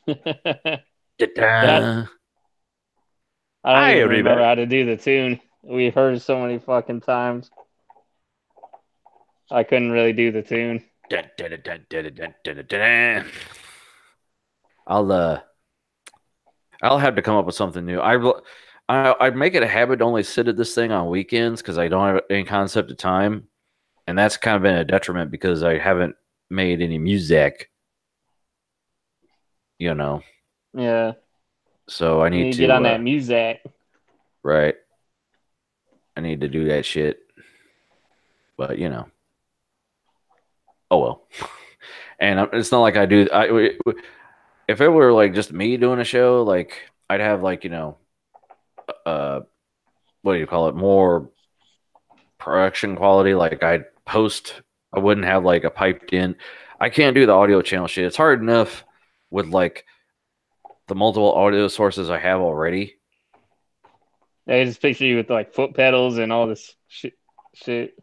That Da-da. I don't Hi, even remember everybody. how to do the tune. We've heard it so many fucking times. I couldn't really do the tune. Da-da-da-da-da-da-da-da-da. I'll uh I'll have to come up with something new. I make it a habit to only sit at this thing on weekends because I don't have any concept of time, and that's kind of been a detriment because I haven't made any music, you know. Yeah, So I you need need to get to on that music. right. I need to do that shit. But oh well. And it's not like I do. If it were like just me doing a show, like I'd have like uh, what do you call it? More production quality. Like I'd post. I wouldn't have like a piped in. I can't do the audio channel shit. It's hard enough with like the multiple audio sources I have already. I just picture you with like foot pedals and all this shit.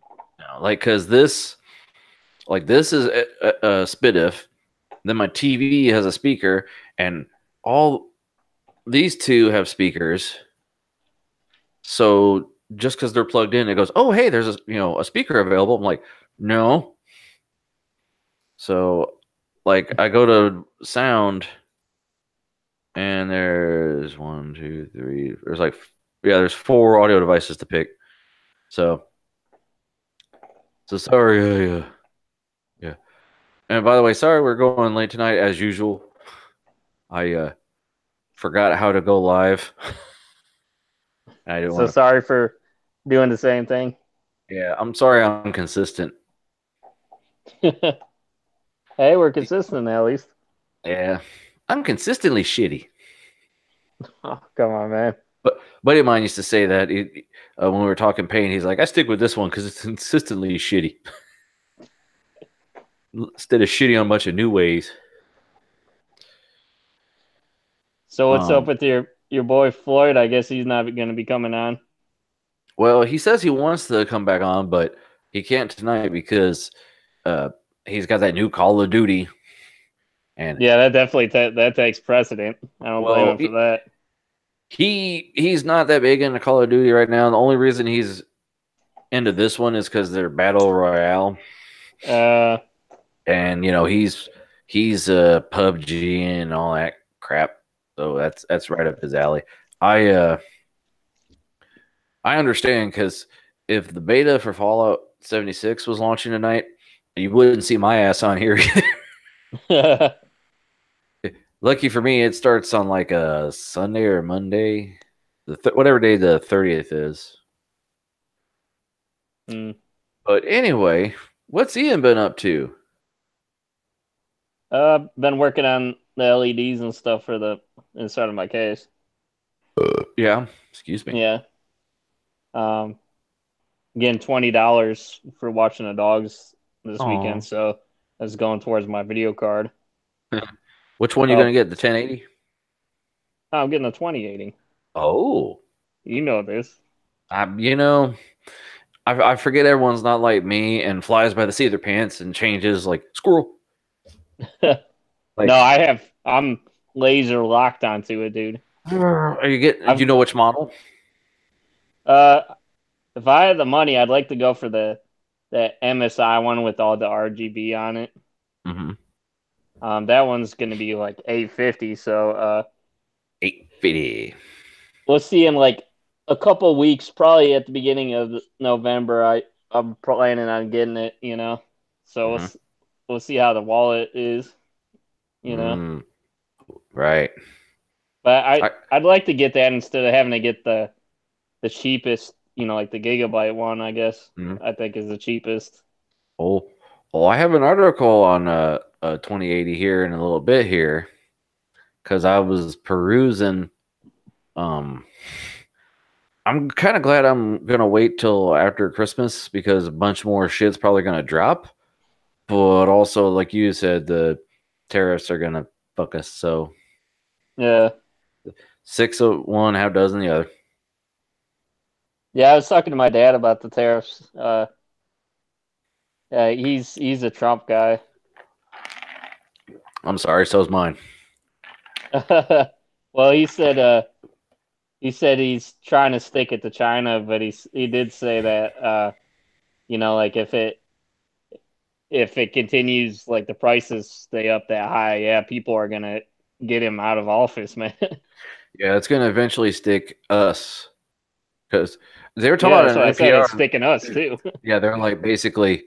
Like because this is a spidiff. Then my TV has a speaker, and all these two have speakers. So just because they're plugged in, it goes, "Oh, hey, there's a speaker available." I'm like, "No." So like I go to sound, and there's one, two, three. There's four audio devices to pick. So sorry, yeah. And by the way, sorry we're going late tonight as usual. I forgot how to go live. I didn't So want to. sorry for doing the same thing. Yeah, I'm sorry I'm consistent. Hey, we're consistent at least. Yeah, I'm consistently shitty. Oh, come on, man. But buddy of mine used to say that when we were talking pain, he's like, "I stick with this one because it's consistently shitty instead of shitty on a bunch of new ways." So what's up Um, with your boy Floyd? I guess he's not going to be coming on. well, he says he wants to come back on, but he can't tonight because uh, he's got that new Call of Duty, and Yeah, that definitely that takes precedent. I don't blame well, him for that. he's not that big into Call of Duty right now. The only reason he's into this one is because they're battle royale, Uh, and he's PUBG and all that crap. So that's right up his alley. I uh I understand because if the beta for Fallout 76 was launching tonight, you wouldn't see my ass on here either. Lucky for me, it starts on like a Sunday or Monday, whatever day the 30th is. hmm. But anyway, what's Ian been up to? Been working on the LEDs and stuff for the inside of my case. Yeah, excuse me. Yeah. Um, getting $20 for watching the dogs this weekend, Oh, so that's going towards my video card. which one you Oh, gonna get? The 1080? I'm getting a 2080. Oh, You know this. I you know I forget everyone's not like me and flies by the seat of their pants and changes like squirrel. No, Like, I'm laser locked onto it, dude. are you getting? Do I've you know which model? uh if I had the money, I'd like to go for the MSI one with all the RGB on it. Mm-hmm. That one's gonna be like 850. So 850. we'll see in like a couple weeks, probably at the beginning of November. I'm planning on getting it, So Mm-hmm. we'll see how the wallet is, you know. Mm, right. But I I'd like to get that instead of having to get the cheapest, like the gigabyte one. I guess mhm. I think is the cheapest. Oh, I have an article on 2080 here in a little bit here because I was perusing. Um, I'm kind of glad I'm gonna wait till after Christmas because a bunch more shit's probably gonna drop. But also, like you said, the tariffs are gonna fuck us. So Yeah, six of one, half dozen the other. yeah. I was talking to my dad about the tariffs. Yeah, he's a Trump guy. I'm sorry, so's mine. Well, he said he's trying to stick it to China, but he did say that like if it continues, like the prices stay up that high, yeah, people are gonna get him out of office, man. Yeah, it's going to eventually stick us because they were talking Yeah, about that's it what on I said. It's NPR. sticking us too. Yeah, they're like basically.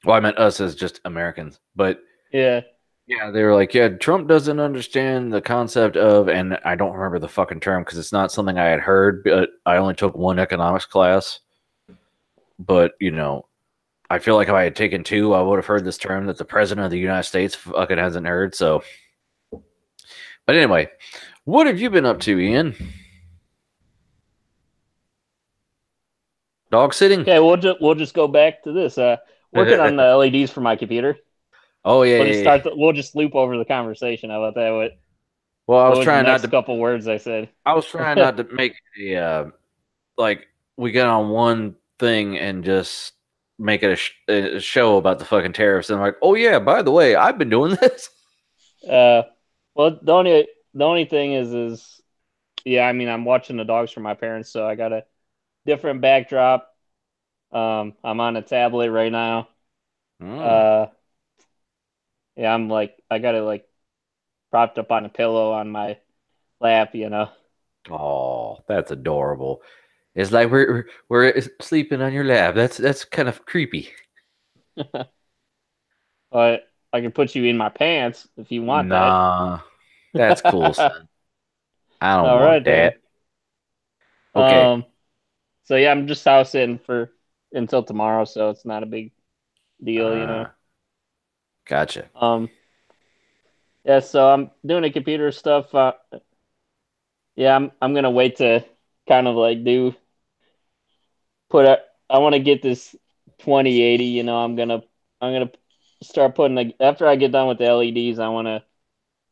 Well, I meant us as just Americans, but Yeah. yeah, they were like, yeah, Trump doesn't understand the concept of, and I don't remember the fucking term because it's not something I had heard, but I only took one economics class. But I feel like if I had taken two, I would have heard this term that the president of the United States fucking hasn't heard. So, but anyway, what have you been up to, Ian? Dog sitting? Okay, we'll just go back to this. Working on the LEDs for my computer. Oh yeah, We'll just yeah, yeah. start. We'll just loop over the conversation. How about that? Well, What was the next couple words I said? I was trying not to make a like we get on one thing and just make it a show about the fucking tariffs. And I'm like, oh yeah, by the way, I've been doing this. Uh, well, the only thing is yeah. I mean, I'm watching the dogs for my parents, so I got a different backdrop. I'm on a tablet right now. Mm. Uh, yeah, I got it like propped up on a pillow on my lap. Oh, that's adorable. It's like we're sleeping on your lap. That's kind of creepy. But I can put you in my pants if you want that. Nah, that's cool, son. I don't All want right then. that. Okay. Um, so yeah, I'm just house sitting for until tomorrow, so it's not a big deal. Uh, gotcha. Um, yeah, so I'm doing the computer stuff. Yeah, I'm gonna wait to kind of like do put a. I want to get this 2080. I'm gonna start putting after I get done with the LEDs.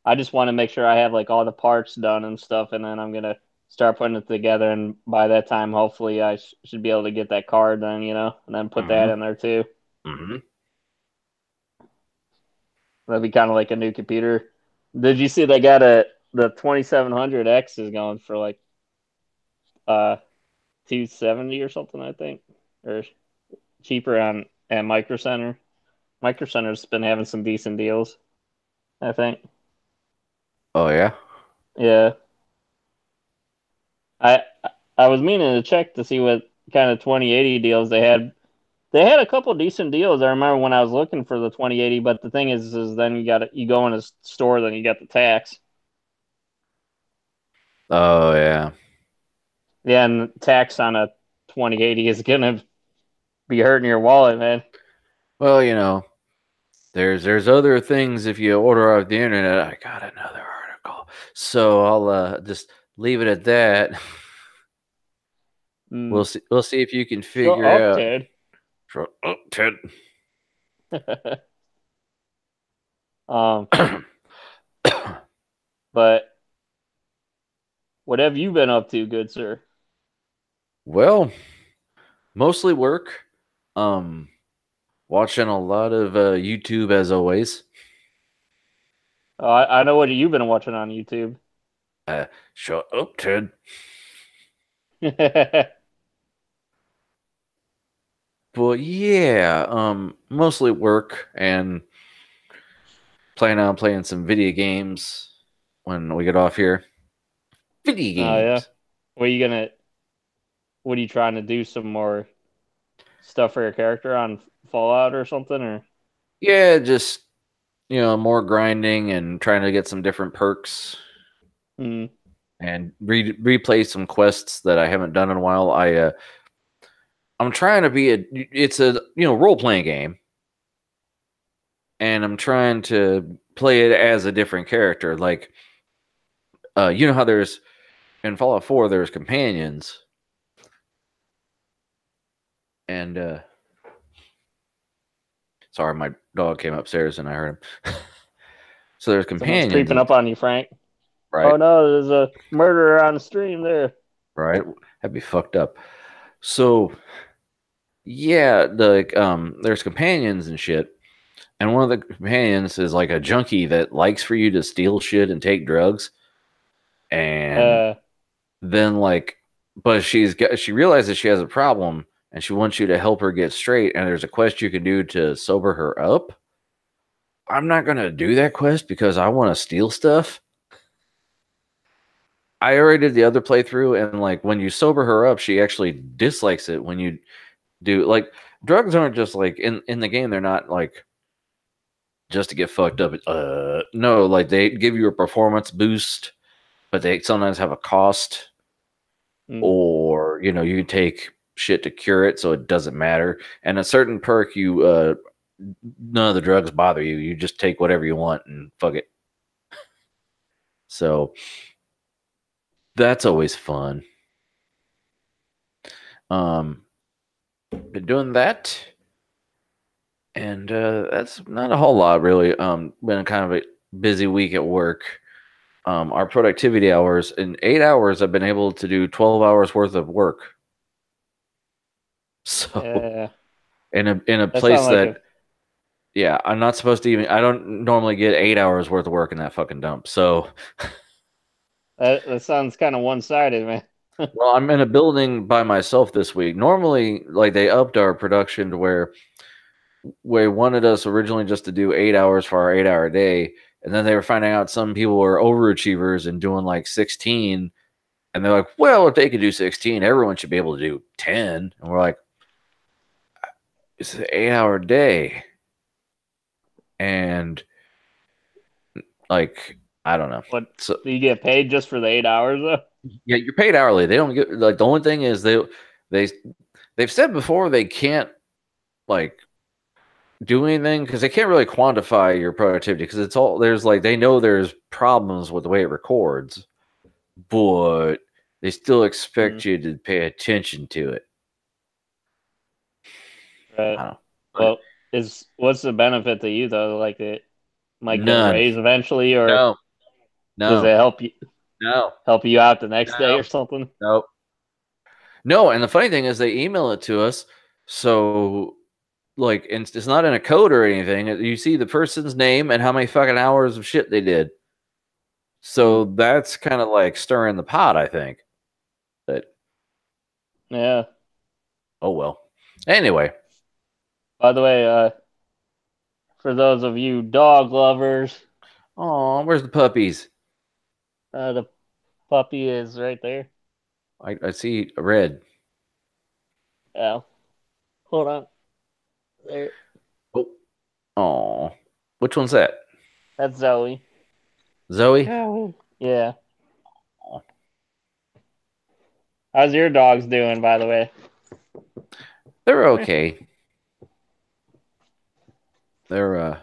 I just want to make sure I have like all the parts done and stuff, and then I'm gonna start putting it together. And by that time, hopefully, I should be able to get that card done, and then put that Mm-hmm. in there too. Mm-hmm. That'd be kind of like a new computer. Did you see they got the 2700X is going for like uh 270 or something, I think, or cheaper on at Micro Center. Micro Center's been having some decent deals, I think. Oh yeah. Yeah, I I was meaning to check to see what kind of 2080 deals they had. They had a couple decent deals. I remember when I was looking for the 2080, but the thing is then you go in a store, then you got the tax. Oh yeah. Yeah, and tax on a 2080 is gonna be hurting your wallet, man. Well, there's other things if you order off the internet. I got another article, so I'll just leave it at that. Mm. We'll see if you can Shut figure up, out. Ted. Shut up, Ted. um, but what have you been up to, good sir? Well, mostly work. Um, Watching a lot of YouTube as always. I know what you've been watching on YouTube. Shut up, Ted. But yeah, mostly work and plan on playing some video games when we get off here. Video Oh yeah. games. What are you gonna? What are you trying to do? Some more stuff for your character on Fallout or something, or? Yeah, just more grinding and trying to get some different perks Mm. and replay some quests that I haven't done in a while. I'm trying to be it's a role playing game, and I'm trying to play it as a different character. Like, you know how there's in Fallout 4 there's companions, and sorry, my dog came upstairs and I heard him. So there's Someone's companions, creeping up on you, Frank. right? Oh no, there's a murderer on the stream there. Right? That'd be fucked up. So yeah, there's companions and shit, and one of the companions is like a junkie that likes for you to steal shit and take drugs, and Uh, then like, but she realizes she has a problem, and she wants you to help her get straight, and there's a quest you can do to sober her up. I'm not gonna do that quest because I want to steal stuff. I already did the other playthrough, and like when you sober her up, she actually dislikes it when you do like drugs aren't just like in the game. They're not like just to get fucked up. No, like they give you a performance boost, but they sometimes have a cost, mm, or you take shit to cure it, so it doesn't matter. And a certain perk, you none of the drugs bother you. You just take whatever you want and fuck it. So that's always fun. Um, been doing that, and that's not a whole lot really. Been kind of a busy week at work. Our productivity hours in 8 hours, I've been able to do 12 hours worth of work. So yeah, in a that sounds place like a that, yeah, I'm not supposed to even. I don't normally get 8 hours worth of work in that fucking dump. So, that sounds kind of one-sided, man. well, I'm in a building by myself this week. Normally, like they upped our production to where wanted us originally just to do 8 hours for our 8 hour day, and then they were finding out some people were overachievers and doing like 16, and they're like, well, if they could do 16, everyone should be able to do 10. And we're like, it's an 8 hour day, and like I don't know. What, So do you get paid just for the 8 hours though? yeah, you're paid hourly. They don't get like the only thing is they they've said before they can't like do anything because they can't really quantify your productivity because it's all there's like they know there's problems with the way it records, but they still Mm, expect you to pay attention to it. right. I don't know. But Well, is what's the benefit to you though? Like it might get a none. raise eventually, or No. does it No. No. help you out the next day No. or something? No. No. And the funny thing is they email it to us. So like it's not in a code or anything. You see the person's name and how many fucking hours of shit they did. Mm, So that's kind of like stirring the pot, I think. But yeah. oh well. Anyway, By the way, for those of you dog lovers, oh, where's the puppies? the puppy is right there. I see a red. Yeah. Hold on. There. Oh, oh, which one's that? That's Zoe. Zoe. Zoe. Yeah. Aw. How's your dogs doing, by the way? They're okay. They're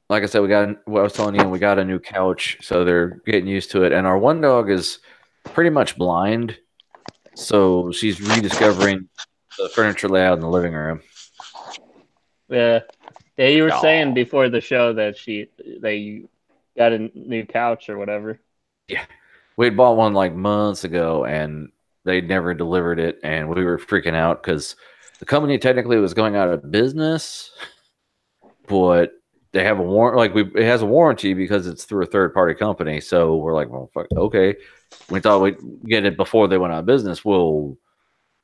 like I said, we got what I was telling you, we got a new couch, so they're getting used to it. And our one dog is pretty much blind, so she's rediscovering the furniture layout in the living room. Yeah. Yeah, you were saying Oh, before the show that you got a new couch or whatever. yeah. We had bought one like months ago, and they never delivered it, and we were freaking out because the company technically was going out of business, but they have a warrant. Like it has a warranty because it's through a third party company. So we're like, well, fuck, okay. We thought we'd get it before they went out of business. Well,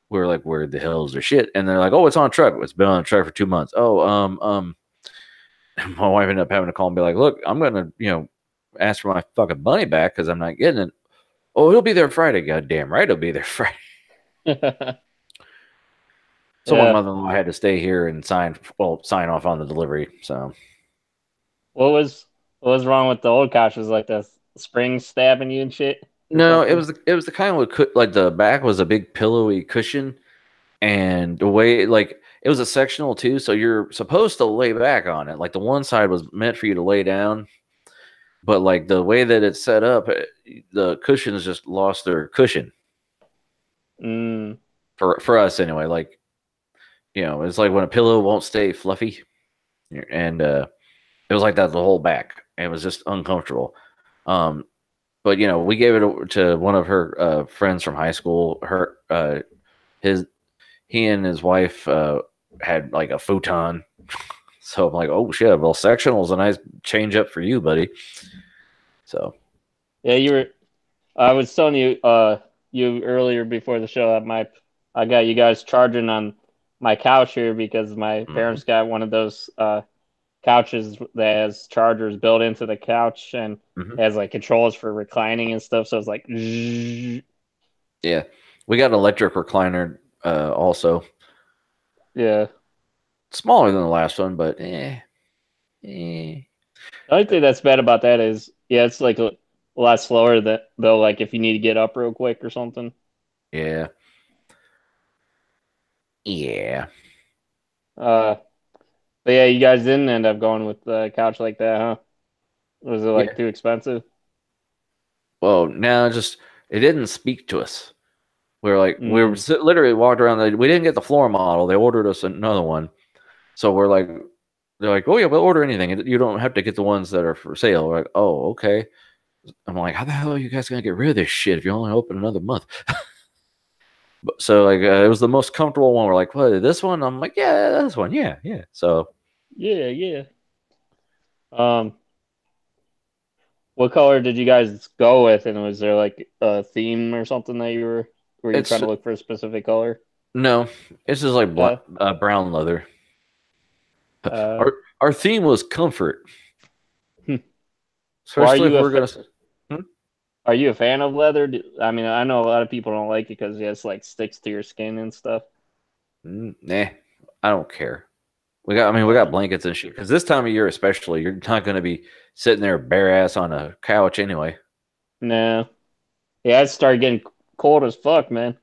we're like, where the hell is their shit? And they're like, oh, it's on a truck. It's been on a truck for 2 months. Oh, my wife ended up having to call and be like, look, I'm gonna, ask for my fucking money back because I'm not getting it. Oh, it'll be there Friday. Goddamn right, it'll be there Friday. So my Yeah. mother-in-law had to stay here and sign off on the delivery. So What was what was wrong with the old couch? Was like the spring stabbing you and shit or no, something? it was the kind with like the back was a big pillowy cushion, and the way like it was a sectional too, so you're supposed to lay back on it. Like the one side was meant for you to lay down, but like the way that it's set up, the cushions just lost their cushion Mm, for us anyway. Like it's like when a pillow won't stay fluffy, and it was like that the whole back. And it was just uncomfortable. Um, but we gave it to one of her friends from high school. His he and his wife had like a futon, So I'm like, oh shit, well, sectional is a nice change up for you, buddy. So Yeah, you were. I was telling you, you earlier before the show that I got you guys charging on my couch here because my mhm. parents got one of those couches that has chargers built into the couch and Mhm. has like controls for reclining and stuff. So it's like, yeah. Yeah, we got an electric recliner also, smaller than the last one, but eh. The only thing that's bad about that is, yeah, it's like a lot slower that though. Like if you need to get up real quick or something. Yeah, yeah, Uh, but yeah, you guys didn't end up going with the couch like that, huh? Was it like yeah. too expensive? Well, now just it didn't speak to us. We were Mm, literally walked around. We didn't get the floor model. They ordered us another one. So they're like, oh yeah, we'll order anything. You don't have to get the ones that are for sale. We're like, oh okay. I'm like, how the hell are you guys gonna get rid of this shit if you only open another month? But so like, it was the most comfortable one. We're like, what? This one? I'm like, yeah, this one, yeah, yeah. So yeah, yeah. Um, what color did you guys go with? And was there like a theme or something that were you trying it's to look for a specific color? no, it's just like Uh, brown leather. uh, Our theme was comfort, well, especially if we're gonna. Hmm? are you a fan of leather? I mean, I know a lot of people don't like it because it's like sticks to your skin and stuff. Nah, I don't care. We got Uh, blankets and shit. Because this time of year, especially, you're not going to be sitting there bare ass on a couch anyway. no, yeah, it started getting cold as fuck, man.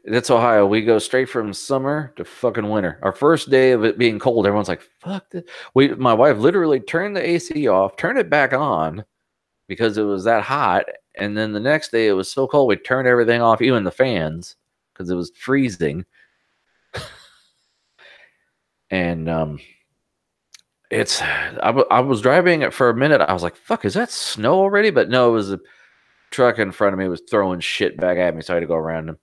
That's Ohio. We go straight from summer to fucking winter. Our first day of it being cold, everyone's like, "Fuck this." My wife literally turned the AC off, turned it back on because it was that hot, and then the next day it was so cold we turned everything off, even the fans, because it was freezing. And I was driving it for a minute. I was like, "Fuck, is that snow already?" But no, it was a truck in front of me was throwing shit back at me, so I had to go around him.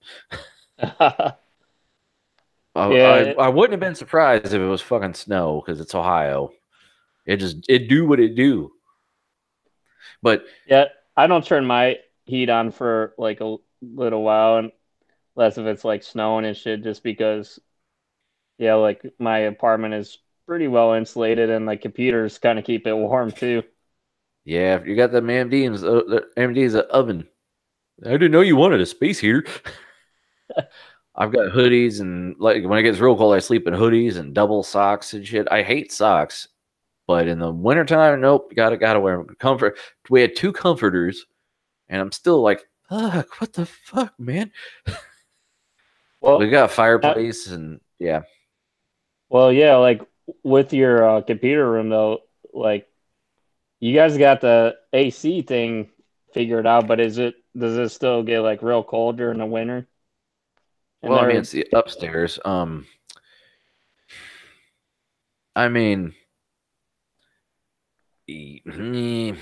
Yeah, I wouldn't have been surprised if it was fucking snow because it's Ohio. It do what it do. But yeah. I don't turn my heat on for like a little while, unless if it's like snowing and shit, just because yeah, like my apartment is pretty well insulated and like computers kind of keep it warm too. yeah, if you got them AMD's AMD's oven. I didn't know you wanted a space heater. I've got hoodies and like when it gets real cold, I sleep in hoodies and double socks and shit. I hate socks, but in the wintertime, nope, gotta wear them. Comfort. We had two comforters, and I'm still like, fuck, what the fuck, man? We Well, got a uh, fireplace and yeah. well, yeah, like with your computer room though, like you guys got the AC thing figured out, but does it still get like real cold during the winter? And Well, I mean, there it's the upstairs. I mean, didn't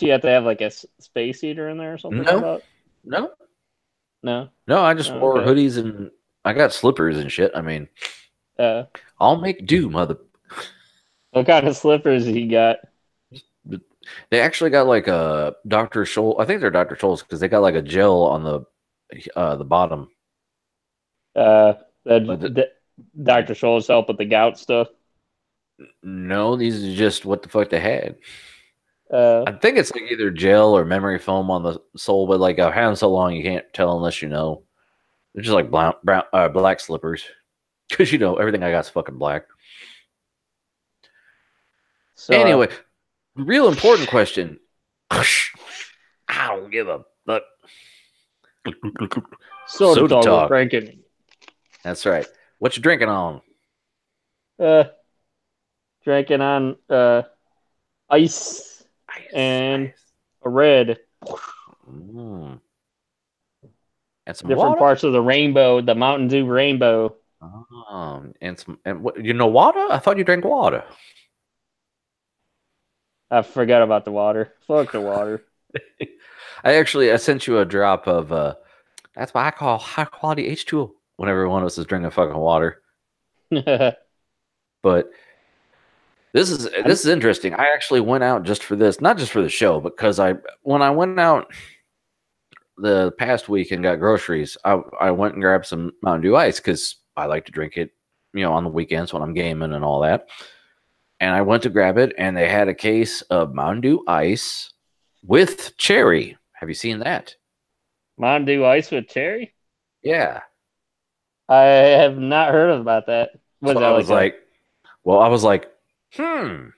you have to have like a space heater in there or something set no, up? no, No. no. I just Oh, wore okay. hoodies and I got slippers and shit. I mean, Uh, I'll make do, mother. what kind of slippers you got? They actually got like a Dr. Scholl. I think they're Dr. Scholl's because they got like a gel on the bottom. Uh, But the Dr. Scholl's help with the gout stuff. no, these are just what the fuck they had. Uh, I think it's like either gel or memory foam on the sole, but like I've had them so long you can't tell unless you know. They're just like black slippers because you know everything I got's fucking black. so Anyway, real important question. I don't give a fuck. soda Soda talk with talk. Franken. That's right. What you drinking on? Uh, drinking on ice Ice, and ice. a red. Mm. And some Different water. parts of the rainbow, the Mountain Dew rainbow. And some and what you know water? I thought you drank water. I forgot about the water. Fuck the water. I sent you a drop of that's why I call high quality H2O whenever one of us is drinking fucking water. But this is interesting. I actually went out just for this, not just for the show, because when I went out the past week and got groceries, I went and grabbed some Mountain Dew Ice because I like to drink it, on the weekends when I'm gaming and all that. And I went to grab it, and they had a case of Mountain Dew Ice with cherry. Have you seen that? Mountain Dew Ice with cherry? Yeah. I have not heard about that. Was So that I was like I was like, hmm.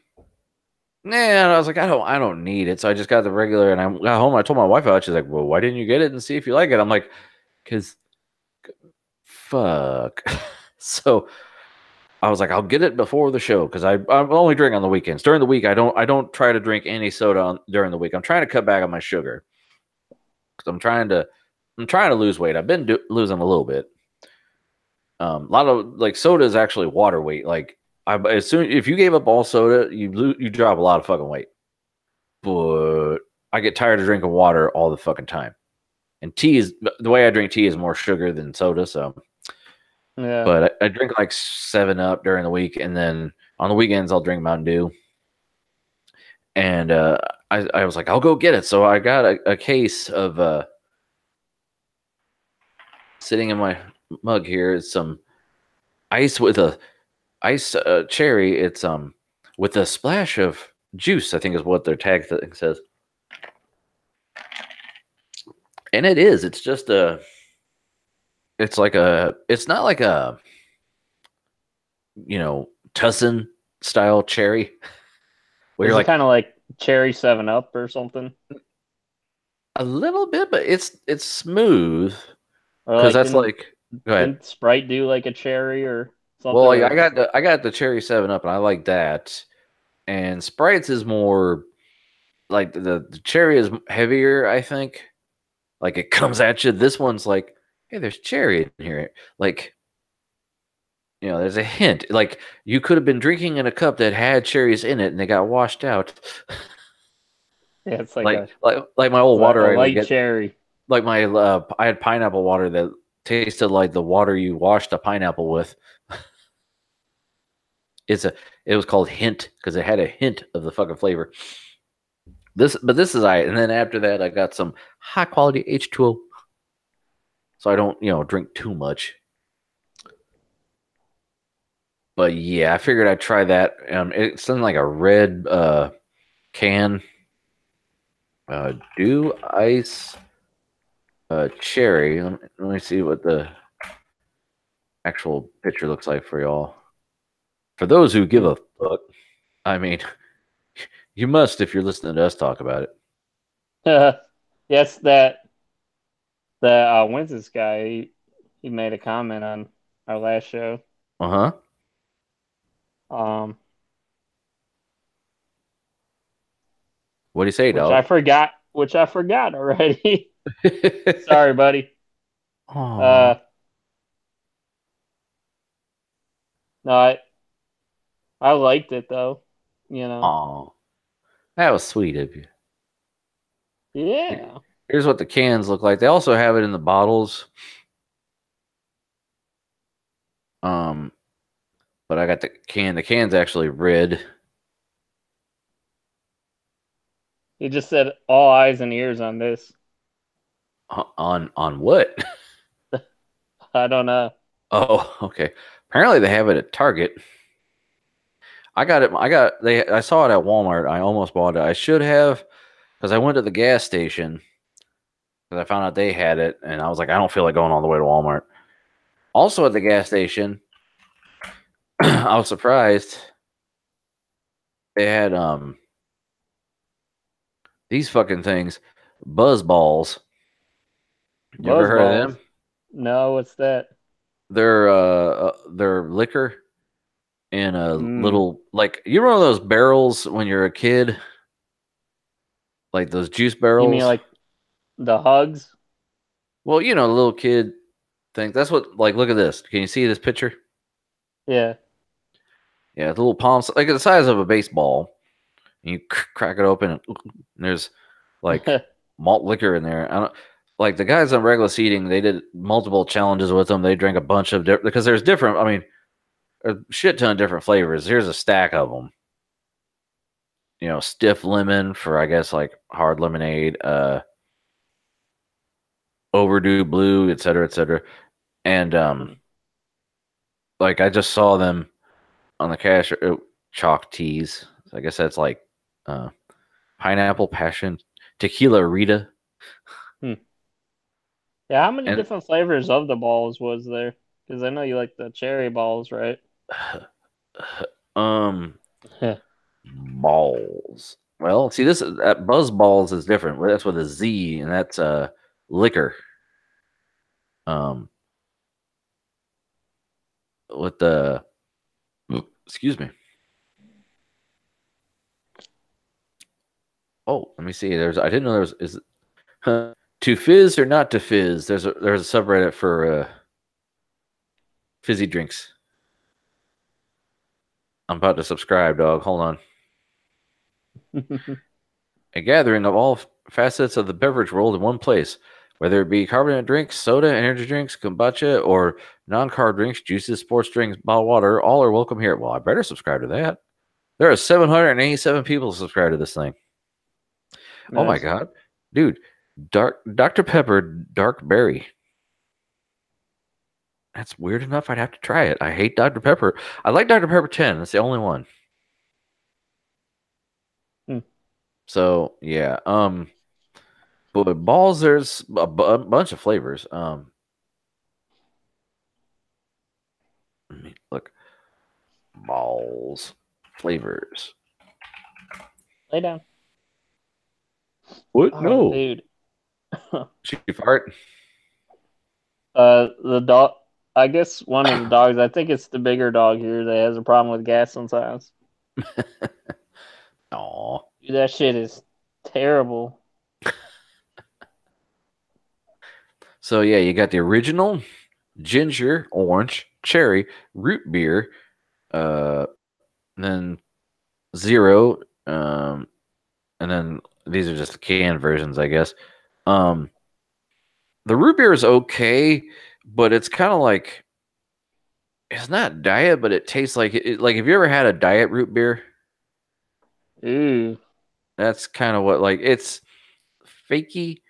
Nah, and I was like, I don't need it. So I just got the regular, and I got home. I told my wife about it. She's like, well, why didn't you get it and see if you like it? I'm like, because fuck. So I was like, I'll get it before the show because I only drink on the weekends. During the week, I don't try to drink any soda during the week. I'm trying to cut back on my sugar because I'm trying to lose weight. I've been losing a little bit. A lot of like soda is actually water weight. Like if you gave up all soda, you drop a lot of fucking weight. But I get tired of drinking water all the fucking time. And tea is the way I drink tea is more sugar than soda. So, yeah? but I drink like 7 Up during the week, and then on the weekends I'll drink Mountain Dew. And I was like, I'll go get it. So I got a case of sitting in my mug here is some ice with a ice cherry. It's with a splash of juice, I think is what their tag thing says. And it is. It's just it's not like a Tussin style cherry. Where Is you're it like kind of like cherry 7 Up or something? a little bit, but it's smooth. Or Because like that's like go ahead. didn't Sprite do like a cherry or something? Well, Or I got the cherry 7 Up, and I like that. And Sprites is more like the cherry is heavier, I think. Like it comes at you. This one's like, hey, there's cherry in here. Like, there's a hint. Like you could have been drinking in a cup that had cherries in it, and they got washed out. yeah, it's like my old a water I would light get. cherry. Like my I had pineapple water that tasted like the water you washed a pineapple with. It was called Hint because it had a hint of the fucking flavor. This is and then after that I got some high quality H2O, so I don't drink too much. But yeah, I figured I'd try that. It's in like a red can. Dew Ice cherry. Let me see what the actual picture looks like for y'all. For those who give a fuck, I mean, you must if you're listening to us talk about it. Yes, that when's this guy? He made a comment on our last show. Uh huh. Um, What do you say, dog? Which I forgot already. Sorry, buddy. Aw. Uh, no, I liked it though. You know. Aw. That was sweet of you. Yeah. Here's what the cans look like. They also have it in the bottles. Um, but I got the can. The can's actually red. He just said all eyes and ears on this. On what? I don't know. Oh, okay. Apparently they have it at Target. I got it. I saw it at Walmart. I almost bought it. I should have because I went to the gas station because I found out they had it, and I was like, I don't feel like going all the way to Walmart. Also at the gas station, I was surprised they had these fucking things, buzz balls. You ever Buzz heard of balls. them? No, what's that? They're liquor in a Mm. little like you remember those barrels when you're a kid, like those juice You mean barrels. like the hugs? Well, the little kid thing. That's what like. Look at this. Can you see this picture? Yeah. Yeah, the little palms like the size of a baseball. And you crack it open, and there's like malt liquor in there. I don't like the guys on regular seating. They did multiple challenges with them. They drank a bunch of different because there's different. I mean, a shit ton of different flavors. Here's a stack of them. stiff lemon for I guess like hard lemonade, overdue blue, et cetera, et cetera. And Hmm. like I just saw them on the cash chalk teas. So I guess that's like uh, pineapple passion, tequila Rita, Hmm. Yeah, how many and different flavors of the balls was there? Because I know you like the cherry balls, right? um balls. Well, see this that buzz balls is different. That's with a Z, and that's liquor. Um, with the excuse me. Oh, let me see. I didn't know there was is to fizz or not to fizz. There's a subreddit for fizzy drinks. I'm about to subscribe, dog. Hold on. A gathering of all facets of the beverage world in one place, whether it be carbonated drinks, soda, energy drinks, kombucha, or non-carb drinks, juices, sports drinks, bottled water. All are welcome here. Well, I better subscribe to that. There are 787 people subscribed to this thing. Oh my Nice. god, dude! Dark Dr Pepper Dark Berry. That's weird enough. I'd have to try it. I hate Dr Pepper. I like Dr Pepper 10. That's the only one. Hmm. So yeah. But balls, there's a bunch of flavors. Let me look. Balls flavors. Lay down. What? Oh, No. dude. She fart. The dog. I guess one of the dogs. I think it's the bigger dog here that has a problem with gas sometimes. Aw. Dude, that shit is terrible. So yeah, you got the original ginger, orange, cherry, root beer, uh, then zero, and then these are just the canned versions, I guess. Um, the root beer is okay, but it's kind of like it's not diet, but it tastes like it. Like, have you ever had a diet root beer? Ooh, That's kind of what like it's fakey.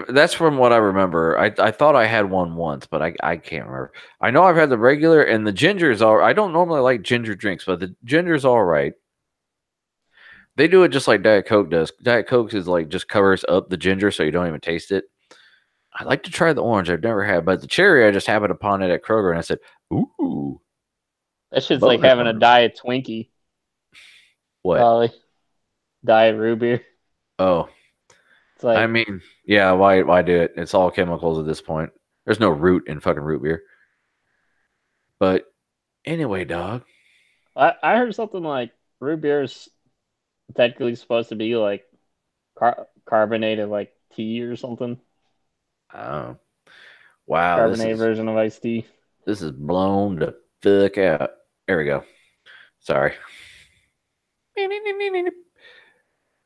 That's from what I remember. I thought I had one once, but I can't remember. I know I've had the regular and the ginger's all. I don't normally like ginger drinks, but the ginger's all right. They do it just like Diet Coke does. Diet Coke is like just covers up the ginger so you don't even taste it. I'd like to try the orange. I've never had, but the cherry I just happened upon it at Kroger and I said, "Ooh, that shit's like having a boner." diet Twinkie, What? probably. Diet root beer. Oh, It's I like, mean, yeah. Why do it? It's all chemicals at this point. There's no root in fucking root beer. But anyway, dog. I heard something like root beer is technically supposed to be like carbonated, like tea or something. Oh, wow. This Carbonated is version of iced tea. this is blown the fuck out. There we go. Sorry.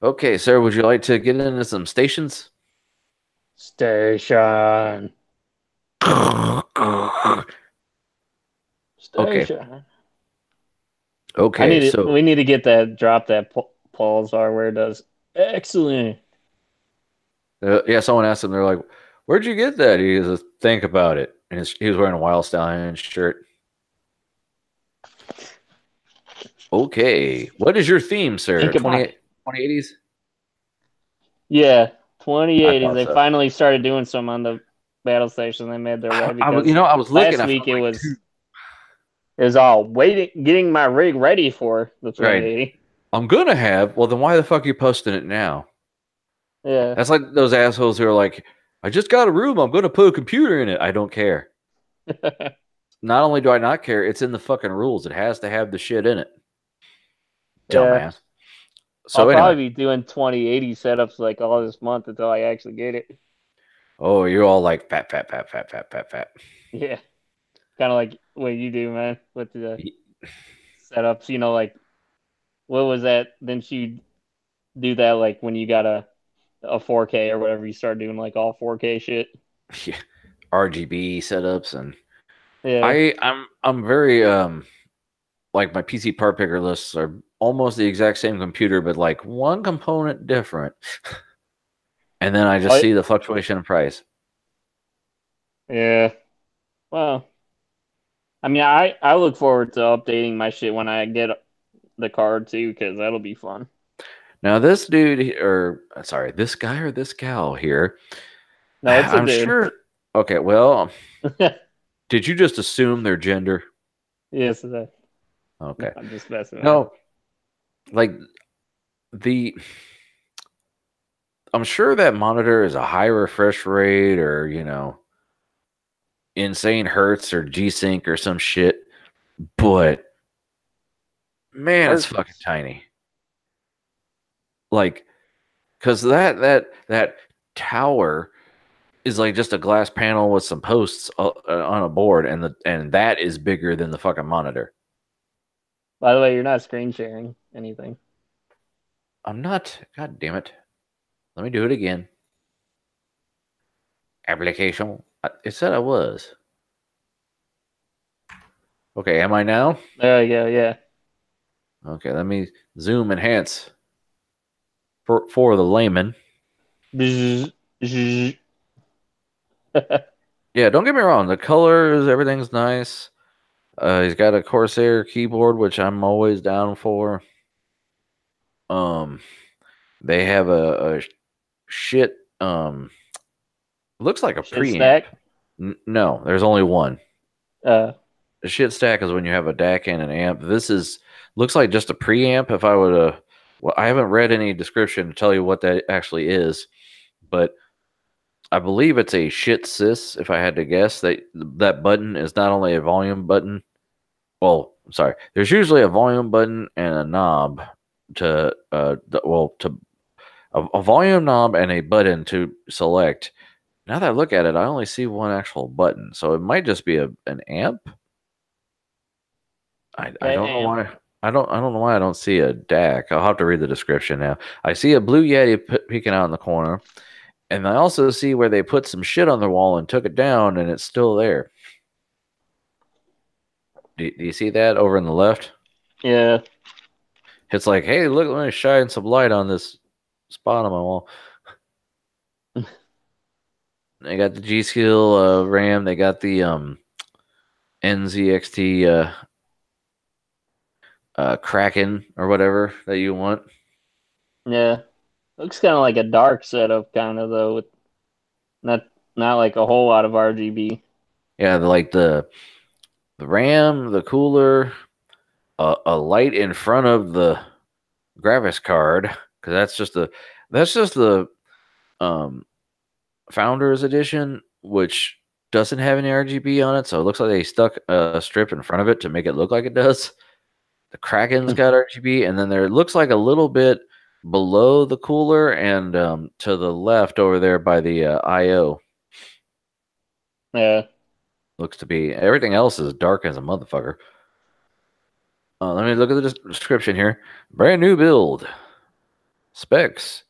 Okay, sir. Would you like to get into some stations? Station. Okay. Station. Okay. We need to get that, drop that Pulsar where it does. Excellent. Yeah, someone asked him. They're like, "Where'd you get that?" He goes, "Think about it." And he was wearing a Wild Stallion shirt. Okay. What is your theme, sir? Think about it. 2080s? Yeah, I 2080s. thought They so. finally started doing some on the battle station. They made their way because I was looking. last I week found like two. it was all waiting, getting my rig ready for the Right. 2080. I'm gonna have. Well, then why the fuck are you posting it now? Yeah. That's like those assholes who are like, I just got a room. I'm going to put a computer in it. I don't care. Not only do I not care, it's in the fucking rules. It has to have the shit in it. Yeah. Dumbass. I'll So anyway, probably be doing 2080 setups like all this month until I actually get it. oh, you're all like fat, fat, fat, fat, fat, fat, fat. Yeah. Kind of like what you do, man, with the Y- setups. Like what was that? Didn't you do that like when you got a 4K or whatever? You start doing like all 4K shit. Yeah. RGB setups and Yeah. I'm very like my PC part picker lists are almost the exact same computer, but like one component different. And then I just Oh, see the fluctuation in price. yeah. Well, I mean, I look forward to updating my shit when I get the card too, because that'll be fun. Now, this dude, or sorry, this guy or this gal here, No, it's a I'm dude. sure. Okay, well, did you just assume their gender? Yes, no, Okay. I'm just messing with No, like the I'm sure that monitor is a high refresh rate or, insane hertz or G-Sync or some shit, but man, it's fucking Hertz. tiny. Like, cause that tower is like just a glass panel with some posts on a board, and that is bigger than the fucking monitor. By the way, you're not screen sharing anything. I'm not. God damn it! Let me do it again. Application. It said I was. Okay, am I now? There you go. Yeah. Okay, let me zoom enhance for the layman. Bzz, bzz. Yeah, don't get me wrong. The colors, everything's nice. He's got a Corsair keyboard, which I'm always down for. Um, they have a shit. Looks like a Shit preamp. stack. No, there's only one. Uh, A shit stack is when you have a DAC and an amp. This is looks like just a preamp. If I would, well, I haven't read any description to tell you what that actually is, but I believe it's a shit sys. If I had to guess, that button is not only a volume button. Well, I'm sorry. There's usually a volume button and a knob to a volume knob and a button to select. Now that I look at it, I only see one actual button, so it might just be an amp. I don't know damn. why. I don't know why I don't see a DAC. I'll have to read the description now. I see a blue Yeti peeking out in the corner, and I also see where they put some shit on the wall and took it down, and it's still there. Do you see that over in the left? Yeah. It's like, hey, look, let me shine some light on this spot on my wall. They got the G Skill RAM. They got the NZXT Kraken or whatever that you want. Yeah. Looks kind of like a dark setup, kind of though, with not not like a whole lot of RGB. Yeah, like the RAM, the cooler, a light in front of the graphics card because that's just the um, Founders Edition, which doesn't have any RGB on it, so it looks like they stuck a strip in front of it to make it look like it does. The Kraken's got RGB, and then there it looks like a little bit below the cooler and to the left over there by the I/O Yeah. looks to be everything else is dark as a motherfucker. Let me look at the description here. Brand new build. Specs.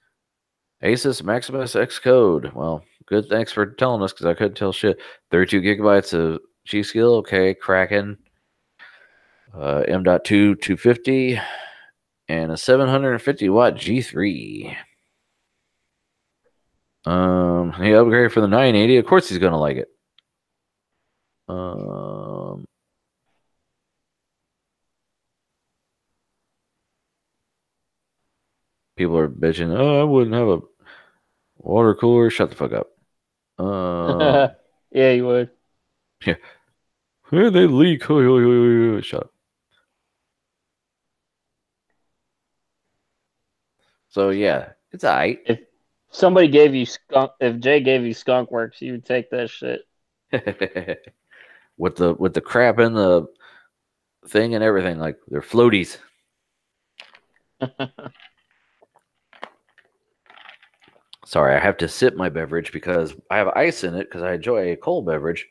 Asus Maximus X code. Well, good. Thanks for telling us because I couldn't tell shit. 32 gigabytes of G Skill. Okay. Kraken. M.2 250 and a 750 watt G3. He upgraded for the 980. Of course, he's gonna like it. Um, People are bitching. Oh, I wouldn't have a water cooler. Shut the fuck up. Yeah, you would. Yeah. Hey, they leak. Shut up. So yeah, it's alright. If somebody gave you skunk, if Jay gave you skunk works, you would take that shit. With the crap in the thing and everything, like they're floaties. Sorry, I have to sip my beverage because I have ice in it because I enjoy a cold beverage,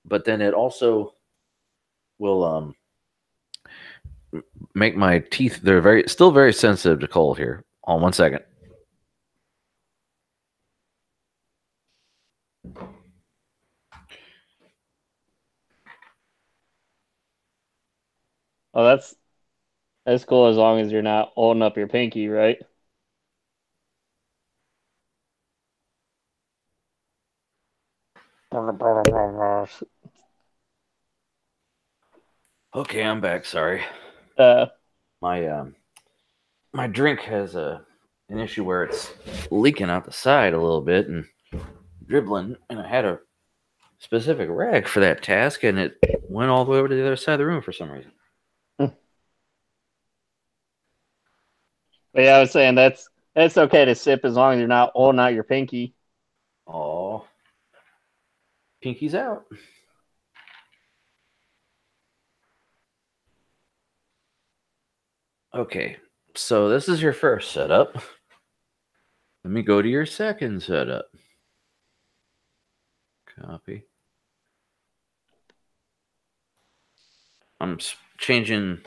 but then it also will make my teeth. They're still very sensitive to cold here. Hold on 1 second. Oh, that's That's cool as long as you're not holding up your pinky, right? Okay, I'm back. Sorry, Uh, my my drink has an issue where it's leaking out the side a little bit and dribbling, and I had a specific rag for that task, and it went all the way over to the other side of the room for some reason. but yeah, I was saying that's okay to sip as long as you're not holding out your pinky. Oh, pinky's out. Okay, so this is your first setup. Let me go to your second setup. Copy. I'm changing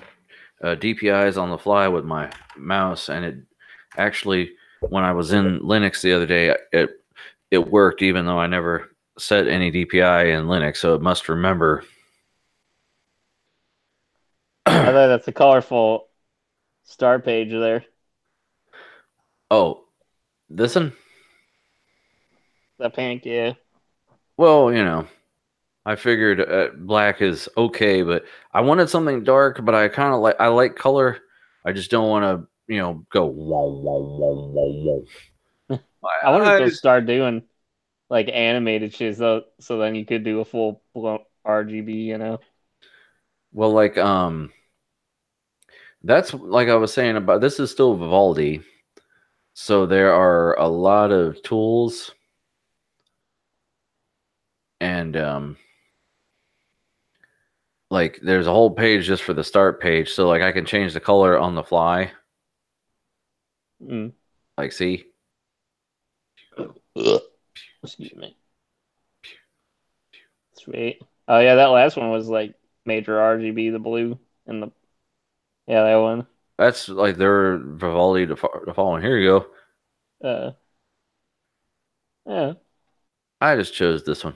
DPIs on the fly with my mouse, and it actually, when I was in Linux the other day, it worked even though I never set any DPI in Linux, so it must remember. I thought that's a colorful start page there. Oh, this one? That pink, yeah. Well, I figured black is okay, but I wanted something dark, but I like color. I just don't want to, go whoa, whoa, whoa, whoa, whoa. I wonder if My they'll eyes. start doing like animated shit, so then you could do a full blown RGB, you know? Well, like, that's like I was saying about this is still Vivaldi. So there are a lot of tools and like there's a whole page just for the start page. So like I can change the color on the fly. Mm. Like see? Excuse me. Sweet. Oh yeah, that last one was like major RGB, the blue and the yeah, that one. That's like their Vivaldi to follow. Here you go. Uh, yeah. I just chose this one.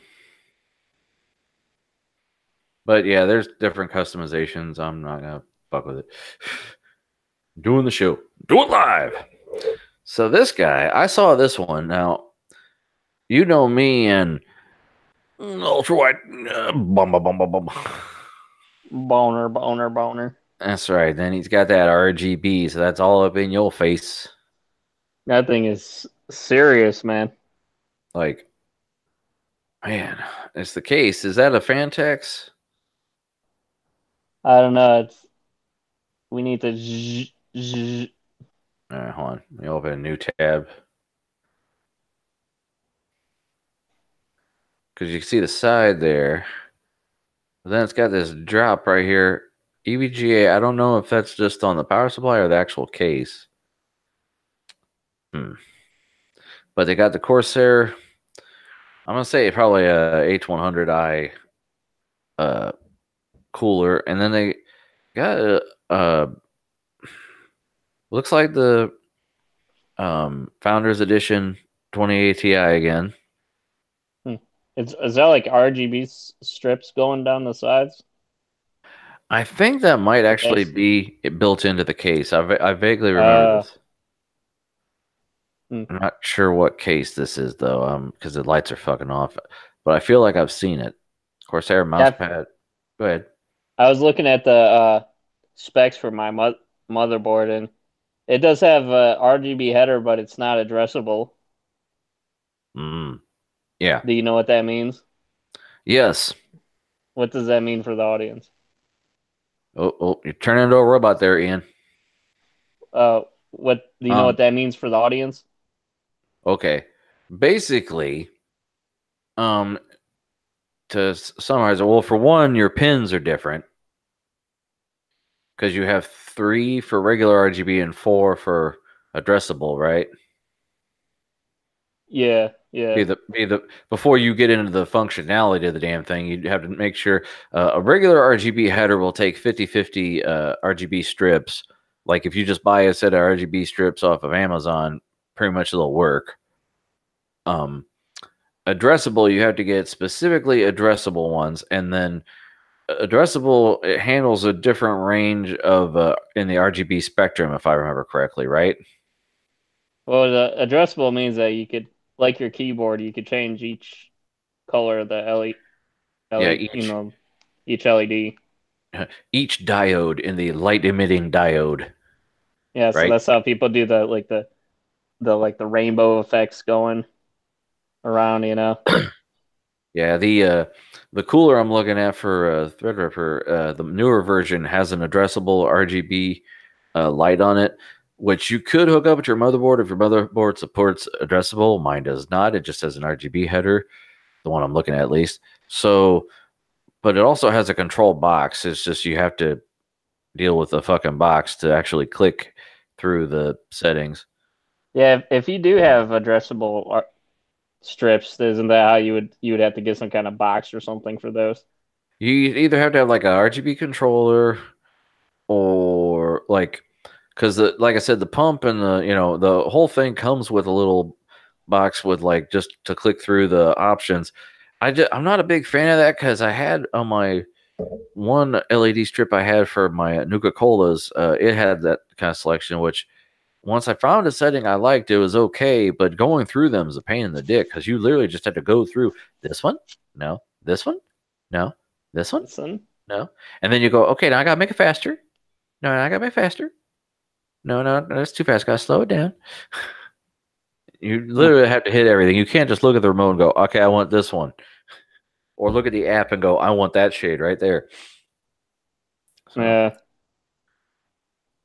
But yeah, there's different customizations. I'm not gonna fuck with it. Doing the show. Do it live. So this guy, I saw this one. Now, you know me and ultra wide. Bum, bum, bum, bum, bum. Boner, boner, boner. That's right. Then he's got that RGB, so that's all up in your face. That thing is serious, man. Like, man, it's the case. Is that a Fantex? I don't know. It's we need to. Zzz. All right, hold on. Let me open a new tab. Because you can see the side there. But then it's got this drop right here. EVGA, I don't know if that's just on the power supply or the actual case. But they got the Corsair. I'm going to say probably a H100i cooler. And then they got looks like the Founders Edition 20 Ti again. Is that like RGB strips going down the sides? I think that might actually Yes. be built into the case. I vaguely remember Uh, this. hmm. I'm not sure what case this is though, because the lights are fucking off. But I feel like I've seen it. Corsair mouse Yeah, pad. Go ahead. I was looking at the specs for my motherboard, and it does have a RGB header, but it's not addressable. Yeah. Do you know what that means? Yes. What does that mean for the audience? Oh, you're turning into a robot there, Ian. What do you know what Um. that means for the audience? Okay. Basically, um, to summarize it, well, for one, your pins are different because you have 3 for regular RGB and 4 for addressable, right? Yeah, yeah, Be the before you get into the functionality of the damn thing, you'd have to make sure a regular RGB header will take 50/50 RGB strips. Like if you just buy a set of RGB strips off of Amazon, pretty much it'll work. Um, Addressable, you have to get specifically addressable ones, and then addressable, it handles a different range of in the RGB spectrum, if I remember correctly, right? Well, the addressable means that you could, like your keyboard, you could change each color of the Yeah, LED, each LED. each diode in the light emitting diode, Yeah, so right? that's how people do the rainbow effects going around, you know. Yeah, the cooler I'm looking at for Threadripper, the newer version has an addressable RGB light on it, which you could hook up with your motherboard if your motherboard supports addressable. Mine does not. It just has an RGB header, the one I'm looking at least. So, but it also has a control box. It's just you have to deal with the fucking box to actually click through the settings. Yeah, if you do have strips, isn't that how you would have to get some kind of box or something for those? You either have to have like a RGB controller or like because like I said, the pump and the whole thing comes with a little box with like just to click through the options. I'm not a big fan of that because I had on my one LED strip I had for my Nuka Colas, it had that kind of selection, which once I found a setting I liked, it was okay, but going through them is a pain in the dick because you literally just had to go through this one, no, this one, no, this one, Listen, no, and then you go, okay, now I gotta make it faster. No, I gotta make it faster. No, that's too fast. Gotta slow it down. You literally have to hit everything. You can't just look at the remote and go, okay, I want this one. Or look at the app and go, I want that shade right there. So, yeah,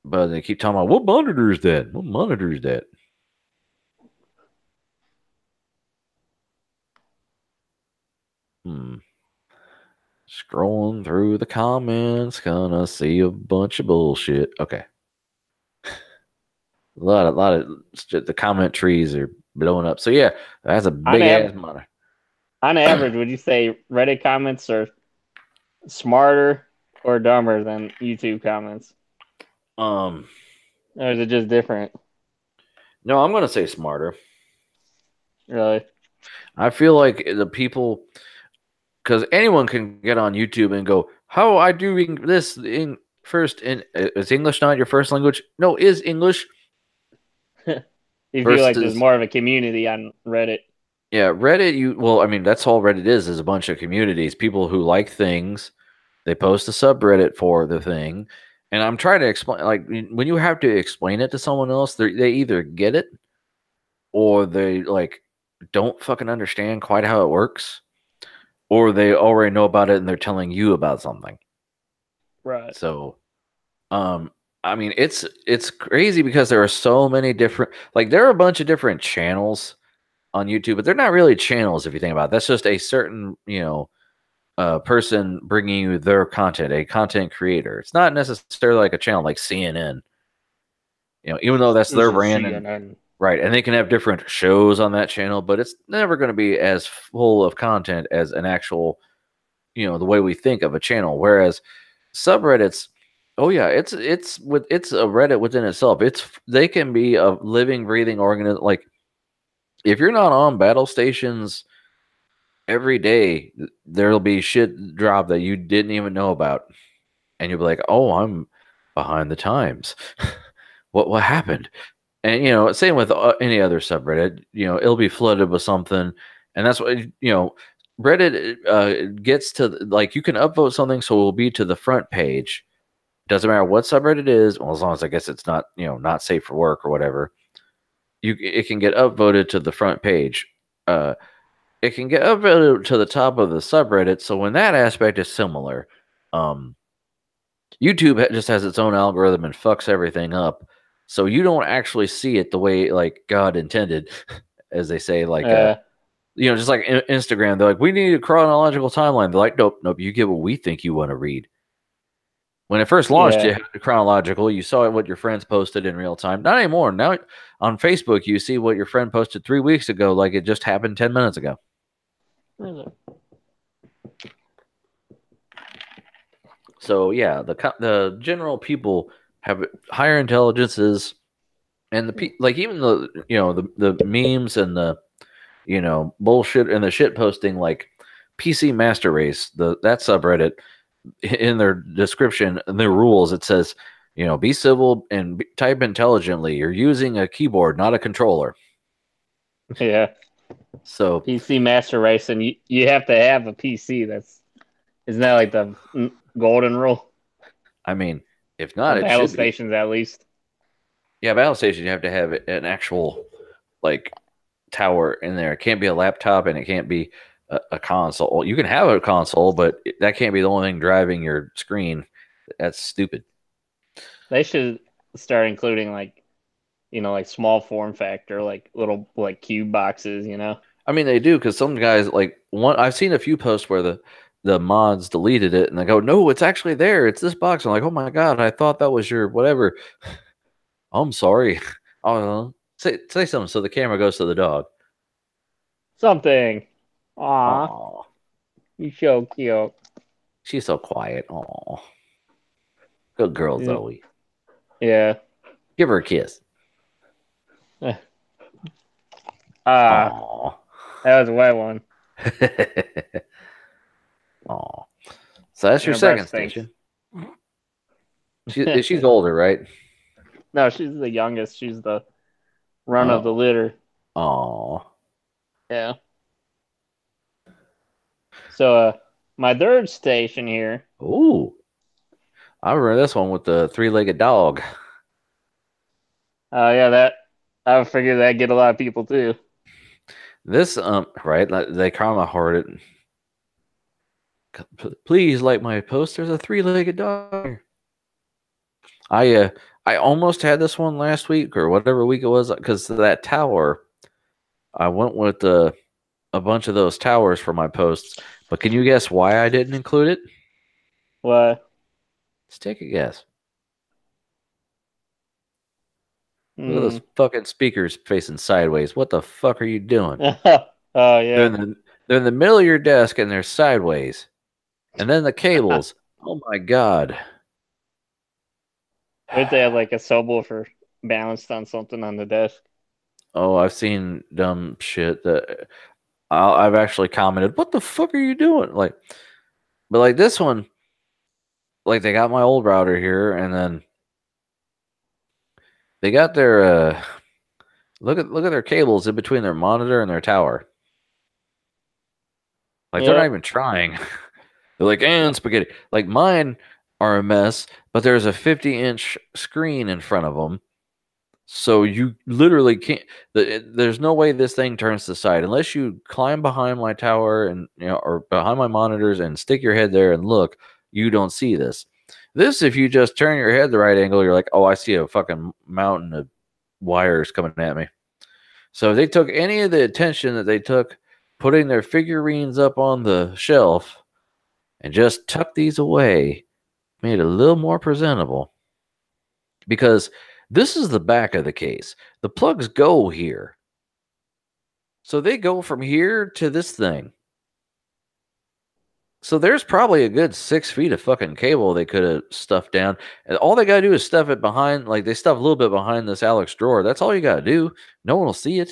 but they keep talking about, what monitor is that? What monitor is that? Hmm. Scrolling through the comments, gonna see a bunch of bullshit. Okay. A lot of the comment trees are blowing up. So yeah, that's a on big av- ass monitor. on average, would you say Reddit comments are smarter or dumber than YouTube comments, Um, or is it just different? no, I'm gonna say smarter. Really? I feel like the people, because anyone can get on YouTube and go, "How I doing this in first in is English not your first language? No, is English You feel like there's versus more of a community on Reddit. yeah Reddit. I mean that's all Reddit is a bunch of communities, people who like things. They post a subreddit for the thing, and I'm trying to explain. Like when you have to explain it to someone else, they either get it or they like don't fucking understand quite how it works, or they already know about it and they're telling you about something. Right. So, um, I mean, it's crazy because there are so many different, like there are a bunch of different channels on YouTube, but they're not really channels if you think about it. That's just a certain, person bringing you their content, a content creator. It's not necessarily like a channel like CNN, even though that's This their is brand and CNN. right, and they can have different shows on that channel, but it's never going to be as full of content as an actual, the way we think of a channel. Whereas subreddits, oh yeah, it's a Reddit within itself. They can be a living, breathing organism. Like if you're not on battle stations every day, there'll be shit drop that you didn't even know about, and you'll be like, "Oh, I'm behind the times. What happened?" And same with any other subreddit. It'll be flooded with something, and that's what Reddit gets to. Like you can upvote something, so it will be to the front page. Doesn't matter what subreddit it is, well, as long as I guess it's not not safe for work or whatever. It can get upvoted to the front page. It can get upvoted to the top of the subreddit. So when that aspect is similar, um, YouTube just has its own algorithm and fucks everything up. So you don't actually see it the way like God intended, as they say. Like Uh, just like Instagram, they're like, we need a chronological timeline. They're like, nope, you get what we think you want to read. When it first launched, yeah. you had the chronological. You saw what your friends posted in real time. Not anymore. Now on Facebook, you see what your friend posted 3 weeks ago, like it just happened 10 minutes ago. So yeah, the general people have higher intelligences, and like even the memes and the bullshit and the shit posting like PC Master Race, that subreddit, in their description and their rules, it says, be civil and type intelligently. You're using a keyboard, not a controller. Yeah. So, PC Master Race, and you have to have a PC. Isn't that like the golden rule I mean, if not, on it battle should be. stations at least? Yeah, battle station, you have to have an actual like tower in there. It can't be a laptop and it can't be a console. You can have a console, but that can't be the only thing driving your screen. That's stupid. They should start including like small form factor, like little like cube boxes. I mean, they do because some guys like one. I've seen a few posts where the mods deleted it and they go, "No, it's actually there. It's this box." I'm like, "Oh my god, I thought that was your whatever." I'm sorry. Oh, say something. So the camera goes to the dog. Something. Aw, Oh, you so cute. she's so quiet. Oh, good girl, Mm, Zoe. yeah. Give her a kiss. Ah, Oh. that was a wet one. Oh. So that's And your her breath second stinks. station. She's older, right? No, she's the youngest. She's the run of the Oh. litter. Oh. Yeah. So, my third station here. Ooh. I remember this one with the three-legged dog. Yeah, that I figured that get a lot of people too. This right, like, they kind of hearted. Please like my post. There's a three-legged dog. I almost had this one last week or whatever week it was because that tower. I went with a bunch of those towers for my posts, but can you guess why I didn't include it? What? Let's take a guess. Look at Hmm. those fucking speakers facing sideways. What the fuck are you doing? Oh They're yeah. in they're in the middle of your desk and they're sideways. And then the cables. Oh my god. What if they have like a subwoofer balanced on something on the desk? Oh, I've seen dumb shit that I've actually commented. What the fuck are you doing? But like this one, like they got my old router here, and then they got their look at their cables in between their monitor and their tower. Like they're not Yep. even trying. They're like, and spaghetti. Like mine are a mess, but there's a 50-inch screen in front of them. So you literally can't. There's no way this thing turns to the side unless you climb behind my tower and or behind my monitors and stick your head there and look. You don't see this. This, if you just turn your head the right angle, you're like, oh, I see a fucking mountain of wires coming at me. So if they took any of the attention that they took putting their figurines up on the shelf and just tuck these away, made it a little more presentable. Because this is the back of the case. The plugs go here. So they go from here to this thing. So there's probably a good 6 feet of fucking cable they could have stuffed down. And all they got to do is stuff it behind, like they stuff a little bit behind this Alex drawer. That's all you got to do. No one will see it.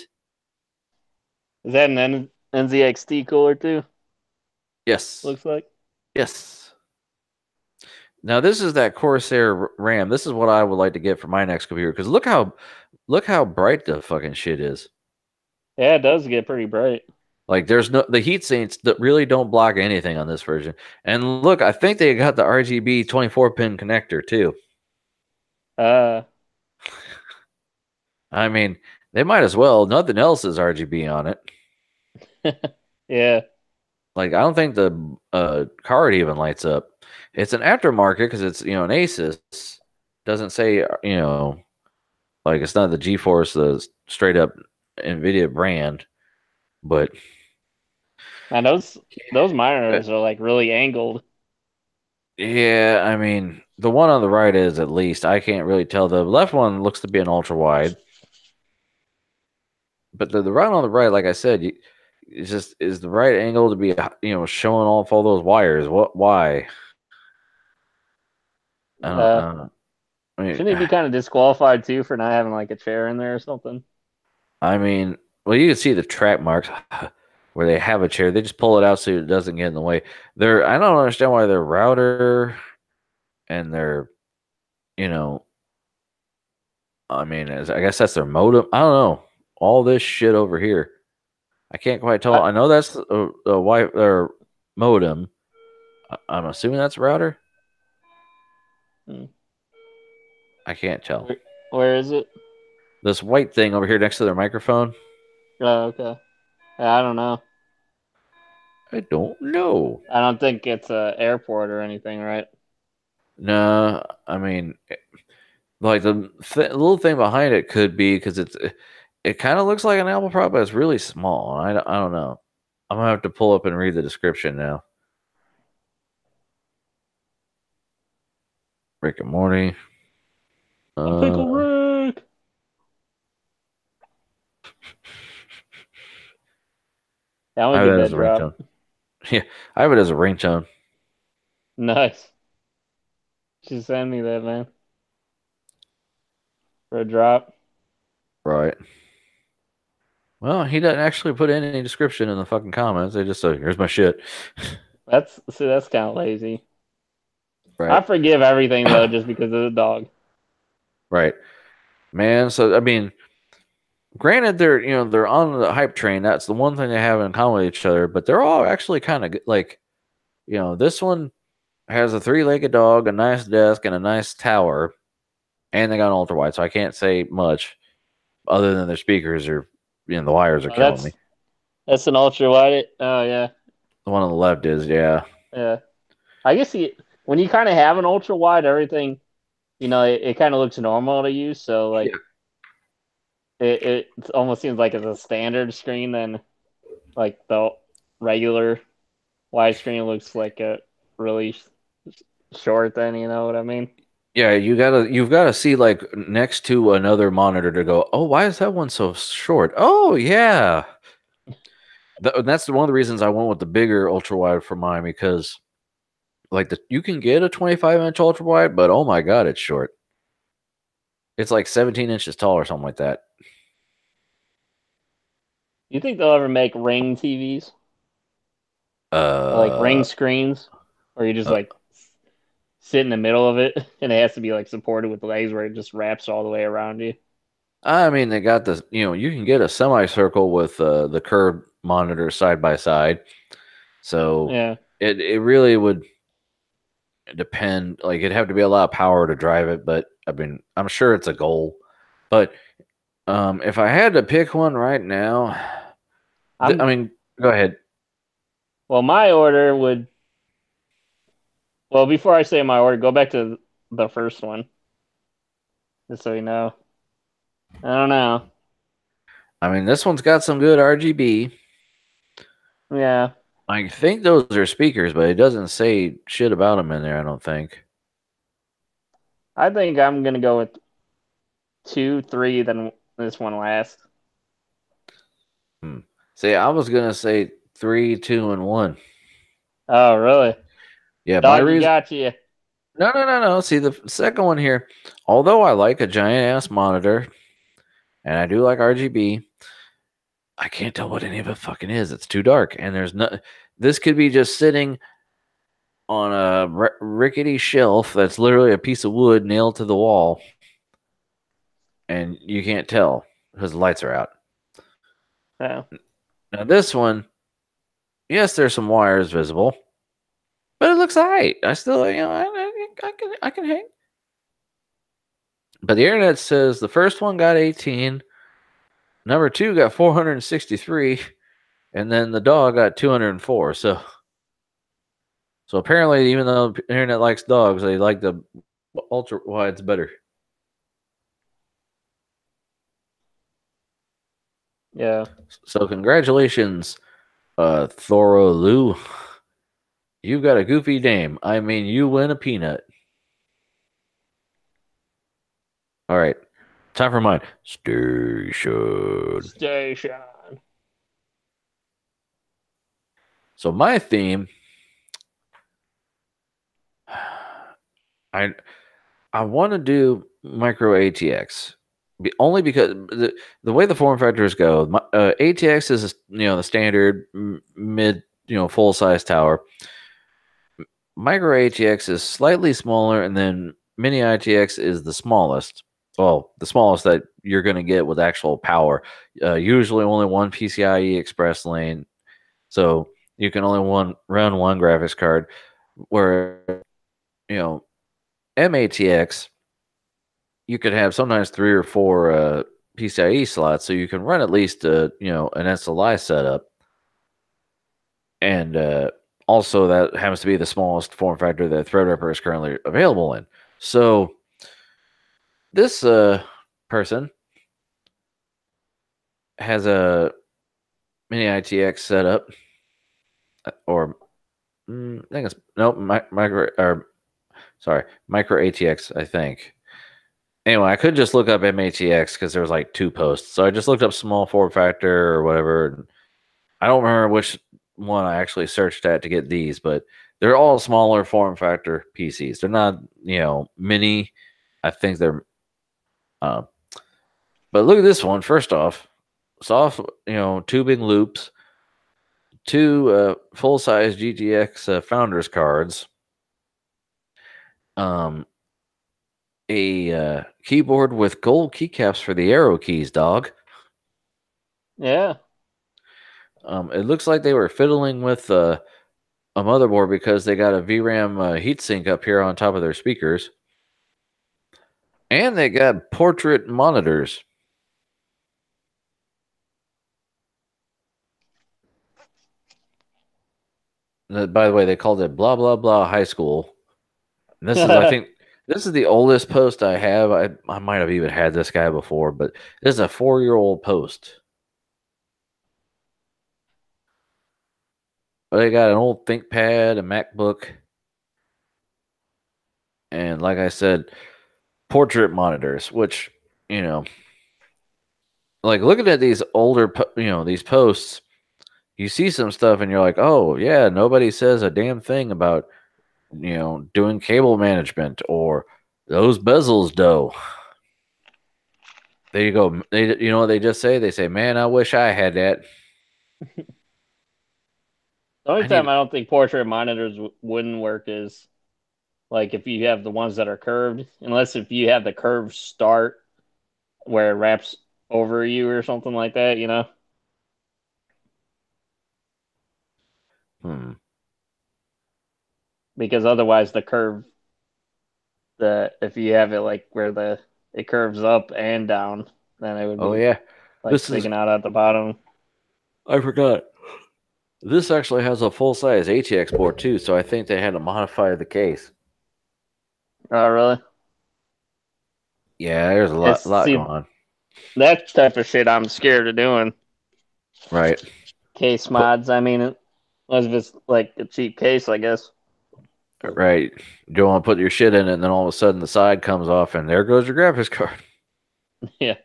Is that an NZXT cooler too? Yes. Looks like. Yes. Now this is that Corsair RAM. This is what I would like to get for my next computer because look how bright the fucking shit is. Yeah, it does get pretty bright. Like there's no the heat sinks that really don't block anything on this version. And look, I think they got the RGB 24 pin connector too. Uh, I mean, they might as well. Nothing else is RGB on it. yeah. Like I don't think the card even lights up. It's an aftermarket because it's an Asus. Doesn't say like it's not the GeForce, the straight up Nvidia brand, but And those monitors are like really angled. yeah, I mean, the one on the right is at least. I can't really tell. The left one looks to be an ultra wide, but the one on the right, like I said, it's just is the right angle to be showing off all those wires. What? Why? I Uh, don't know. I mean, shouldn't he be kind of disqualified too for not having like a chair in there or something? I mean, well, you can see the track marks. where they have a chair. They just pull it out so it doesn't get in the way. I don't understand why their router and their, you know, I mean, I guess that's their modem. I don't know. All this shit over here. I can't quite tell. I, I know that's a wi or modem. I'm assuming that's a router. hmm, I can't tell. where is it? This white thing over here next to their microphone. Oh, okay. I don't know. I don't know. I don't think it's a airport or anything, right? No, I mean, like the little thing behind it could be because it kind of looks like an Apple Product, but it's really small. I don't know. I'm gonna have to pull up and read the description now. Rick and Morty. A pickle Uh, Rick. I I would have get that that as a drop. ringtone. Yeah, I have it as a ringtone. Nice. Just send me that, man, for a drop. Right. Well, he doesn't actually put any description in the fucking comments. They just say, "Here's my shit." That's kind of lazy. I Right. forgive everything though, just because of the dog. Right. Man, so I mean, granted they're on the hype train. That's the one thing they have in common with each other, but they're all actually kind of like, this one has a three-legged dog, a nice desk, and a nice tower, and they got an ultra wide, so I can't say much other than their speakers are, the wires are Oh, killing me. that's an ultra wide. Oh yeah, The one on the left is, yeah. yeah. I guess when you kind of have an ultra wide, everything it kind of looks normal to you. So Yeah. like it almost seems like it's a standard screen than like the regular widescreen looks like a really short. Then you know what I mean? Yeah, you've gotta see like next to another monitor to go, oh, why is that one so short? Oh yeah. That's one of the reasons I went with the bigger ultra wide for mine because like you can get a 25-inch ultra wide, but oh my god, it's short. It's like 17 inches tall or something like that. You think they'll ever make ring TVs or like Uh, ring screens, or you just uh, like sit in the middle of it and it has to be like supported with legs where it just wraps all the way around you? I mean, they got this. You can get a semicircle with the curved monitor side by side. So Yeah. it really would depend. Like it'd have to be a lot of power to drive it, but I mean, I'm sure it's a goal. But if I had to pick one right now, I I'm mean, go ahead. well, my order would well before I say my order, go back to the first one just so you know. I don't know. I mean, this one's got some good RGB. Yeah, I think those are speakers, but it doesn't say shit about them in there. I don't think. I think I'm gonna go with two, three, then this one last. Hmm. See, I was gonna say three, two, and one. Oh, really? Yeah, my Doggy reason. got you. No, no, no, no. See, the second one here, although I like a giant ass monitor and I do like RGB, I can't tell what any of it fucking is. It's too dark, and there's no. This could be just sitting on a rickety shelf that's literally a piece of wood nailed to the wall, and you can't tell because the lights are out. Yeah. Now this one, yes, there's some wires visible, but it looks alright. I still, I can hang. But the internet says the first one got 18, number two got 463, and then the dog got 204. So apparently, even though the internet likes dogs, they like the ultra wides better. Yeah. So congratulations, Thoro Lou. You've got a goofy name. I mean, you win a peanut. All right, time for mine. Station. Station. So my theme, I I want to do micro ATX. Only because the way the form factors go, ATX is the standard mid full size tower. Micro ATX is slightly smaller, and then Mini ITX is the smallest. Well, the smallest that you're going to get with actual power. Usually only one PCIe express lane, so you can only run one graphics card. Where you know MATX, you could have sometimes three or four PCIe slots, so you can run at least an SLI setup, and also that happens to be the smallest form factor that Threadripper is currently available in. So this person has a mini ITX setup, or I think it's no micro or sorry micro ATX. I think. Anyway, I could just look up MATX because there was like two posts, so I just looked up small form factor or whatever. I don't remember which one I actually searched at to get these, but they're all smaller form factor PCs. They're not, mini. I think they're. Uh, but look at this one. First off, soft, tubing loops, two full size GTX founders cards, um, a keyboard with gold keycaps for the arrow keys, dog. Yeah. It looks like they were fiddling with a motherboard because they got a VRAM heatsink up here on top of their speakers. And they got portrait monitors. By the way, they called it blah blah blah high school. And this is, I think, this is the oldest post I have. I might have even had this guy before, but this is a 4-year-old post. They got an old ThinkPad, a MacBook, and like I said, portrait monitors. Which like looking at these older, these posts, you see some stuff, and you're like, oh yeah, nobody says a damn thing about doing cable management or those bezels, though. There you go. You know what they just say? They say, "Man, I wish I had that." The only I need. time I don't think portrait monitors wouldn't work is like if you have the ones that are curved, unless if you have the curved start where it wraps over you or something like that, you know? Hmm. Because otherwise the curve the if you have it like where the it curves up and down, then it would Oh be yeah, like this is. sticking out at the bottom. I forgot. This actually has a full size ATX port too, so I think they had to modify the case. Oh really? Yeah, there's a It's lot going see on. that type of shit I'm scared of doing. Right. Case But mods, I mean, unless if it's like a cheap case, I guess. right, you don't want to put your shit in it, and then all of a sudden the side comes off, and there goes your graphics card. Yeah.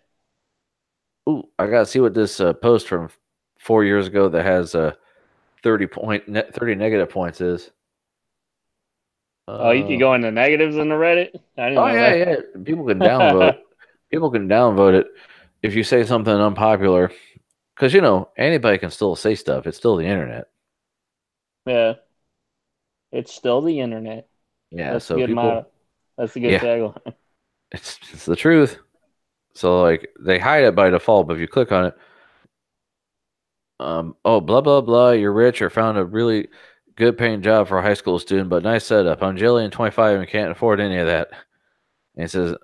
Ooh, I gotta see what this post from 4 years ago that has 30 negative points is. Oh, you could Uh, go into negatives in the Reddit. I didn't oh know yeah, yeah. People can downvote. that. People can downvote it if you say something unpopular, because anybody can still say stuff. It's still the internet. Yeah, it's still the internet. Yeah, That's a so good people, motto. That's a good yeah, tagline. it's the truth. So like they hide it by default, but if you click on it, oh blah blah blah, you're rich or found a really good paying job for a high school student, but nice setup. I'm jelly and 25 and can't afford any of that. And it says,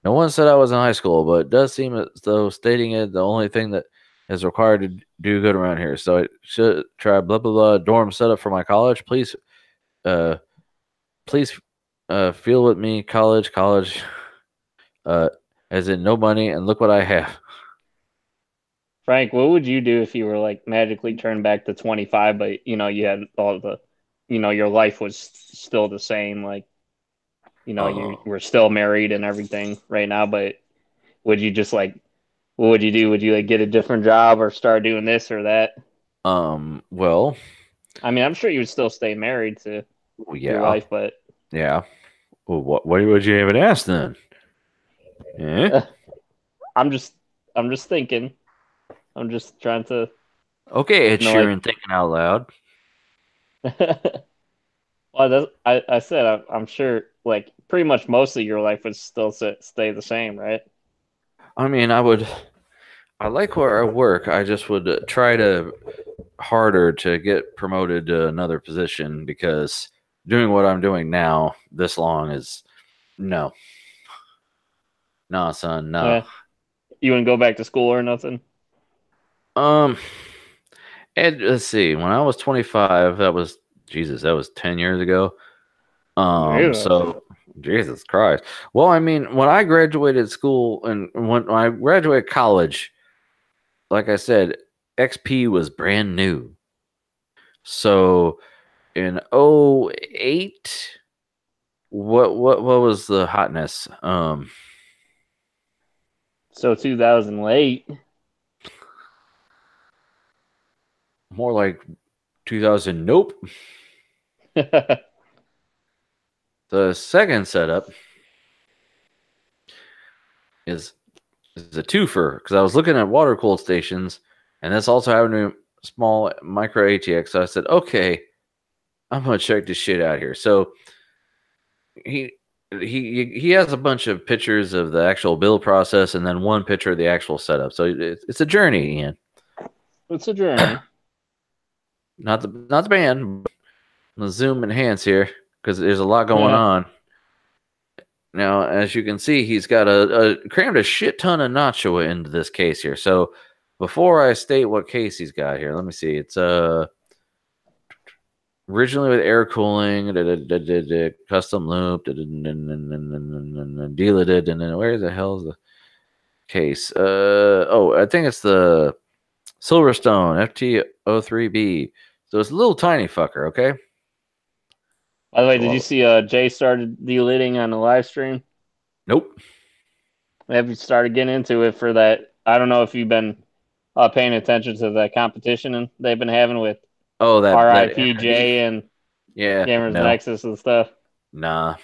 no one said I was in high school, but it does seem as though stating it the only thing that is required to do good around here. So I should try blah blah blah dorm setup for my college. Uh, please, feel with me, college, uh, as in no money, and look what I have. Frank, what would you do if you were like magically turned back to 25, but you had all the, your life was still the same, like, you Oh, were still married and everything right now, but would you just like, what would you do? Would you like get a different job or start doing this or that? well, I mean, I'm sure you would still stay married to your yeah, wife, but yeah. Well, what would you even ask then? Eh? I'm just thinking. I'm just trying to Okay, Ed like. Sheeran thinking out loud. Well, I said I'm sure like pretty much most of your life would still stay the same, right? I mean, I like where I work. I just would try to harder to get promoted to another position because doing what I'm doing now this long is no, nah, son, no. Yeah. You wouldn't go back to school or nothing? Um, and let's see. When I was 25, that was 10 years ago. Jesus. So Jesus Christ. Well, I mean, when I graduated school and when I graduated college, like I said, XP was brand new. So in '08, what was the hotness? So 2008. More like 2000. Nope. The second setup is is a twofer because I was looking at water cooled stations, and that's also having a small micro ATX. So I said, okay, I'm gonna check this shit out here. So he he has a bunch of pictures of the actual build process, and then one picture of the actual setup. So it's a journey, Ian. It's a journey. Not the band. The zoom enhance here because there's a lot going Yeah. on. Now, as you can see, he's got a crammed a shit ton of Nachua into this case here. So before I state what case he's got here, let me see. It's originally with air cooling, custom loop, deleted, and then where the hell is the case? I think it's the Silverstone FT03B. So it's a little tiny fucker, okay? By the way, did you Well, see Jay started deleting on the live stream? nope. Have you started getting into it for that? I don't know if you've been paying attention to the competition they've been having with Oh, that internet beef. RIPJ and Yeah, Gamers no, Nexus and stuff. nah,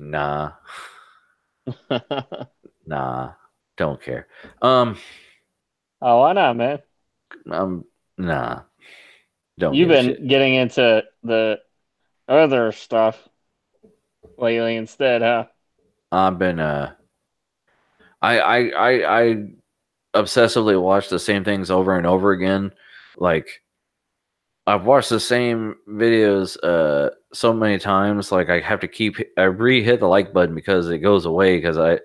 nah, nah. Don't care. Um, Oh, why not, man? nah. Don't You've give a shit. been getting into the other stuff lately instead, huh? I've been I obsessively watch the same things over and over again. Like I've watched the same videos so many times. Like I have to I re-hit the like button because it goes away because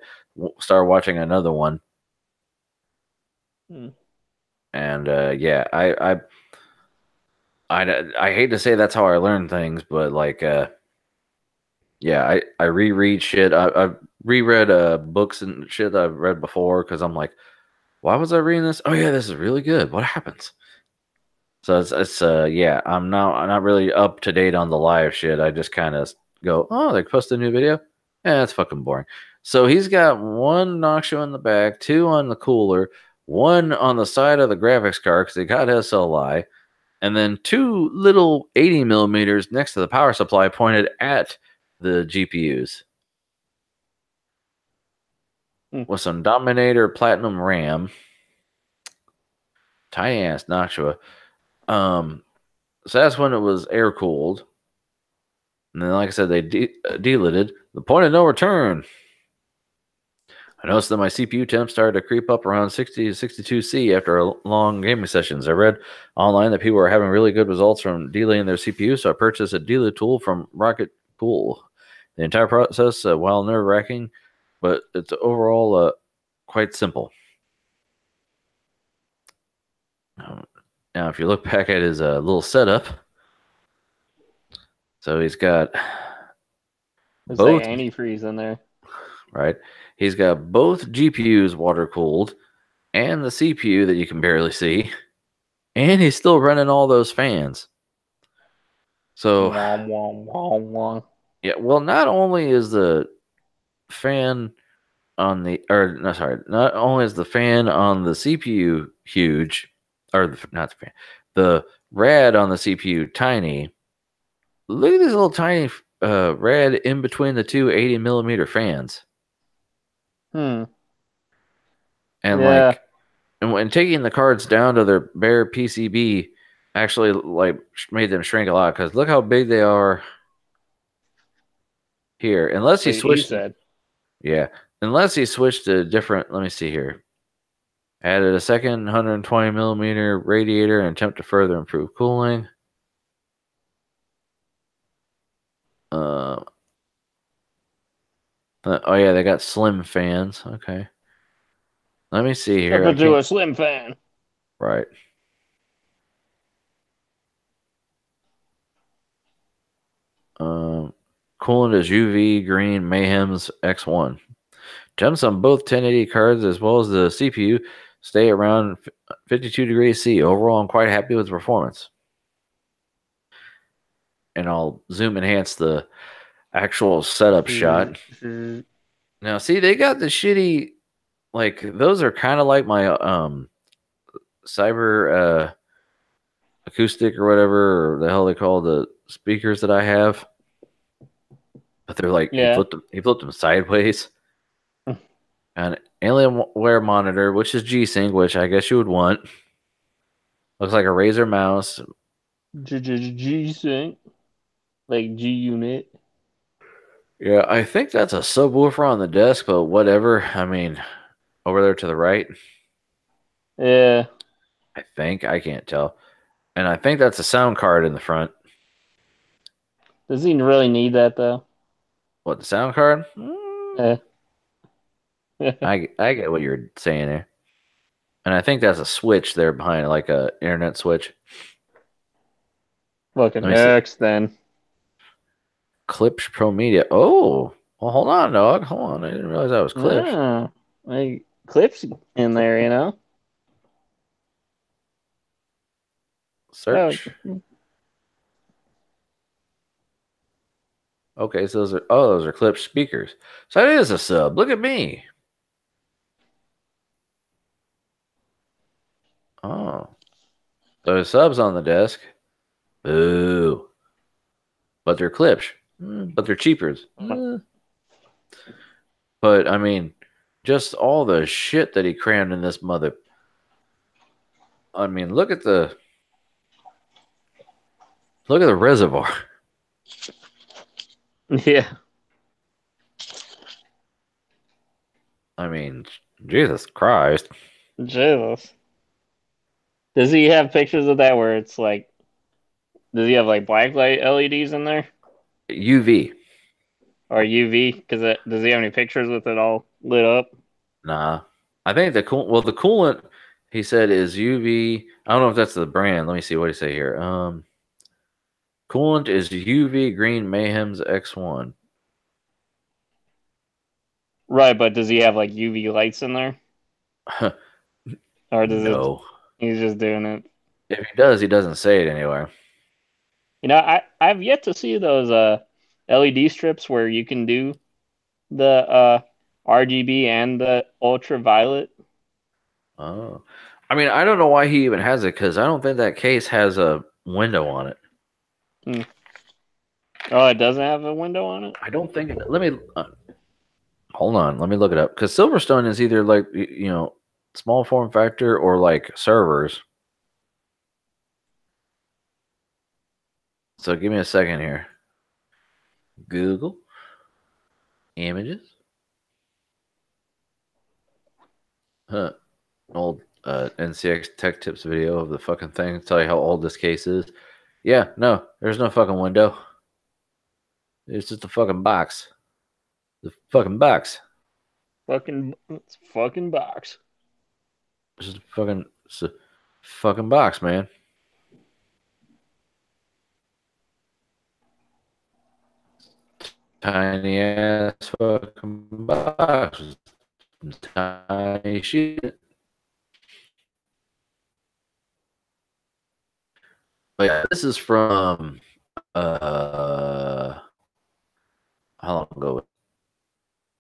start watching another one. Hmm. And yeah, I hate to say that's how I learn things, but like yeah, I reread shit. I've reread books and shit that I've read before because I'm like, why was I reading this? Oh yeah, this is really good. What happens? So it's yeah, I'm not really up to date on the live shit. I just kind of go, oh, they posted a new video. Yeah, that's fucking boring. So he's got one Noxio in the back, two on the cooler, one on the side of the graphics card because they got SLI, and then two little 80 millimeters next to the power supply pointed at the GPUs Hmm. with some Dominator Platinum RAM, tiny ass Noctua. So that's when it was air cooled. And then, like I said, they deleted the point of no return. I noticed that my CPU temp started to creep up around 60 to 62C after long gaming sessions. I read online that people were having really good results from delaying their CPU, so I purchased a delay tool from Rocket Cool. The entire process, while nerve wracking, but it's overall quite simple. Now, if you look back at his little setup, so he's got There's like both, antifreeze in there. right? He's got both GPUs water cooled and the CPU that you can barely see, and he's still running all those fans. So, Wah, wah, wah, wah. yeah, well, not only is the fan on the, or no, sorry, not only is the fan on the CPU huge, or not the fan, the rad on the CPU tiny. Look at this little tiny rad in between the two 80 millimeter fans. Hmm. And Yeah. like, and when taking the cards down to their bare PCB actually like made them shrink a lot because look how big they are here. Unless he What he switched, said. yeah, unless he switched to different. Let me see here. Added a second 120 millimeter radiator and attempt to further improve cooling. Uh, oh yeah, they got slim fans. Okay, let me see Step here. I into can't. a slim fan. Right. Um, coolant is UV green Mayhem's X1. Temps on both 1080 cards as well as the CPU stay around 52 degrees C. Overall, I'm quite happy with the performance. And I'll zoom enhance the actual setup shot. Now, see, they got the shitty, like, those are kind of like my cyber acoustic or whatever, or the hell they call the speakers that I have. But they're like, Yeah. he flipped them sideways. An Alienware monitor, which is G-Sync, which I guess you would want. Looks like a Razer mouse. G sync. Like G unit. Yeah, I think that's a subwoofer on the desk, but whatever. I mean, over there to the right, Yeah. I think. I can't tell. And I think that's a sound card in the front. Does he really need that though? What, the sound card? Yeah. I get what you're saying there. And I think that's a switch there behind it, like a internet switch. Fucking Let me see. X then. Clips Pro Media. Oh, well, hold on, dog. Hold on. I didn't realize that was Clips. Ah, like clips in there, you know? Oh, Search. Okay, so those are Clips speakers. So that is a sub. Look at me. Oh, those subs on the desk. Boo. But they're Clips. But they're cheapers. But I mean, just all the shit that he crammed in this mother. I mean, look at the reservoir. yeah. I mean, Jesus Christ. Jesus. Does he have pictures of that where it's like, does he have like black light LEDs in there UV. or UV? Because does he have any pictures with it all lit up? Nah. I think the coolant he said is UV. I don't know if that's the brand. Let me see what he say here. Coolant is UV Green Mayhem's X1. Right, but does he have like UV lights in there, or does it? No. He's just doing it. If he does, he doesn't say it anywhere. You know, I've yet to see those LED strips where you can do the RGB and the ultraviolet. Oh. I mean, I don't know why he even has it because I don't think that case has a window on it. Hmm. Oh, it doesn't have a window on it? I don't think let me hold on. Let me look it up because Silverstone is either like small form factor or like servers. So give me a second here. Google images. Huh. Old NCX Tech Tips video of the fucking thing. Tell you how old this case is. Yeah, no, there's no fucking window. It's just a fucking box. The fucking box. It's fucking box. It's a fucking box, man. Tiny ass fucking box. Tiny shit. But yeah, this is from how long ago?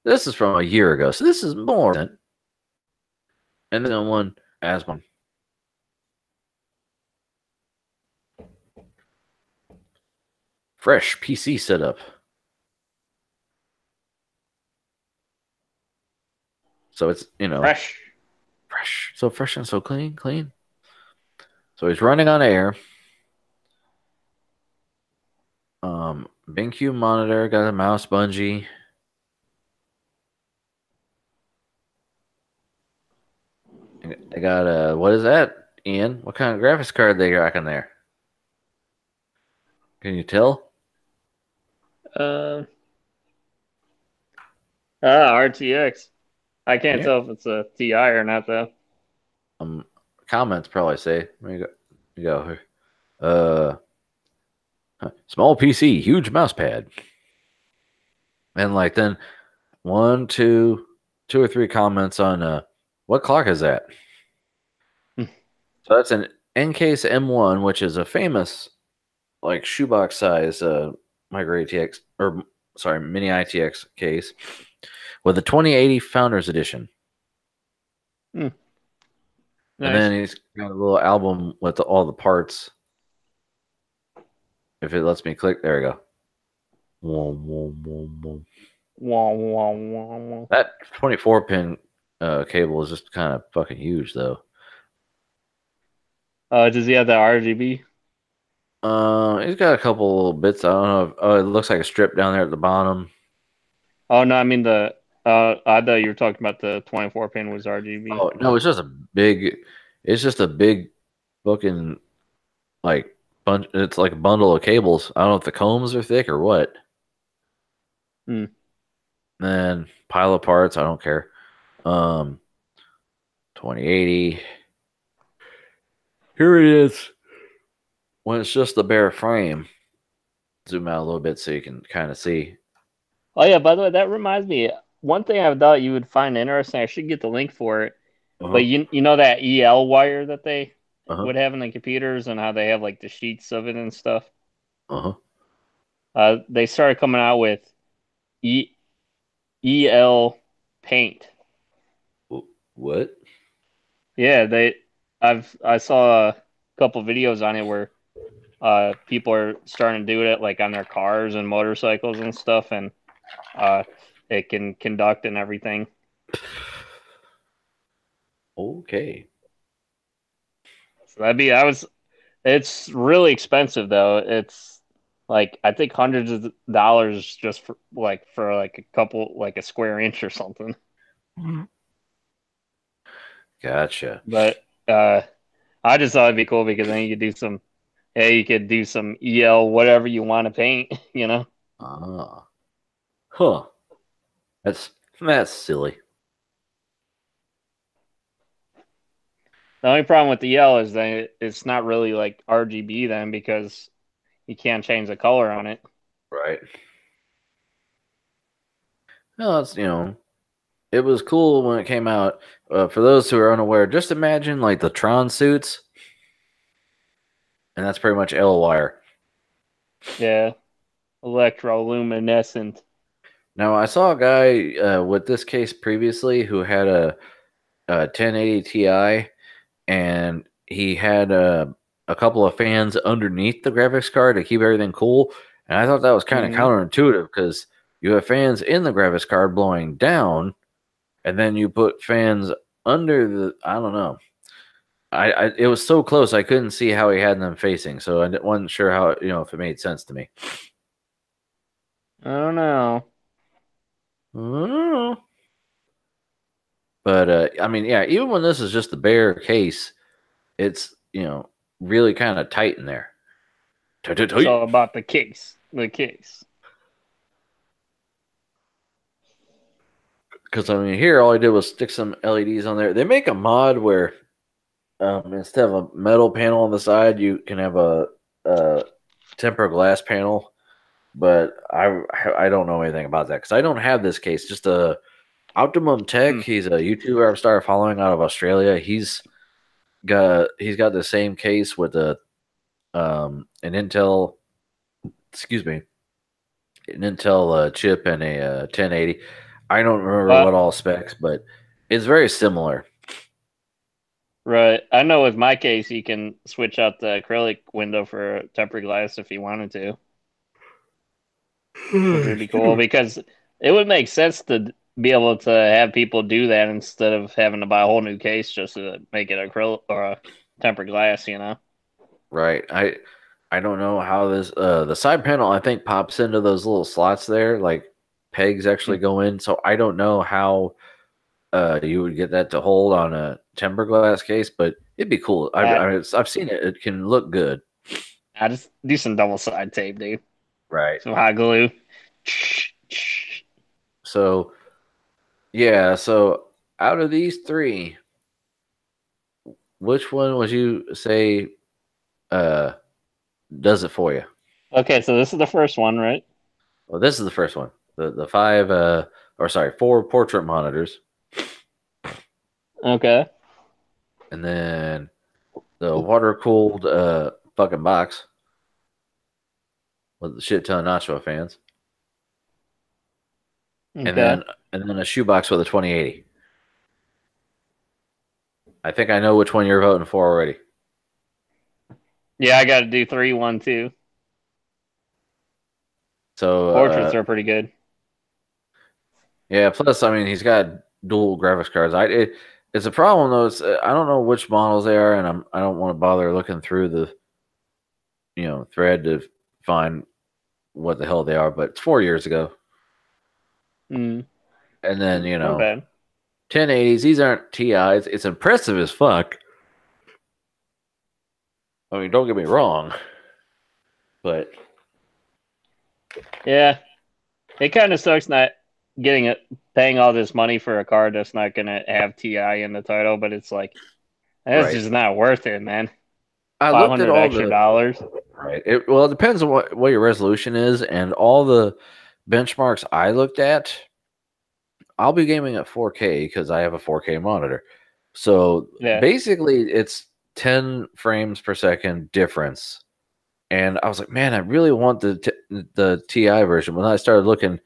This is from a year ago, so this is more than. And then one as one fresh PC setup. So it's Fresh. fresh and so clean. So he's running on air. BenQ monitor, got a mouse bungee. They got what is that, Ian? What kind of graphics card they got in there? Can you tell? Uh, RTX. I can't Yeah. tell if it's a TI or not though. Um, Comments probably say. There you go. You go. Small PC, huge mouse pad, and like then one, two or three comments on what clock is that? So that's an Ncase M1, which is a famous like shoebox size micro ATX or sorry mini ITX case with a 2080 Founders Edition, Hmm, and nice. then he's got a little album with all the parts. If it lets me click, there we go. Wah, wah, wah, wah. That 24 pin cable is just kind of fucking huge though. Does he have the RGB? He's got a couple little bits. I don't know. Oh, it looks like a strip down there at the bottom. Oh no, I mean the. I thought you were talking about the 24 pin was RGB. Oh no, it's just a big. It's just a big fucking like bunch. It's like a bundle of cables. I don't know if the combs are thick or what. Hmm. Then pile of parts. I don't care. Um, 2080. Here it is. When it's just the bare frame. Zoom out a little bit so you can kind of see. Oh yeah, by the way, that reminds me. One thing I thought you would find interesting. I should get the link for it. Uh But huh. you know that EL wire that they Uh huh. would have in the computers and how they have like the sheets of it and stuff. Uh huh. They started coming out with E EL paint. What? Yeah, I saw a couple videos on it where people are starting to do it like on their cars and motorcycles and stuff, and uh it can conduct and everything. Okay. So that'd be I was it's really expensive though. It's like I think hundreds of dollars just for like a couple like a square inch or something. Gotcha. But I just thought it'd be cool because then you could do some you could do some EL whatever you want to paint, you know. Ah. Huh. That's that's silly. The only problem with the EL is that it's not really like RGB then because you can't change the color on it. Right. No, it's it was cool when it came out. For those who are unaware, just imagine like the Tron suits, and that's pretty much L wire. Yeah, electroluminescent. Now I saw a guy with this case previously who had a 1080 Ti, and he had a couple of fans underneath the graphics card to keep everything cool. And I thought that was kind of Hmm. counterintuitive because you have fans in the graphics card blowing down, and then you put fans under the. I don't know. I it was so close I couldn't see how he had them facing, so I wasn't sure how if it made sense to me. I don't know. I don't know. But I mean, yeah, even when this is just the bare case, it's really kind of tight in there. Tight, tight, It's tight. all about the case. The case. Because I mean, here all I did was stick some LEDs on there. They make a mod where instead of a metal panel on the side, you can have a tempered glass panel. But I don't know anything about that because I don't have this case. Just a Optimum Tech. Hmm. He's a YouTuber I've started following out of Australia. He's got the same case with an Intel. Excuse me, an Intel chip and a 1080. I don't remember Uh, what all specs, but it's very similar. right. I know with my case, you can switch out the acrylic window for tempered glass if you wanted to, which would be cool because it would make sense to. be able to have people do that instead of having to buy a whole new case just to make it acrylic or a tempered glass, you know? Right. I don't know how this the side panel I think pops into those little slots there, like pegs actually go in. So I don't know how you would get that to hold on a temper glass case, but it'd be cool. I, I've seen it. It can look good. I just do some double side tape, dude. Right. Some hot glue. So yeah. So out of these three, which one would you say uh does it for you? Okay, so this is the first one, right? Well, this is the first one. The five or sorry, four portrait monitors, Okay. and then the water cooled fucking box with a shit ton of Nacho fans, and Okay. then a shoebox with a 2080. I think I know which one you're voting for already. Yeah, I got to do 3, 1, 2. So Portraits are pretty good. yeah. Plus, I mean, he's got dual graphics cards. It's a problem though. I don't know which models they are, and I don't want to bother looking through the thread to find what the hell they are. But it's 4 years ago, Mm, and then not bad. 1080s. These aren't TIs. It's impressive as fuck. I mean, don't get me wrong, but Yeah, it kind of sucks not getting it, paying all this money for a card that's not gonna have TI in the title, but it's like that's right. just not worth it, man. I Five looked at hundred all extra the dollars. right. Well, it depends on what your resolution is, and all the benchmarks I looked at. I'll be gaming at 4K because I have a 4K monitor. So Yeah, basically, it's 10 frames per second difference. And I was like, man, I really want the TI version. When I started looking,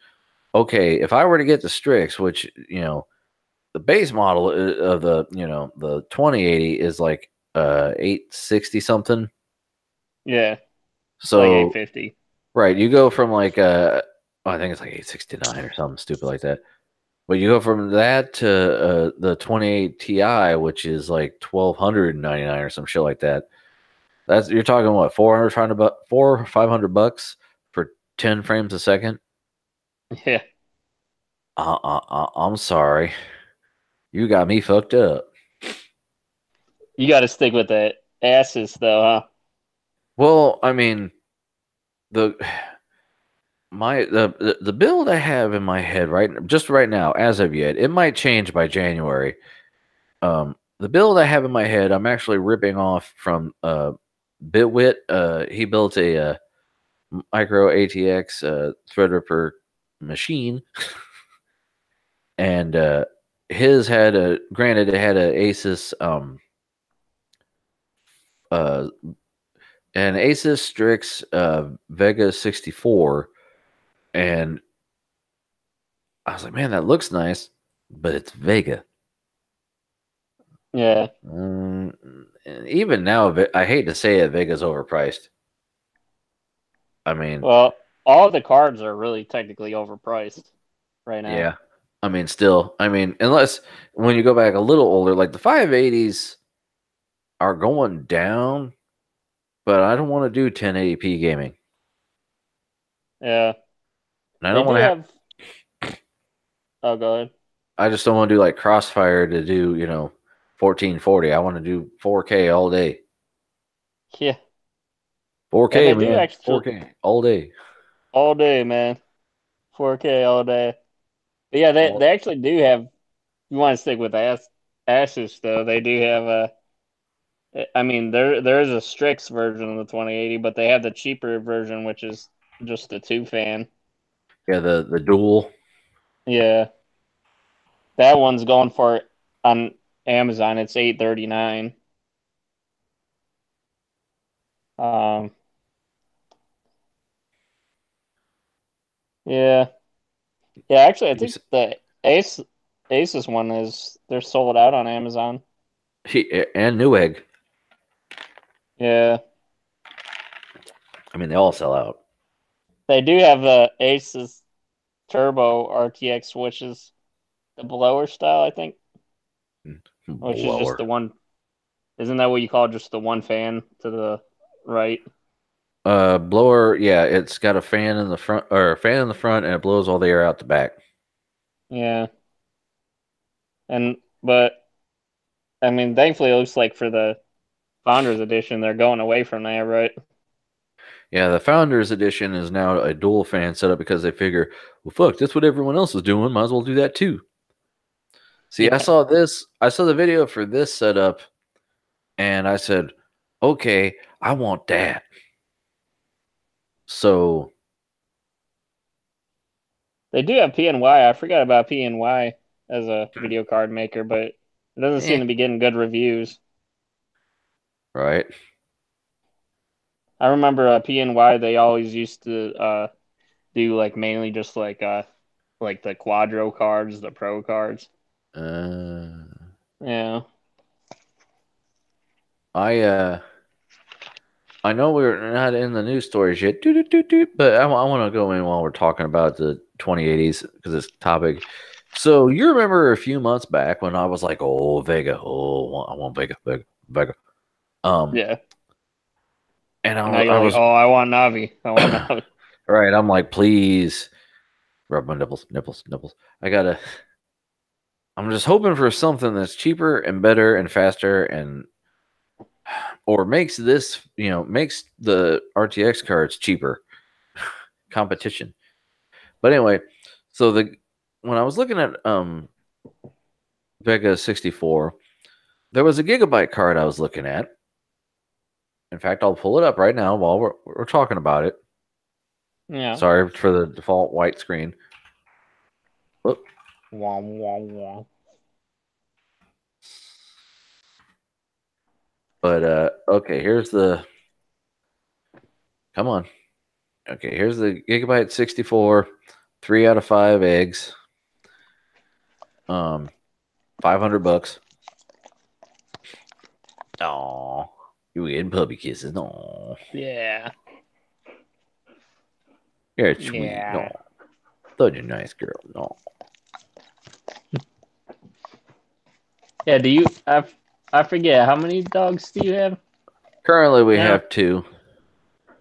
okay, if I were to get the Strix, which the base model of the 2080 is like 860 something. yeah, it's like eight So fifty. right, you go from like I think it's like 869 or something stupid like that. But you go from that to the 28 Ti, which is like 1299 or some shit like that. That's you're talking what 400 4 500 bucks for 10 frames a second. Yeah, I'm sorry, you got me fucked up. you got to stick with the asses though, huh? Well, I mean the the build I have in my head right now, as of yet, it might change by January. The build I have in my head, I'm actually ripping off from Bitwit. He built a micro ATX Threadripper machine, and his had a granted it had a Asus uh an Asus Strix Vega 64, and I was like, man, that looks nice, but it's Vega. Yeah. Mm, even now, I hate to say it, Vega's overpriced. I mean, Well, all the cards are really technically overpriced right now. yeah. I mean, still, I mean, unless when you go back a little older, like the 580s are going down, but I don't want to do 1080p gaming. Yeah, And I they don't want do to have, have. Oh, go ahead. I just don't want to do like Crossfire to do, 1440. I want to do 4K all day. Yeah, yeah, 4K, they do man. actually 4K all day. all day, man. 4K all day. But yeah, they All, actually do have. You want to stick with Asus though? They do have a. I mean, there is a Strix version of the 2080, but they have the cheaper version, which is just the two fan. yeah, the dual. Yeah, that one's going for on Amazon. It's 839. Um, yeah, yeah. Actually, I think the Asus one is they're sold out on Amazon. And Newegg. Yeah, I mean, they all sell out. they do have the Asus Turbo RTX switches. the blower style, I think, which is just Blower. the one. Isn't that what you call just the one fan to the right? Blower. Yeah, it's got a fan in the front, or a fan in the front, and it blows all the air out the back. Yeah, and but I mean, thankfully, it looks like for the Founders Edition, they're going away from that, right? Yeah, the Founders Edition is now a dual fan setup because they figure, well, fuck, that's what everyone else is doing. Might as well do that too. See, I Yeah, saw this. I saw the video for this setup, and I said, okay, I want that. So, they do have PNY. I forgot about PNY as a video card maker, but it doesn't seem eh, to be getting good reviews. right. I remember PNY. They always used to do like mainly just like the Quadro cards, the Pro cards. Uh, Yeah, I I know we're not in the news stories yet, doo, doo, doo, doo, but I want to go in while we're talking about the 2080s because it's topic. So you remember a few months back when I was like, "Oh, Vega, oh, I want Vega, Vega, Vega." Um, yeah. and And now you're I like, was oh, I want Navi. I want Navi. right. I'm like, please rub my nipples, nipples, nipples. I gotta. I'm just hoping for something that's cheaper and better and faster and or makes this, makes the RTX cards cheaper competition. But anyway, so the when I was looking at Vega 64, there was a gigabyte card I was looking at. In fact, I'll pull it up right now while we're talking about it. Yeah. Sorry for the default white screen. Whoop. Wah, wah, wah. But okay, here's the come on. Okay, here's the gigabyte 64, 3 out of 5 eggs. Um, $500. Oh, you getting puppy kisses? No, Yeah. you're sweet. No, Yeah. such a nice girl. No. Yeah. I forget how many dogs do you have Currently, we now? have two.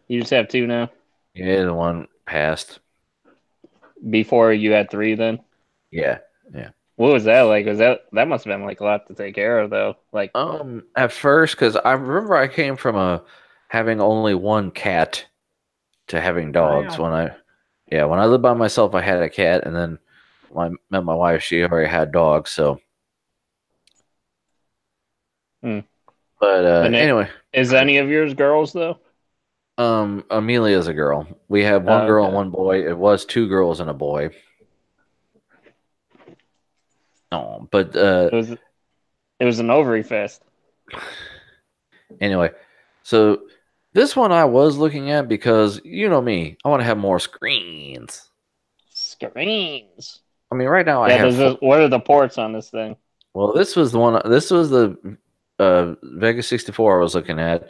You just have two now. Yeah, the one passed. Before you had three, then. Yeah, yeah. What was that like? Was that must have been like a lot to take care of though? Like, At first, because I remember I came from a having only one cat to having dogs. wow. When I lived by myself, I had a cat, and then when I met my wife, she already had dogs. So, Hmm. but And anyway, is any of yours girls though? Amelia's a girl. We have one Oh, girl and okay. one boy. It was two girls and a boy. Oh, but It was an ovary fest. anyway, so this one I was looking at because you know me, I want to have more screens. Screens. I mean, right now I Yeah. have four. What are the ports on this thing? Well, this was the one. This was the Vegas 64 I was looking at.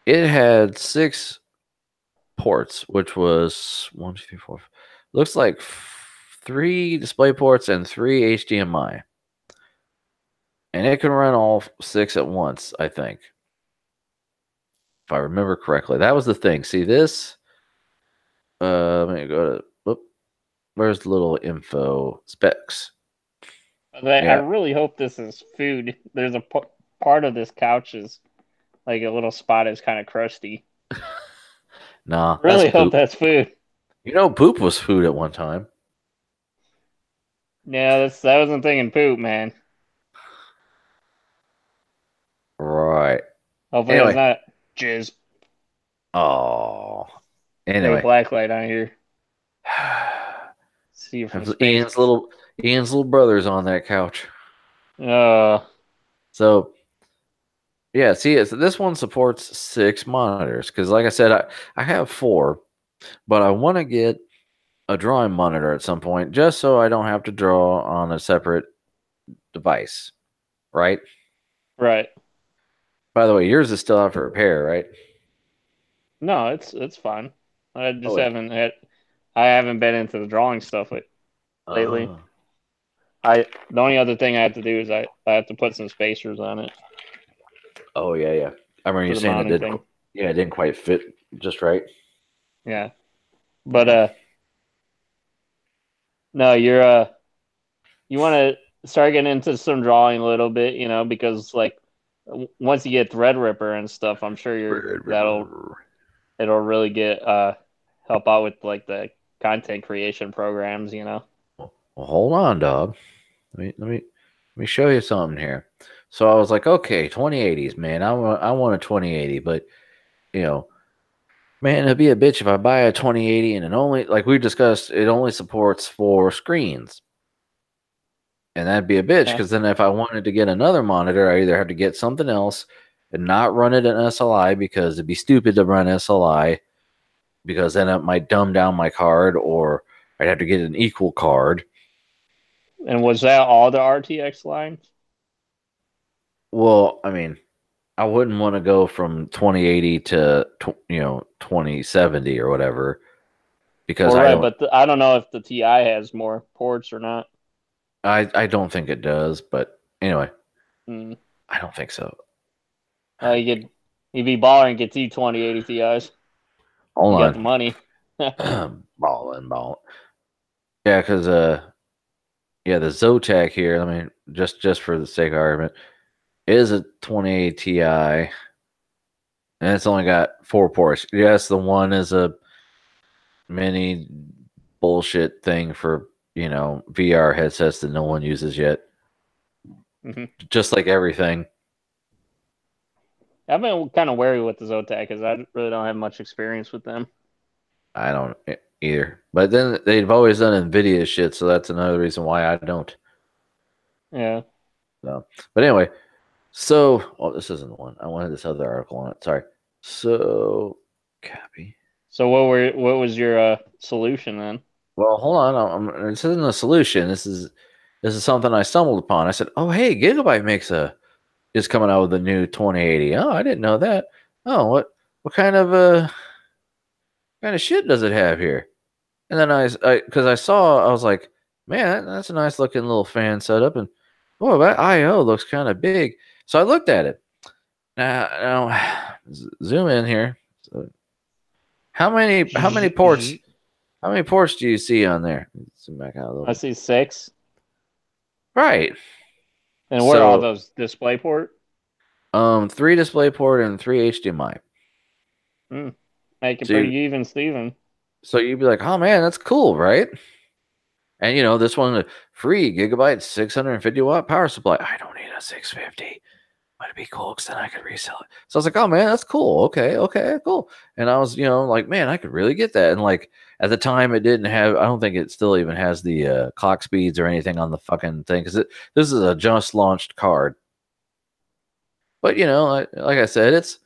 It had 6 ports, which was one, two, three, four. Looks like 3 display ports and 3 HDMI, and it can run all 6 at once. I think, if I remember correctly, that was the thing. See this? Let me go to. Whoop, where's the little info specs? I Yeah, really hope this is food. There's a part of this couch is like a little spot is kind of crusty. nah, that's Really hope poop. that's food. Poop was food at one time. Yeah, I wasn't thinking poop, man. Right. Hopefully it's Anyway. not jizz. Oh. Got a Anyway. black light on here. See you from space. Ian's little brother's on that couch. Uh, So yeah, see, this one supports 6 monitors because, like I said, I have 4, but I want to get a drawing monitor at some point just so I don't have to draw on a separate device, right? right. By the way, yours is still out for repair, right? No, it's fine. I Oh just wait. I haven't been into the drawing stuff lately. Oh. The only other thing I have to do is I have to put some spacers on it Oh yeah, yeah. I remember for you the saying it mounting didn't. thing. Yeah, it didn't quite fit just right. Yeah, but Yeah. no, you want to start getting into some drawing a little bit, because like once you get Threadripper and stuff, I'm sure Red that'll River. it'll really get help out with like the content creation programs. Well, hold on, dog. Let me show you something here. So I was like, okay, 2080s, man. I want a 2080, but you know, man, it'd be a bitch if I buy a 2080 and it only, like we discussed, it only supports 4 screens. And that'd be a bitch Yeah, because then if I wanted to get another monitor, I either have to get something else and not run it in SLI because it'd be stupid to run SLI because then it might dumb down my card, or I'd have to get an equal card. and was that all the RTX lines? Well, I mean, I wouldn't want to go from 2080 to 2070 or whatever because Well, I right, don't but I don't know if the TI has more ports or not. I don't think it does, but anyway, Hmm. I don't think so. You could you be baller and get T 2080 Ti's. You got Hold the money. on. Ball. Yeah, because yeah, the Zotac here, I mean, just for the sake of argument, is a 2080 Ti, and it's only got 4 ports. Yes, the one is a mini bullshit thing for, VR headsets that no one uses yet. Hmm. Just like everything. I've been kind of wary with the Zotac because I really don't have much experience with them. I don't either. But then they've always done Nvidia shit, so that's another reason why I don't. Yeah. So, but anyway, so oh, this isn't the one. I wanted this other article on it. Sorry. So copy. So what was your solution then? Well, hold on. This isn't a solution. This is something I stumbled upon. I said, "Oh, hey, Gigabyte is coming out with a new 2080. Oh, I didn't know that. Oh, what kind of shit does it have here?" And then because I saw, I was like, "Man, that's a nice looking little fan setup." And boy, that IO looks kind of big. So I looked at it. Now zoom in here. So how many ports do you see on there? Zoom back out a I little. see 6. Right. And what are all So those DisplayPort? 3 DisplayPort and 3 HDMI. Hmm. Make it So pretty even, Steven. you'd be like, oh man, that's cool, right? And this one free Gigabyte 650-watt power supply. I don't need a 650, but it'd be cool because then I could resell it. So I was like, oh man, that's cool. Okay, cool. And I was, like, man, I could really get that. And like at the time, it didn't have. I don't think it still even has the clock speeds or anything on the fucking thing because this is a just launched card. But like I said, it's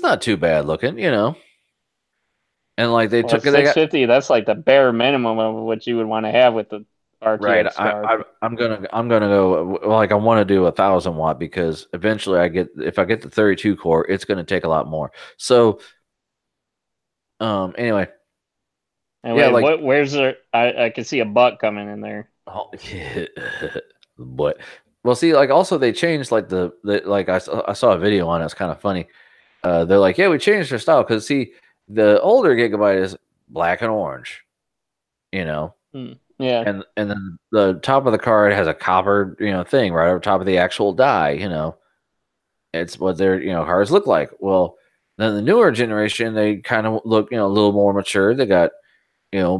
not too bad looking. And like Well, they got 650, that's like the bare minimum of what you would want to have with the right. RTX card. I'm gonna go like I want to do 1,000 watt because eventually if I get the 32 core, it's gonna take a lot more. So anyway, yeah, Anyway, like where's the? I can see a butt coming in there. oh, but well, see, like also they changed like the like I saw a video on it. It's kind of funny. They're like, yeah, we changed their style because see, the older Gigabyte is black and orange, you know, Hmm. Yeah. and then the top of the card has a copper thing right over top of the actual die. It's what their cards look like. Well, then the newer generation they kind of look a little more mature. They got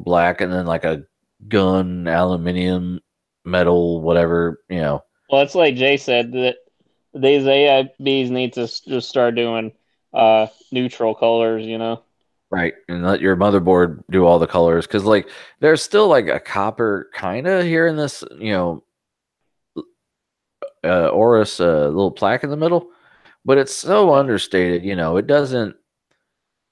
black and then like a gun aluminum metal whatever. Well, it's like Jay said that these AIBs need to just start doing neutral colors. Right, and let your motherboard do all the colors because like there's still like a copper kind of here in this Aorus little plaque in the middle, but it's so Yeah. understated. It doesn't.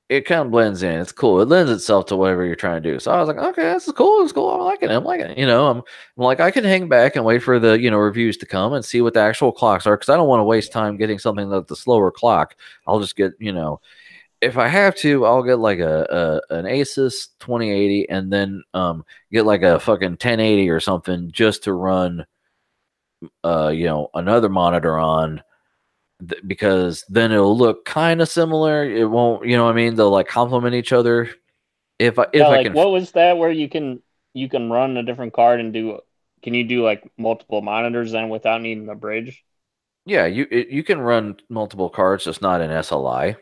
It kind of blends in. It's cool. It lends itself to whatever you're trying to do. So I was like, okay, this is cool. It's cool. I'm liking it. I'm liking it. I'm like, I can hang back and wait for the reviews to come and see what the actual clocks are because I don't want to waste time getting something that's the slower clock. I'll just get if I have to, I'll get like an Asus 2080 and then get like a fucking 1080 or something just to run another monitor on because then it'll look kind of similar. It won't, you know what I mean? They'll like complement each other. Yeah, If I like can, what was that where you can run a different card and do can you do like multiple monitors then without needing a bridge? yeah, you can run multiple cards, just not in SLI.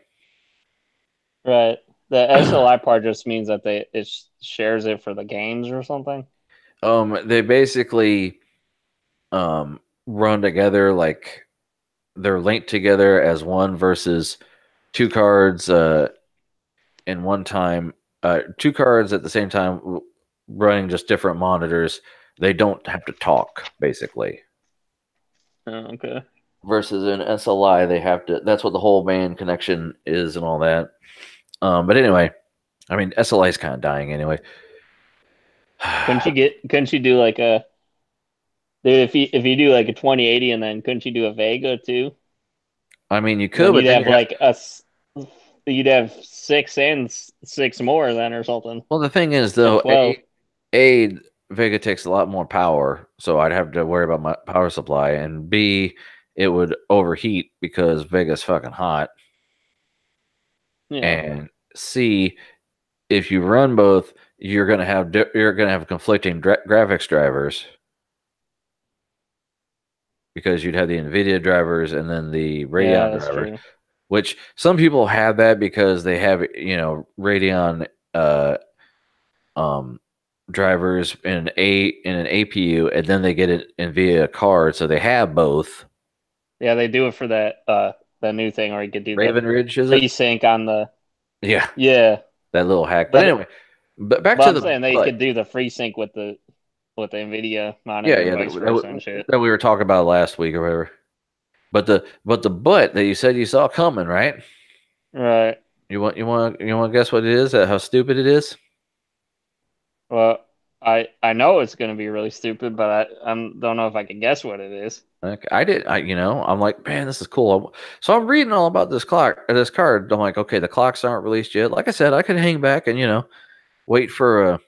Right. The SLI part just means that it shares it for the games or something. They basically run together like they're linked together as one versus two cards in one time, two cards at the same time running just different monitors. They don't have to talk basically. Oh, okay. Versus in SLI, they have to. That's what the whole band connection is and all that. But anyway, I mean SLI is kind of dying anyway. Couldn't you do like a dude if you do like a 2080 and then couldn't you do a Vega too? I mean, you And then could, but then you have. you'd have six and six more then or something. Well, the thing is, Like though, 12. a Vega takes a lot more power, so I'd have to worry about my power supply, and B, it would overheat because Vega's fucking hot, Yeah. and C, if you run both, you're gonna have conflicting graphics drivers because you'd have the NVIDIA drivers and then the Yeah, Radeon that's drivers, true. which some people have that because they have Radeon um, drivers in an APU, and then they get it in via card, so they have both. Yeah, they do it for that new thing or you could do the Raven Ridge, is it? FreeSync on the Yeah, yeah. that little hack. But But anyway, but back but to I'm the saying they but could do the FreeSync with the Nvidia yeah, monitor and yeah, vice versa and shit. that we were talking about last week or whatever. But the butt that you said you saw coming, right? Right. You want to guess what it is? How stupid it is? Well, I know it's gonna be really stupid, but I don't know if I can guess what it is. Like I did, I'm like, man, this is cool. So I'm reading all about this card. I'm like, okay, the clocks aren't released yet. Like I said, I could hang back and wait for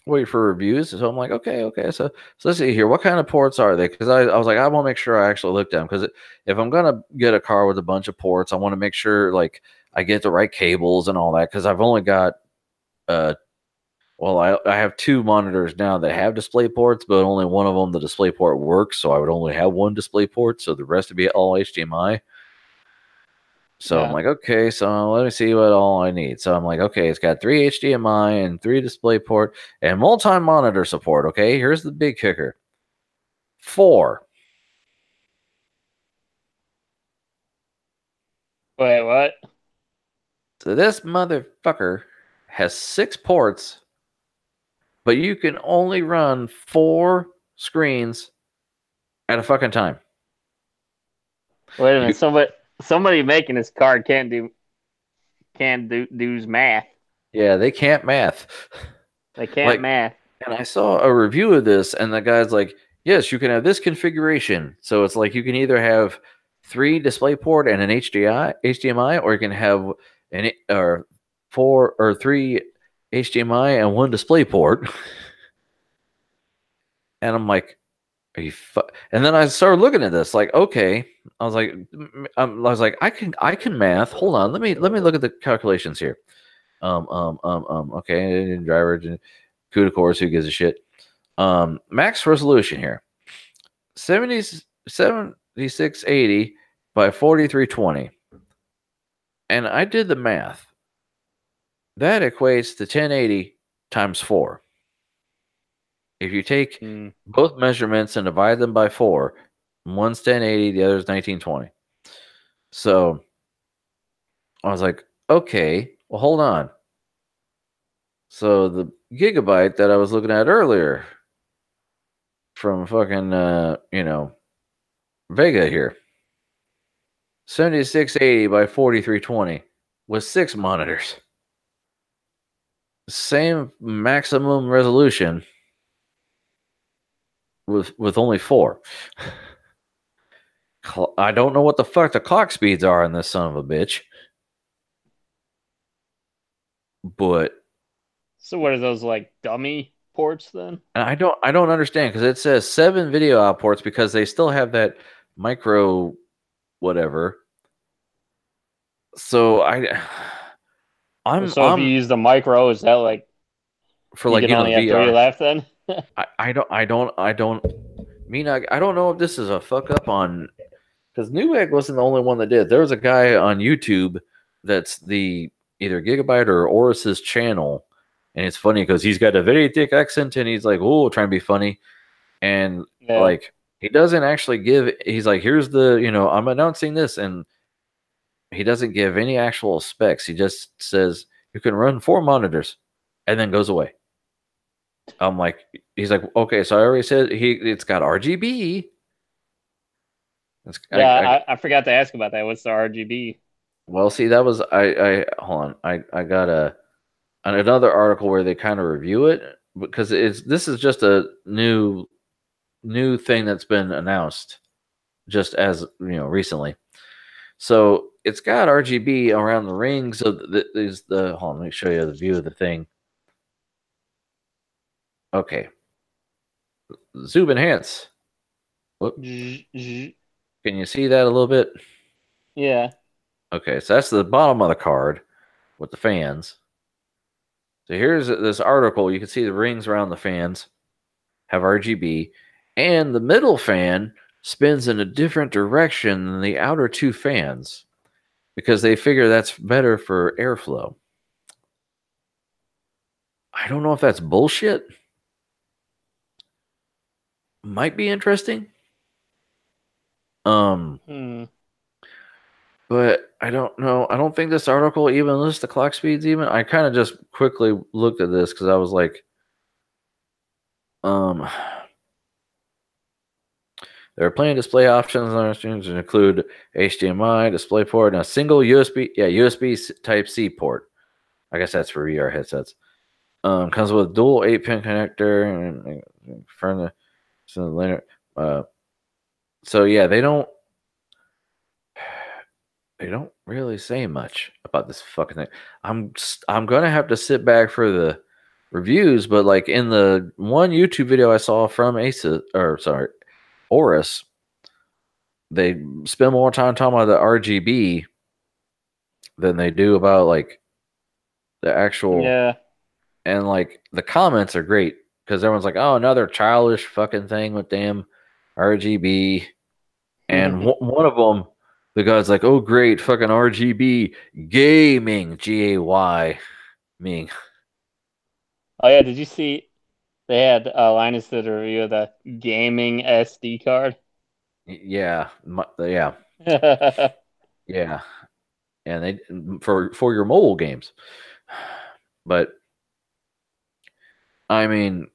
wait for reviews. So I'm like, okay. So let's see here. What kind of ports are they? Because I was like, I want to make sure I actually look at them. Because if I'm gonna get a car with a bunch of ports, I want to make sure like I get the right cables and all that. Because I've only got uh well, I have two monitors now that have display ports, but only one of them the display port works. So I would only have one display port. So the rest would be all HDMI. So I'm Yeah. like, okay, so let me see what all I need. So I'm like, okay, it's got three HDMI and three display port and multi-monitor support. Okay, here's the big kicker. Four. Wait, what? So this motherfucker has six ports, but you can only run four screens at a fucking time. Wait a minute. You, Somebody making this card can't do math. yeah, they can't math. They can't Like, math. and I saw a review of this, and the guy's like, yes, you can have this configuration. So it's like you can either have three DisplayPort and an HDMI, or you can have or four or three HDMI and one DisplayPort. And I'm like, are you? And then I started looking at this, like, okay. I was like, I can math. Hold on, let me look at the calculations here. Okay, driver, CUDA cores, who gives a shit? Max resolution here 70, 7680 by 4320. And I did the math. That equates to 1080 times 4. If you take Mm. both measurements and divide them by 4, one's 1080, the other's 1920. So I was like, okay, well, hold on. So the gigabyte that I was looking at earlier from fucking, Vega here, 7680 by 4320 with 6 monitors. Same maximum resolution with only 4. I don't know what the fuck the clock speeds are in this son of a bitch, but So what are those like dummy? ports then? And I don't understand because it says 7 video outports because they still have that micro whatever. So So if you I'm use the micro, is that like for you like can only have three VR. left then? I don't mean I don't know if this is a fuck up on because Newegg wasn't the only one that did. There was a guy on YouTube that's the either Gigabyte or Oris's channel, and it's funny because he's got a very thick accent and he's like, "Oh, trying to be funny," and Yeah. like he doesn't actually give. He's like, "Here's the I'm announcing this," and he doesn't give any actual specs. He just says you can run 4 monitors, and then goes away. I'm like, he's like, okay, so I already said it's got RGB. Yeah, I forgot to ask about that. What's the RGB? Well, see, that was I hold on. I got another article where they kind of review it because this is just a new thing that's been announced just as recently. So it's got RGB around the ring. So there's the hold on, let me show you the view of the thing. Okay, zoom enhance. Whoop. Can you see that a little bit? Yeah. Okay, so that's the bottom of the card with the fans. So here's this article. You can see the rings around the fans have RGB, and the middle fan spins in a different direction than the outer 2 fans because they figure that's better for airflow. I don't know if that's bullshit. Might be interesting. Um, Hmm. but I don't know. I don't think this article even lists the clock speeds. Even I kind of just quickly looked at this because I was like, um, there are plenty of display options on our streams that include HDMI, DisplayPort, and a single USB Type C port. I guess that's for VR headsets. Comes with dual 8-pin connector and from the later. Uh, so yeah, they don't really say much about this fucking thing. I'm gonna have to sit back for the reviews, but like in the one YouTube video I saw from Oris, they spend more time talking about the RGB than they do about like the actual Yeah. and like the comments are great because everyone's like, oh, another childish fucking thing with damn RGB. And one of them, the guy's like, oh, great, fucking RGB gaming, GAY, meaning, Oh yeah, did you see they had Linus did a review of the gaming SD card? yeah, yeah, yeah, and they for your mobile games, but I mean,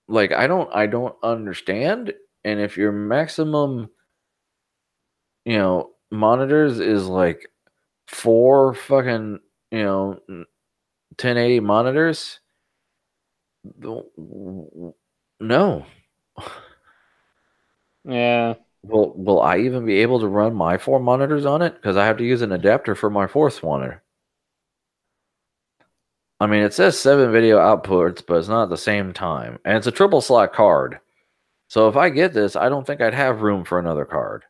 like I don't understand, and if your maximum monitors is like 4 fucking 1080 monitors, no. Yeah. Will I even be able to run my 4 monitors on it? Because I have to use an adapter for my fourth monitor. I mean, it says 7 video outputs, but it's not at the same time. And it's a triple slot card. So if I get this, I don't think I'd have room for another card.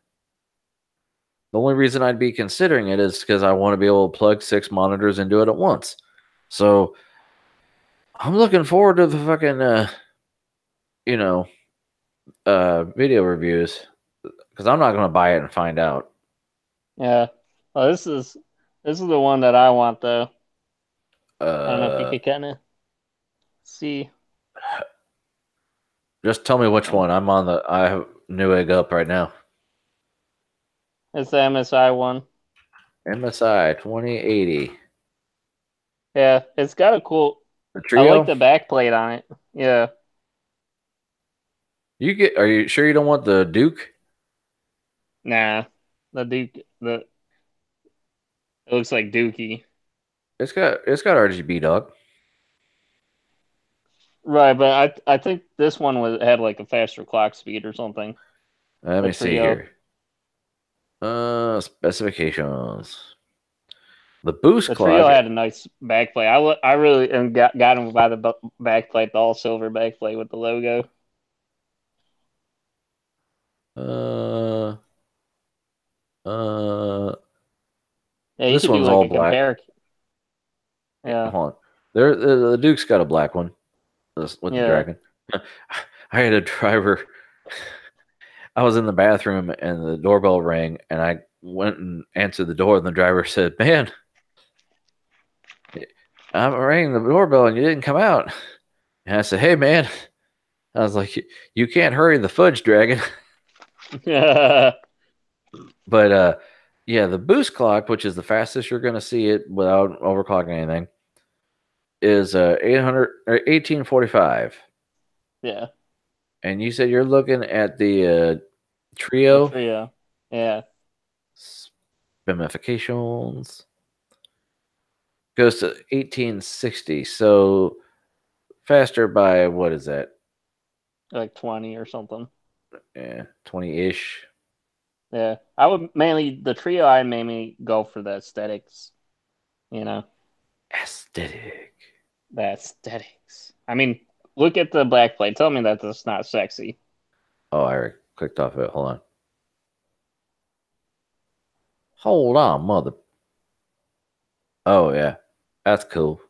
The only reason I'd be considering it is because I want to be able to plug 6 monitors into it at once. So I'm looking forward to the fucking you know video reviews because I'm not going to buy it and find out. Yeah. Well, this is the one that I want though. I don't know if you Uh, could kind of see. just tell me which Um, one. I have Newegg up right now. It's the MSI one. MSI 2080. Yeah, it's got a cool. The I like Trio. the back plate on it. Yeah. Are you sure you don't want the Duke? Nah. The Duke. It looks like Dookie. It's got RGB, dog. Right, but I think this one had like a faster clock speed or something. Let The me see Trio. here. Specifications. The boost The Trio clock. had a nice backplate. I really got him by the backplate, the all silver backplate with the logo. Uh, uh, Yeah, you this could do one's like all a black. compare. Yeah, Hold on. There, the Duke's got a black one with the yeah. dragon. I had a driver. I was in the bathroom and the doorbell rang, and I went and answered the door, and the driver said, "Man, I rang the doorbell and you didn't come out." And I said, "Hey, man," I was like, "You can't hurry the fudge dragon." But yeah, the boost clock, which is the fastest you're going to see it without overclocking anything, is 800 or 1845. Yeah, And you said you're looking at the the trio Trio. Yeah, ramifications goes to 1860. So faster by what is that? like 20 or something. Yeah, 20-ish. Yeah, I would mainly the Trio. I mainly go for the aesthetics. You know, Aesthetic. the aesthetics. I mean, look at the backplate. Tell me that that's not sexy. Oh, I already clicked off it. Hold on. Hold on, mother. Oh yeah, that's cool.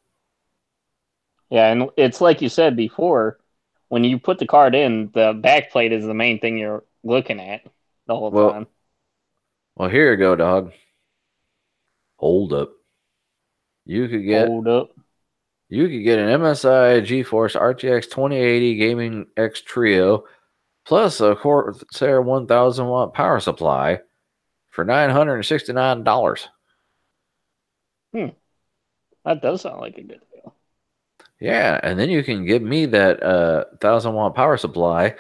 Yeah, and it's like you said before, when you put the card in, the backplate is the main thing you're looking at the whole Well, time. well, here you go, dog. Hold up. You could get Hold up. you could get an MSI GeForce RTX 2080 Gaming X Trio plus a Corsair 1000 watt power supply for $969. Hmm, that does sound like a good Yeah, and then you can give me that 1000 watt power supply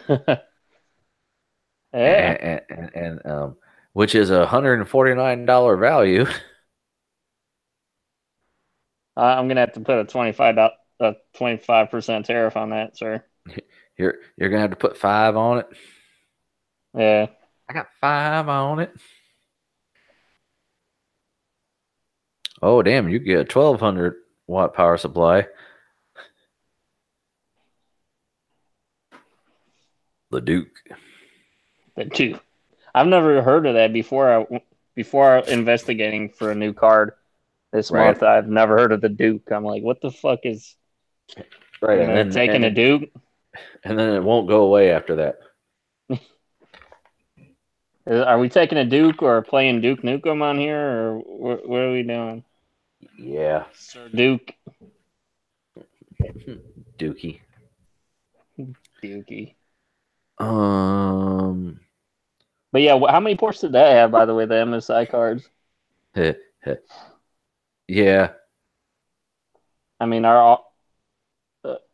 deal. Yeah, and which is $149 value. I'm gonna have to put a 25% tariff on that, sir. You're gonna have to put 5 on it. Yeah, I got 5 on it. Oh damn, you get a 1200 watt power supply. The Duke. the two. I've never heard of that before investigating for a new card this Right. month. I've never heard of the Duke. I'm like, what the fuck is? Right, They're taking a Duke. and then it won't go away after that. Are we taking a Duke or playing Duke Nukem on here, or what are we doing? Yeah. Sir Duke, Dookie. Dukey. Um But yeah, how many ports did that have, by the way? The MSI cards. yeah. I mean, are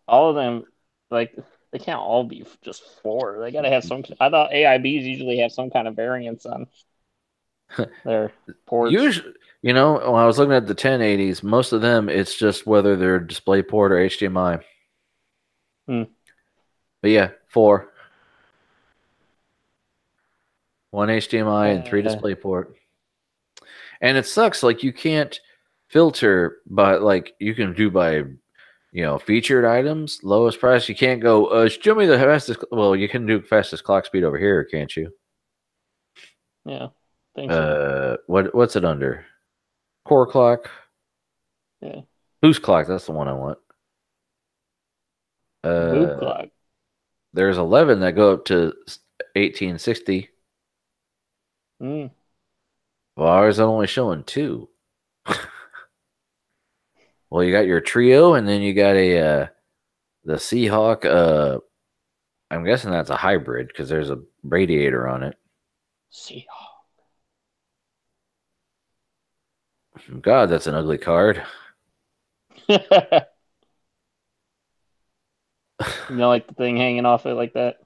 all of them like they can't all be just four? They gotta have some. I thought AIBs usually have some kind of variance on their ports. Usually, when I was looking at the 1080s, most of them it's just whether they're DisplayPort or HDMI. Hmm. But yeah, 4. 1 HDMI and 3 Uh, DisplayPort. And it sucks like you can't filter by like you can do by featured items, lowest price. You can't go, show me the fastest. Well, you can do fastest clock speed over here, can't you? yeah, think so. What's it under? Core clock, Yeah, boost clock. That's the one I want. boot Uh, clock. there's 11 that go up to 1860. Hmm. Well, ours are only showing 2. Well, you got your trio, and then you got the Seahawk. I'm guessing that's a hybrid because there's a radiator on it. See, God, that's an ugly card. you know, like the thing hanging off it like that.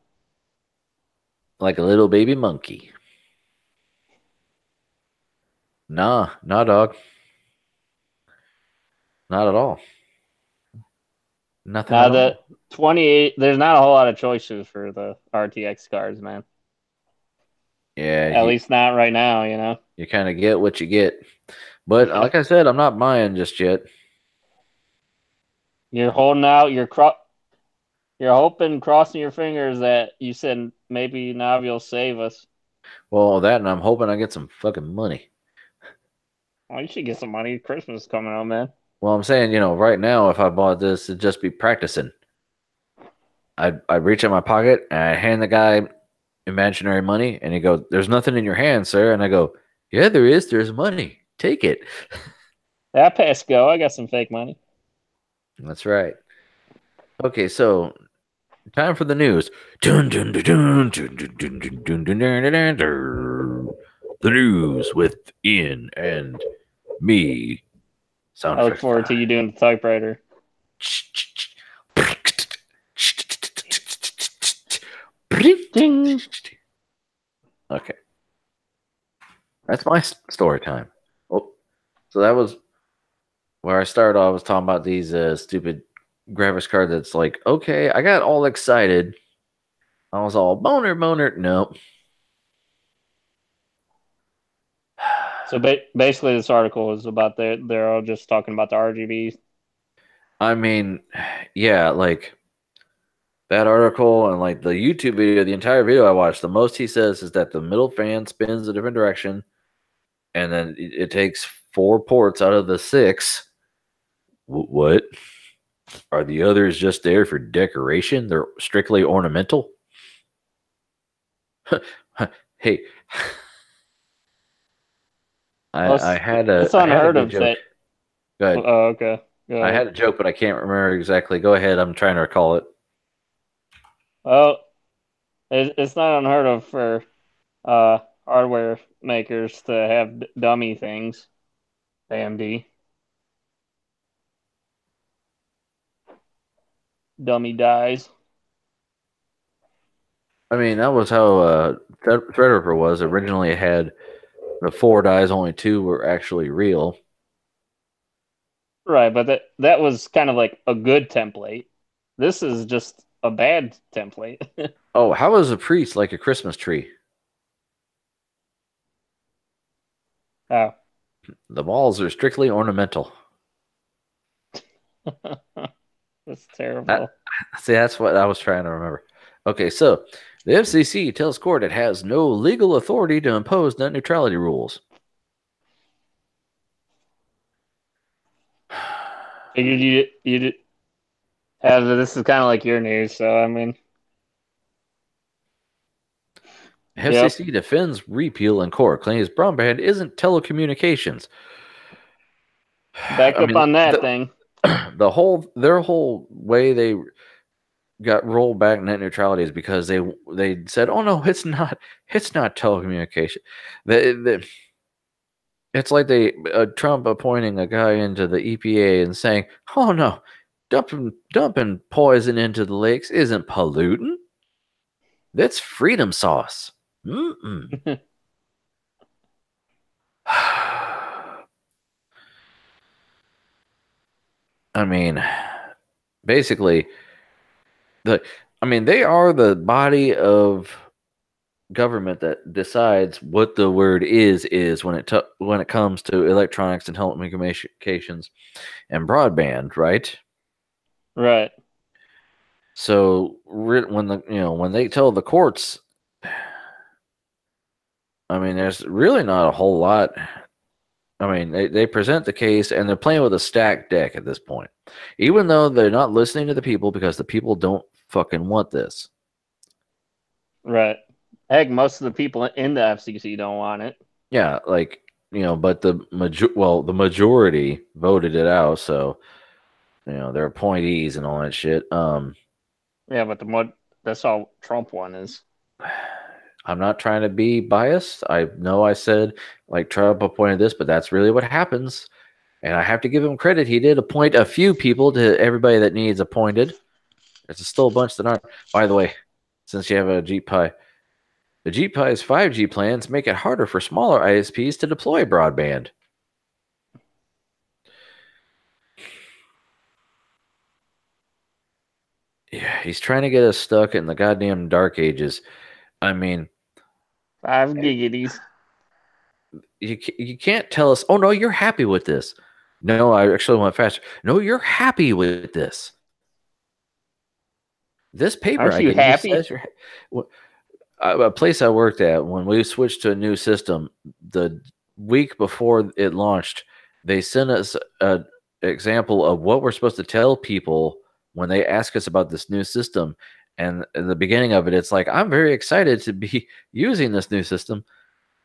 Like a little baby monkey. Nah, nah, dog. Not at all. Nothing Now at the all. 28, there's not a whole lot of choices for the RTX cards, man. Yeah, At least not right now, you kind of get what you get. But Yeah. like I said, I'm not buying just yet. You're holding out. You're hoping, crossing your fingers that you said maybe Navi will save us. Well, that and I'm hoping I get some fucking money. Oh, you should get some money. Christmas is coming up, man. Well, I'm saying, right now, if I bought this, it'd just be practicing. I'd reach in my pocket and I hand the guy imaginary money, and he goes, "There's nothing in your hand, sir." And I go, "Yeah, there is. There's money. Take it." That pass go. I got some fake money. That's right. Okay, so time for the news. Dun, dun, dun, dun, dun, dun, dun, dun, dun, dun, dun, dun, dun. The news with Ian and me. Sound I look effects forward to time. you doing the typewriter. Ding. Okay, that's my story time. Oh, so that was where I started. I was talking about these stupid graphics cards. That's like, okay, I got all excited. I was all boner, boner. Nope. So basically, this article is about they're all just talking about the RGB. I mean, yeah, like that article and like the YouTube video, the entire video I watched, the most he says is that the middle fan spins a different direction, and then it takes 4 ports out of the 6. What? Are the others just there for decoration? They're strictly ornamental? Hey, Well, I had a it's I had a unheard good of joke. that. Go ahead. Oh, okay. Go I ahead. had a joke, but I can't remember exactly. Go ahead. I'm trying to recall it. Well, it's not unheard of for hardware makers to have dummy things. AMD dummy dies. I mean, that was how Threadripper was. Originally, it had the 4 dies, only 2 were actually real. Right, but that was kind of like a good template. This is just a bad template. Oh, how is a priest like a Christmas tree? Oh. The balls are strictly ornamental. That's That, terrible. see, that's what I was trying to remember. Okay, so the FCC tells court it has no legal authority to impose net neutrality rules. Figured you have this is kind of like your news, so I mean, yep. FCC defends repeal in court, claims broadband isn't telecommunications. Back I up mean, on that thing. their whole way they got rolled back net neutrality is because they said, "Oh no, it's not telecommunication." They it's like they Trump appointing a guy into the EPA and saying, "Oh no, dumping poison into the lakes isn't pollutant. That's freedom sauce." Mm-mm. I mean, basically, the I mean they are the body of government that decides what the word is when it comes to electronics and telecommunications and broadband, right? Right. So when they tell the courts, I mean, there's really not a whole lot. I mean, they present the case and they're playing with a stacked deck at this point, even though they're not listening to the people because the people don't fucking want this. Right. Heck, most of the people in the FCC don't want it. Yeah, like but the majority voted it out, so they're appointees and all that shit. Yeah, but the what that's all Trump one is. I'm not trying to be biased. I know I said like Trump appointed this, but that's really what happens. And I have to give him credit. He did appoint a few people to everybody that needs appointed. There's still a bunch that aren't. By the way, since you have a Jeep Pie, the Jeep Pie's 5G plans make it harder for smaller ISPs to deploy broadband. Yeah, he's trying to get us stuck in the goddamn dark ages. I mean, 5 giggities. You can't tell us, oh no, you're happy with this. No, I actually went faster. No, you're happy with this. This paper Aren't I you gave you happy? says a place I worked at, when we switched to a new system, the week before it launched, they sent us an example of what we're supposed to tell people when they ask us about this new system. And in the beginning of it, it's like, I'm very excited to be using this new system.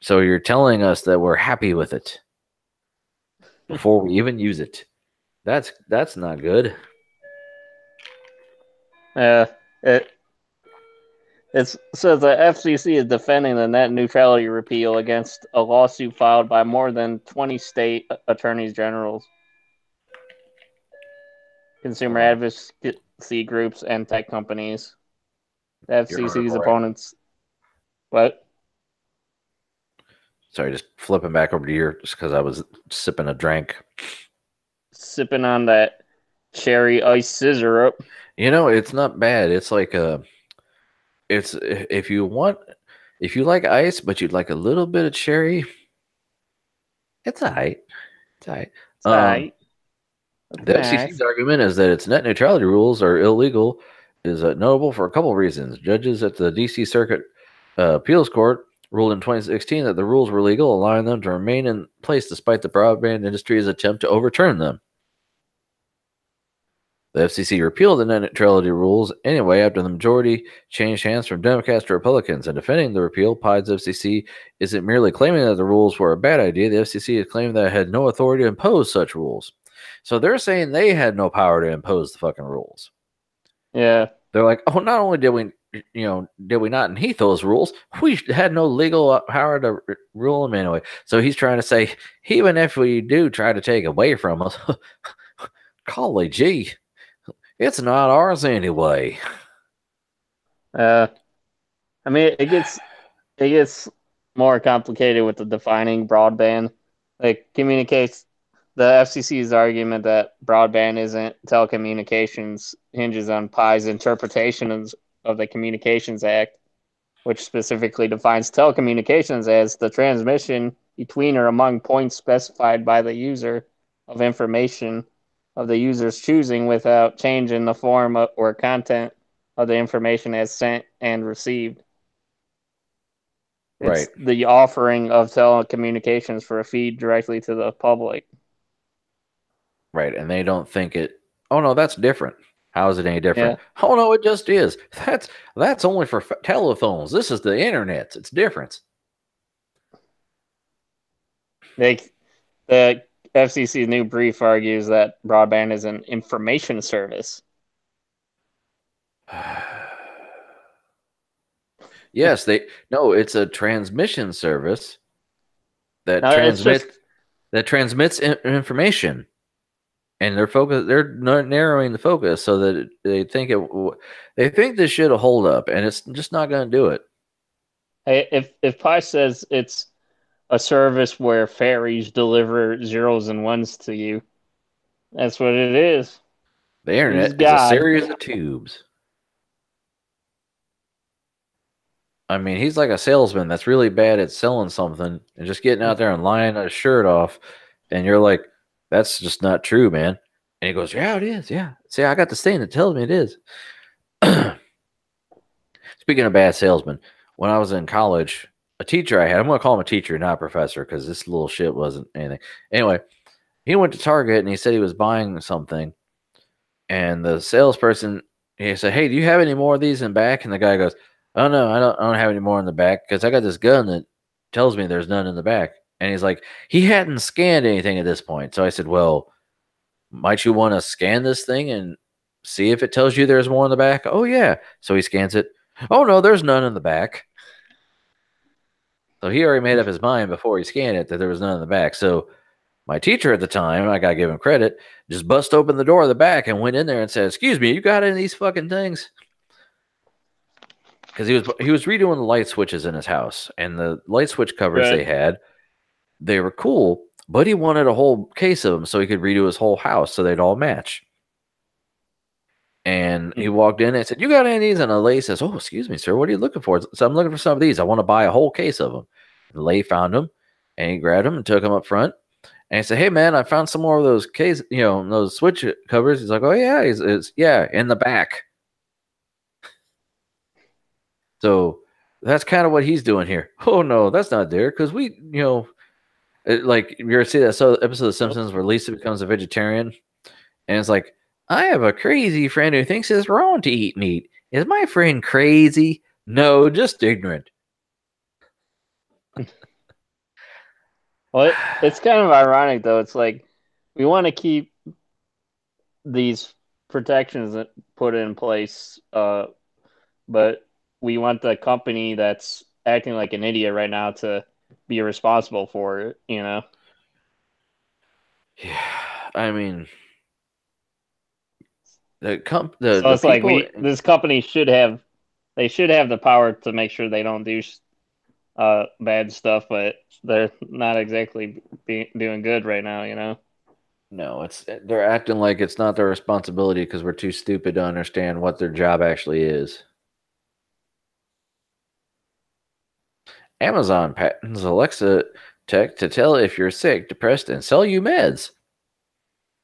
So you're telling us that we're happy with it before we even use it. That's not good. Uh, it says the FCC is defending the net neutrality repeal against a lawsuit filed by more than 20 state attorneys generals, consumer Well, advocacy groups, and tech companies. The you're FCC's hardcore. opponents, what? Sorry, just flipping back over to your, just because I was sipping a drink. Sipping on that cherry ice scissor up. It's not bad. It's like it's if you like ice, but you'd like a little bit of cherry, it's alright. It's alright. It's alright. The FCC's Nice. argument is that its net neutrality rules are illegal, is notable for a couple of reasons. Judges at the D.C. Circuit Appeals Court ruled in 2016 that the rules were legal, allowing them to remain in place despite the broadband industry's attempt to overturn them. The FCC repealed the net neutrality rules anyway after the majority changed hands from Democrats to Republicans. And defending the repeal, Pide's FCC isn't merely claiming that the rules were a bad idea. The FCC is claiming that it had no authority to impose such rules. So they're saying they had no power to impose the fucking rules. Yeah. They're like, oh, not only did we not adhere those rules, we had no legal power to rule them anyway. So he's trying to say, even if we do try to take away from us, golly gee, it's not ours anyway. I mean, it gets more complicated with the defining broadband. Like communicates the FCC's argument that broadband isn't telecommunications hinges on Pi's interpretation of the Communications Act, which specifically defines telecommunications as the transmission between or among points specified by the user of information of the user's choosing without change in the form or content of the information as sent and received. It's Right, the offering of telecommunications for a feed directly to the public. right. And they don't think it, oh no, that's different. How is it any different? Yeah. Oh no, it just is. That's only for telephones. This is the internet. It's different. The FCC's new brief argues that broadband is an information service. Yes, it's a transmission service that Now, it's transmits just information, and they're narrowing the focus so that they think this should hold up, and it's just not going to do it. if Pi says it's a service where fairies deliver zeros and ones to you, that's what it is. The He's internet is a God. series of tubes. I mean, he's like a salesman that's really bad at selling something and just getting out there and lying a shirt off. And you're like, that's just not true, man. And he goes, yeah, it is. Yeah. See, I got the stain that tells me it is. Speaking of bad salesmen, when I was in college, a teacher I had, I'm going to call him a teacher, not a professor, because this little shit wasn't anything. Anyway, he went to Target and he said he was buying something. And the salesperson, he said, hey, do you have any more of these in back? And the guy goes, oh no, I don't have any more in the back because I got this gun that tells me there's none in the back. And he's like, he hadn't scanned anything at this point. So I said, well, might you want to scan this thing and see if it tells you there's more in the back? Oh yeah. So he scans it. Oh no, there's none in the back. So he already made up his mind before he scanned it that there was none in the back. So my teacher at the time, I gotta give him credit, just bust open the door of the back and went in there and said, excuse me, you got any of these fucking things? Because he was redoing the light switches in his house, and the light switch covers Right. they were cool, but he wanted a whole case of them so he could redo his whole house so they'd all match. And he walked in and said, "You got any of these?" And the lady says, "Oh, excuse me, sir. What are you looking for?" So I'm looking for some of these. I want to buy a whole case of them. And the lady found them, and he grabbed them and took them up front. And he said, "Hey, man, I found some more of those case, those switch covers." He's like, "Oh yeah, it's yeah, in the back." So that's kind of what he's doing here. Oh no, that's not there because like you ever see that episode of Simpsons where Lisa becomes a vegetarian, and it's like, I have a crazy friend who thinks it's wrong to eat meat. Is my friend crazy? No, just ignorant. Well, it's kind of ironic though. It's like we want to keep these protections put in place, but we want the company that's acting like an idiot right now to be responsible for it. Yeah, I mean, So the it's like people. this company should have the power to make sure they don't do bad stuff, but they're not exactly doing good right now. No, they're acting like it's not their responsibility because we're too stupid to understand what their job actually is. Amazon patents Alexa tech to tell if you're sick, depressed, and sell you meds.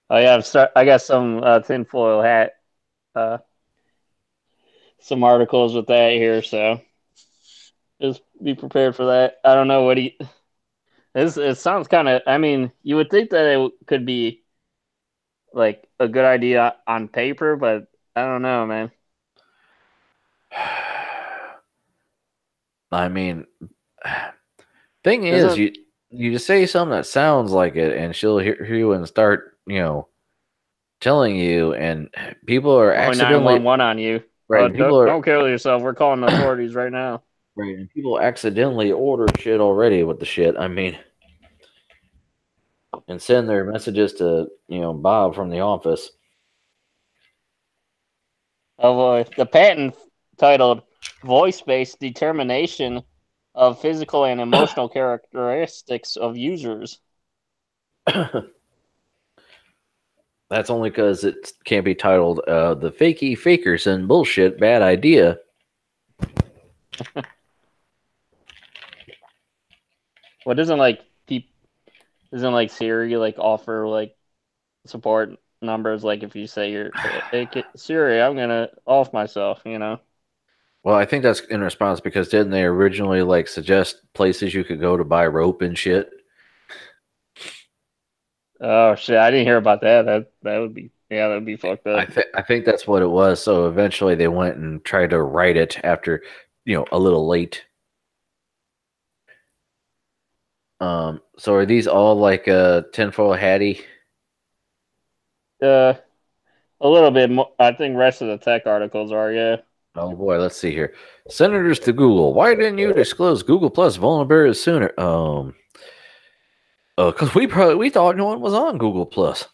Oh yeah, I got some tinfoil hat, uh, some articles with that here, so just be prepared for that. I don't know what he. It sounds kind of. I mean, you would think that it could be like a good idea on paper, but I don't know, man. I mean, thing is, Isn't you just say something that sounds like it, and she'll hear you and start, telling you, and people are calling accidentally 911 on you? right. And people are Don't kill yourself. We're calling the authorities right now. right, and people accidentally order shit already with the shit. I mean, and send their messages to Bob from the office. The patent titled "Voice-Based Determination of Physical and Emotional Characteristics of Users." That's only because it can't be titled "The Fakey Fakers and Bullshit Bad Idea." What isn't like isn't like Siri like offer like support numbers like if you say you're hey, Siri, I'm gonna off myself. Well, I think that's in response because didn't they originally like suggest places you could go to buy rope and shit? Oh shit, I didn't hear about that. That would be yeah, that would be fucked up. I think that's what it was. So eventually they went and tried to write it after, a little late. So are these all like tinfoil hattie? Uh, a little bit more. I think rest of the tech articles are yeah. Oh boy, let's see here. Senators to Google. Why didn't you disclose Google Plus vulnerabilities sooner? Because we thought no one was on Google Plus.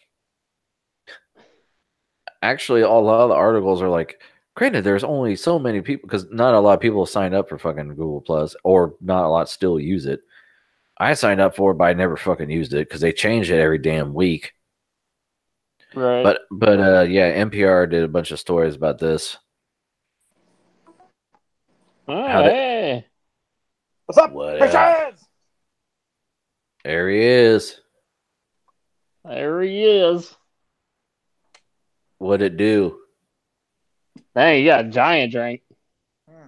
Actually, a lot of the articles are like, granted, there's only so many people because not a lot of people signed up for fucking Google Plus, or not a lot still use it. I signed up for it, but I never fucking used it because they change it every damn week. Right. But yeah, NPR did a bunch of stories about this. Oh How that hey, What's up, what up? bitches? There he is. there he is. What'd it do? Dang, you got a giant drink. Hmm.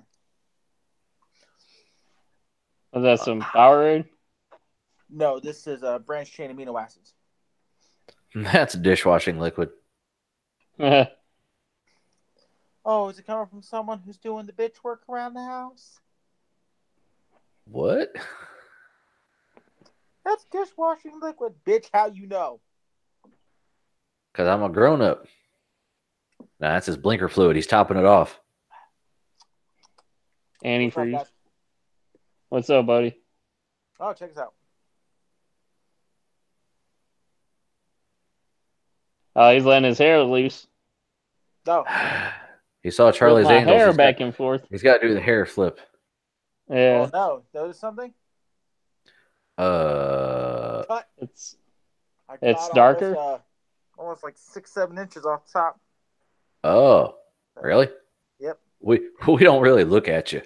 Was that some Powerade? No, this is a branched chain amino acids. That's dishwashing liquid. Oh, is it coming from someone who's doing the bitch work around the house? What? That's dishwashing liquid, bitch. How you know? Because I'm a grown up. Nah, that's his blinker fluid. He's topping it off. What's up, Antifreeze. guys? What's up, buddy? Oh, check this out. He's letting his hair loose. No, He saw Whip Charlie's my Angels. hair back and forth. He's got to do the hair flip. Yeah, oh no, notice something? Uh, Cut. it's I it's got darker. almost like 6-7 inches off the top. Oh, really? Yep. We don't really look at you.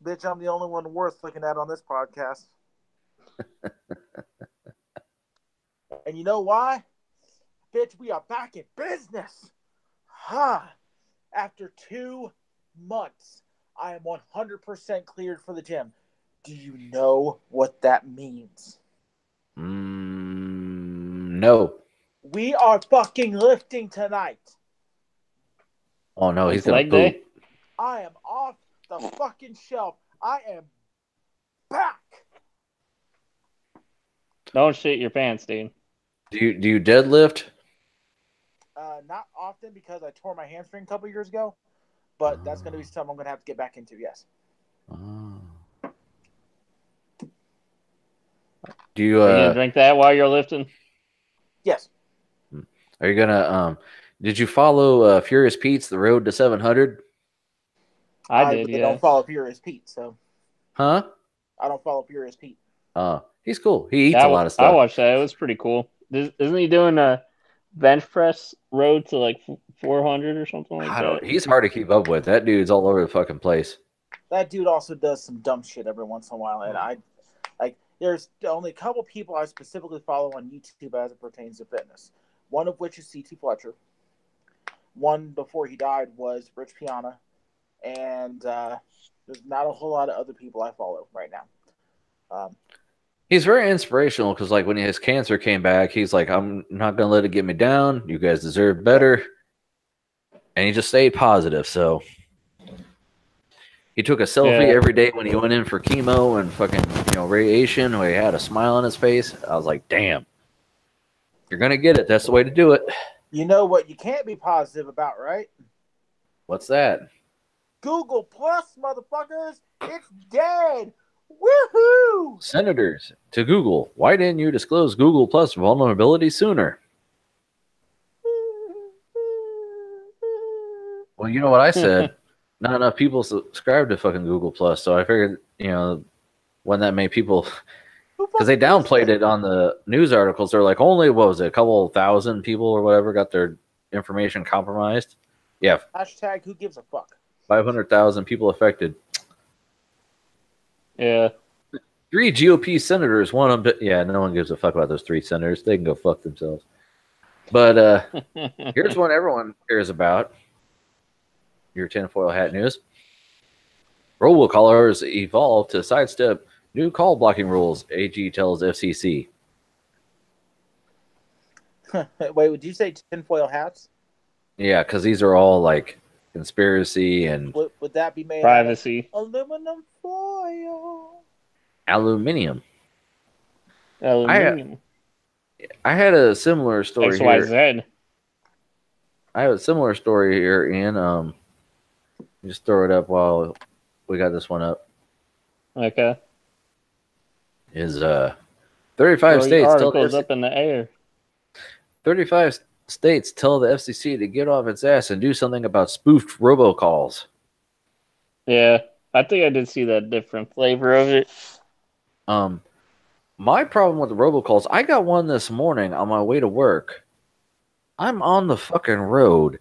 Bitch, I'm the only one worth looking at on this podcast. And you know why? Bitch, we are back in business. After 2 months, I am 100% cleared for the gym. Do you know what that means? No. We are fucking lifting tonight. Oh no, he's It's gonna leg poop. day. I am off the fucking shelf. I am back. Don't shit your pants, dude. Do you deadlift? Not often because I tore my hamstring a couple years ago, but that's going to be something I'm going to have to get back into. Yes. Oh. Do you Are you gonna drink that while you're lifting? Yes. Are you gonna Did you follow Furious Pete's The Road to 700? I did, really yeah. don't follow Furious Pete, so. Huh? I don't follow Furious Pete. He's cool. He eats a lot of stuff. I watched that. It was pretty cool. Isn't he doing a bench press road to like 400 or something like that? He's hard to keep up with. That dude's all over the fucking place. That dude also does some dumb shit every once in a while, and there's only a couple people I specifically follow on YouTube as it pertains to fitness. One of which is C.T. Fletcher. One before he died was Rich Piana, and there's not a whole lot of other people I follow right now. He's very inspirational because, like, when his cancer came back, he's like, "I'm not gonna let it get me down. You guys deserve better," and he just stayed positive. So he took a selfie every day when he went in for chemo and fucking radiation, where he had a smile on his face. I was like, "Damn, you're gonna get it. That's the way to do it." You know what you can't be positive about, right? What's that? Google Plus, motherfuckers. It's dead. Woohoo! Senators to Google. Why didn't you disclose Google Plus vulnerability sooner? Well, you know what I said. Not enough people subscribe to fucking Google Plus, so I figured, when that many people, because they downplayed it on the news articles. They're like, only what was it, a couple thousand people or whatever got their information compromised. Yeah. Hashtag who gives a fuck. 500,000 people affected. Yeah. 3 GOP senators, one of them. Yeah, no one gives a fuck about those 3 senators. They can go fuck themselves. But here's one everyone cares about. Your tinfoil hat news. Robocallers evolved to sidestep new call blocking rules, AG tells FCC. Wait, would you say tinfoil hats? Yeah, because these are all like conspiracy and Would that be made privacy? Aluminum foil. Aluminium. Aluminum. I had a similar story here. XYZ. I have a similar story here, Ian. Just throw it up while we got this one up. Okay. Is 35 states tell the up in the air. 35 states tell the FCC to get off its ass and do something about spoofed robocalls. Yeah, I think I did see that different flavor of it. My problem with the robocalls, I got one this morning on my way to work. I'm on the fucking road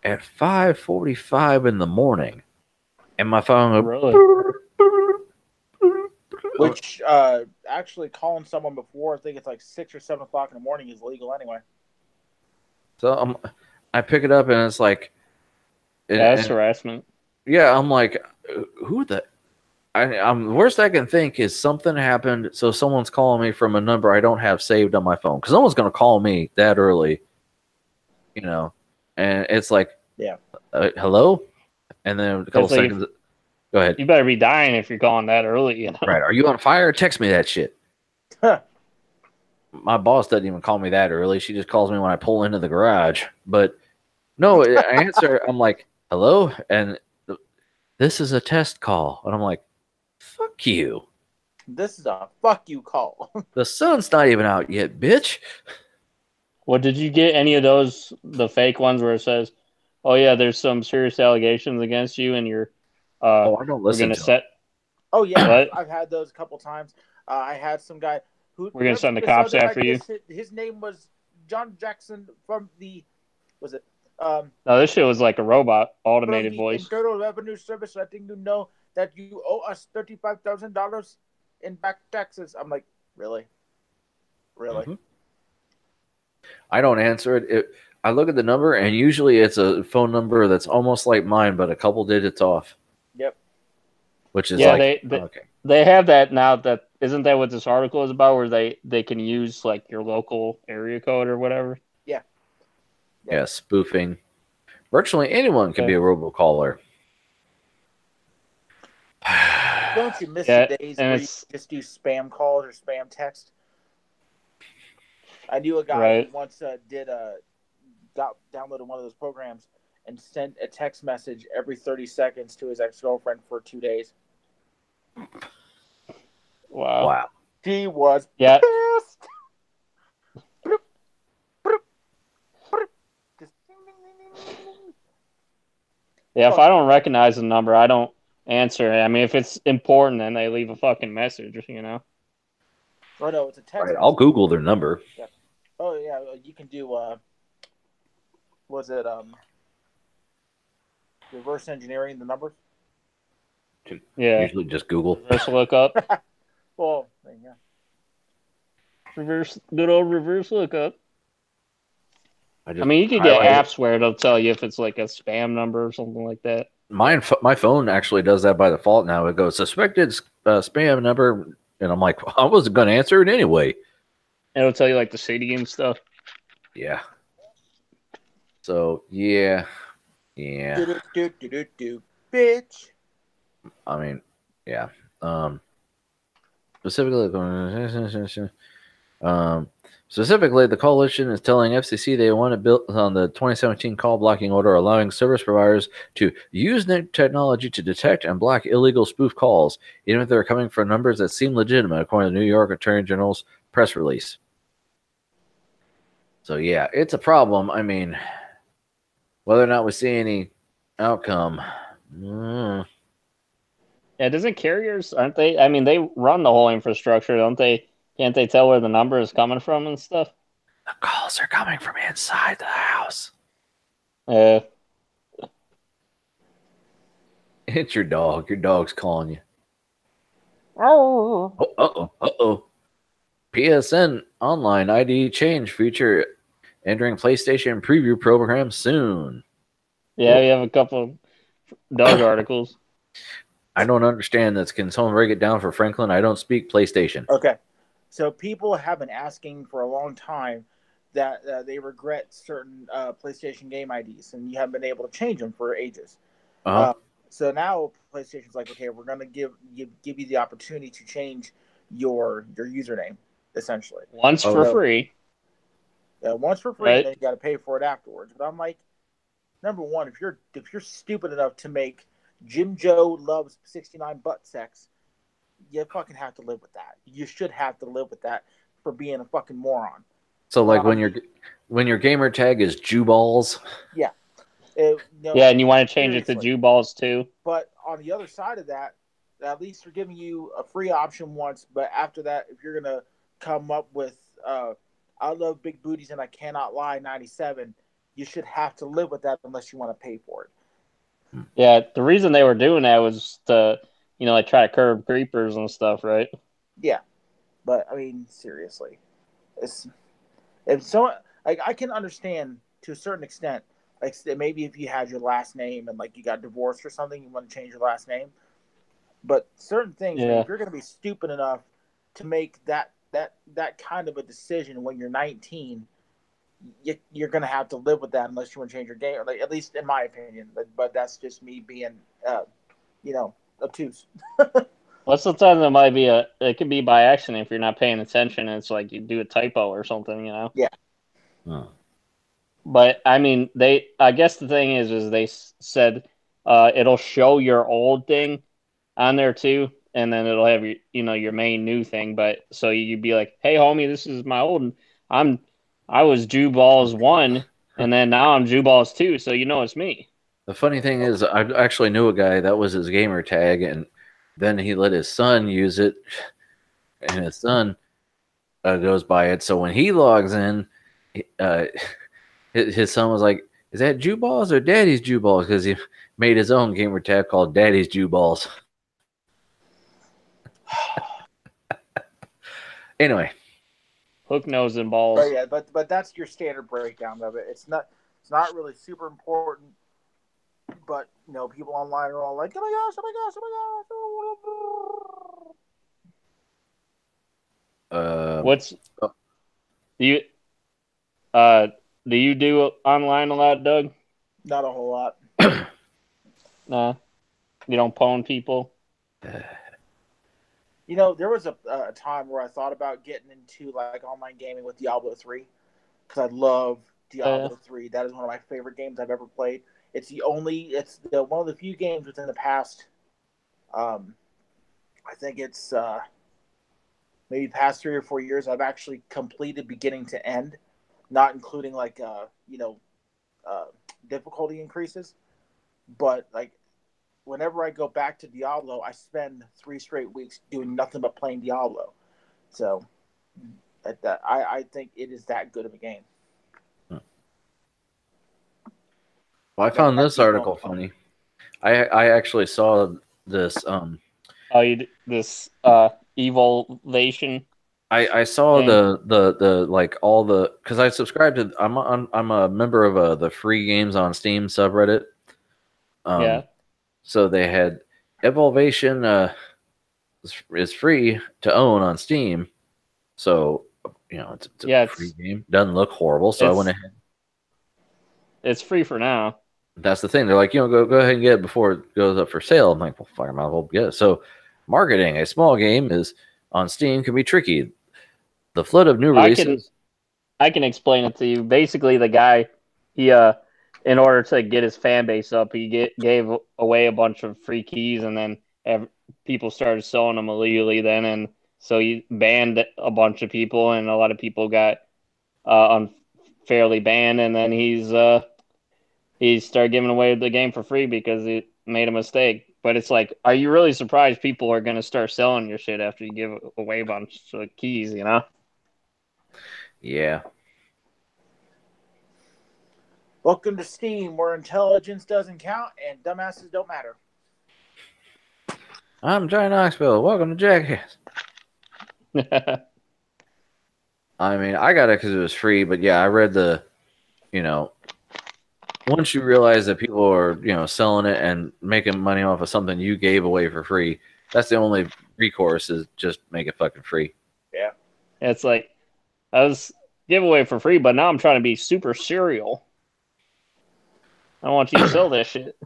at 5:45 in the morning, and my phone Really? Which actually calling someone before I think it's like 6 or 7 o'clock in the morning is legal anyway. So I pick it up and it's like, That's harassment. Yeah, I'm like, who the? I'm worst I can think is something happened. So someone's calling me from a number I don't have saved on my phone because someone's gonna call me that early, and it's like, yeah, hello, and then a couple seconds. Go ahead. You better be dying if you're calling that early. Right? Are you on fire? Text me that shit. My boss doesn't even call me that early. She just calls me when I pull into the garage. But no, I answer. I'm like, hello, and this is a test call, and I'm like, fuck you. This is a fuck you call. The sun's not even out yet, bitch. Well, did you get any of those, the fake ones where it says, oh, yeah, there's some serious allegations against you and you're I don't listen to them. Oh, yeah, I've had those a couple times. I had some guy who... We're going to send the cops after you. His name was John Jackson from the Was it? No, this shit was like a robot From automated the voice. Internal Revenue Service letting you know that you owe us $35,000 in back taxes. I'm like, really? Mm-hmm. I don't answer it. I look at the number, and usually it's a phone number that's almost like mine, but a couple digits off. Yep. Which is Yeah, like, they okay. they have that now. That isn't that what this article is about, where they can use like your local area code or whatever. Yeah. Yeah, spoofing. Virtually anyone can be a robocaller. Don't you miss Yeah, the days and where you it's just do spam calls or spam text? I knew a guy who right. once downloaded one of those programs and sent a text message every 30 seconds to his ex-girlfriend for 2 days. Wow. Wow. She was Yeah. pissed. Just Yeah, if I don't recognize the number, I don't answer. I mean, if it's important, then they leave a fucking message, you know? Oh no, it's a text Right, message. I'll Google their number. Yeah. Oh yeah, you can do was it reverse engineering the numbers? Yeah. Usually just Google. Reverse lookup. Well, yeah. Good old reverse lookup. I I mean, you could get highlight it. apps where it'll tell you if it's like a spam number or something like that. My phone actually does that by default now. It goes suspected spam number, and I'm like, I wasn't going to answer it anyway. It'll tell you like the city and stuff. Yeah. So yeah. Bitch. I mean, yeah. Specifically, the coalition is telling FCC they want to build on the 2017 call blocking order, allowing service providers to use new technology to detect and block illegal spoof calls, even if they're coming from numbers that seem legitimate, according to the New York Attorney General's press release. So yeah, it's a problem. I mean, whether or not we see any outcome. Yeah, doesn't carriers, aren't they? I mean, they run the whole infrastructure, don't they? Can't they tell where the number is coming from and stuff? The calls are coming from inside the house. Yeah. It's your dog. Your dog's calling you. Oh. Uh-oh. PSN online ID change feature entering PlayStation preview program soon. Yeah, we have a couple dog articles. I don't understand this. Can someone break it down for Franklin? I don't speak PlayStation. Okay. So people have been asking for a long time that they regret certain PlayStation game IDs, and you haven't been able to change them for ages. So now PlayStation's like, okay, we're going to give you the opportunity to change your username, essentially. Once for free. Once for free, right? Then you got to pay for it afterwards. But I'm like, number one, if you're stupid enough to make Jim Joe loves 69 butt sex, you fucking have to live with that. You should have to live with that for being a fucking moron. So like when your gamer tag is Jew balls. Yeah. Yeah, and you want to change it to Jew balls too. But on the other side of that, at least they're giving you a free option once. But after that, if you're gonna come up with I love big booties and I cannot lie 97, you should have to live with that unless you want to pay for it. Yeah, the reason they were doing that was to, like try to curb creepers and stuff, right? Yeah, but I mean, seriously, if someone like I can understand to a certain extent, like maybe if you had your last name and like you got divorced or something, you want to change your last name. But certain things, if you're going to be stupid enough to make that kind of a decision when you're 19. You're going to have to live with that unless you want to change your game, or like, at least in my opinion. But that's just me being, obtuse. Well, sometimes it could be by accident if you're not paying attention. And it's like you do a typo or something, Yeah. But I mean, I guess the thing is they said it'll show your old thing on there too, and then it'll have your main new thing. But so you'd be like, hey, homie, this is my old. I was Jew Balls 1, and then now I'm Jew Balls 2, so it's me. The funny thing is, I actually knew a guy that was his gamer tag, and then he let his son use it, and his son goes by it. So when he logs in, his son was like, "Is that Jew balls or Daddy's Jew balls?" Because he made his own gamer tag called Daddy's Jew balls. Anyway, Hook, nose, and balls. But yeah, but that's your standard breakdown of it. It's not really super important, but people online are all like, oh my gosh, oh my gosh, oh my gosh. What's oh, do you do you do online a lot, Doug? Not a whole lot. Nah, you don't pwn people. There was a time where I thought about getting into like online gaming with Diablo 3 because I love Diablo 3. That is one of my favorite games I've ever played. It's one of the few games within the past. I think it's maybe past 3 or 4 years I've actually completed beginning to end, not including like difficulty increases, but like. Whenever I go back to Diablo, I spend 3 straight weeks doing nothing but playing Diablo. So, I think it is that good of a game. Well, I found this article funny. I actually saw this. This evilation. I saw the like all the because I subscribed to. I'm a member of the free games on Steam subreddit. Yeah. So they had Evolvation is free to own on Steam. So, it's a free game. Doesn't look horrible. So I went ahead. It's free for now. That's the thing. They're like, go ahead and get it before it goes up for sale. I'm like, well, fuck, I might as well get it. So marketing a small game is on Steam can be tricky. The flood of new releases. I can explain it to you. Basically, the guy, he in order to get his fan base up, he gave away a bunch of free keys, and then people started selling them illegally. Then, and so he banned a bunch of people, and a lot of people got unfairly banned. And then he started giving away the game for free because he made a mistake. But it's like, are you really surprised people are going to start selling your shit after you give away a bunch of keys? Yeah. Welcome to Steam, where intelligence doesn't count and dumbasses don't matter. I'm Johnny Knoxville. Welcome to Jackass. I mean, I got it because it was free, but yeah, I read once you realize that people are, selling it and making money off of something you gave away for free, that's the only recourse is just make it fucking free. Yeah. It's like, I was giveaway for free, but now I'm trying to be super serial. I want you to sell that shit.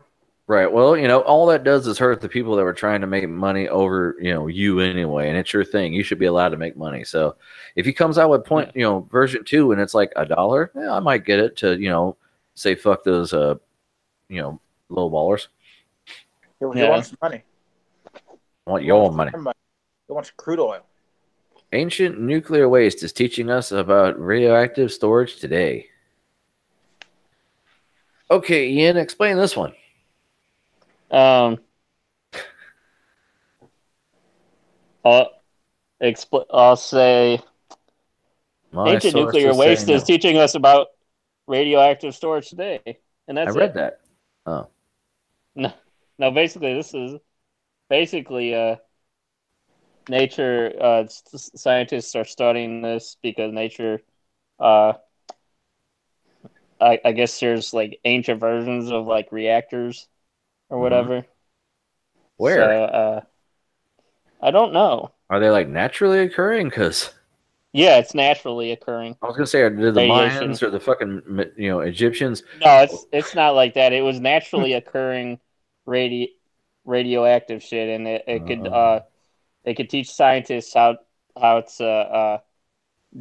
Right. Well, all that does is hurt the people that were trying to make money over, you anyway. And it's your thing. You should be allowed to make money. So if he comes out with version 2 and it's like $1, I might get it to, say fuck those, low ballers. He wants some money. I want your money. He wants crude oil. Ancient nuclear waste is teaching us about radioactive storage today. Okay, Ian, explain this one. I'll say ancient nuclear waste is teaching us about radioactive storage today, and that's I read that. Oh, no. Basically, this is nature. Scientists are studying this because nature. I guess there's like ancient versions of like reactors or whatever. Where? So, I don't know. Are they like naturally occurring? Because yeah, it's naturally occurring. I was gonna say, did the Mayans or the fucking Egyptians? No, it's not like that. It was naturally occurring radioactive shit, and it could teach scientists how to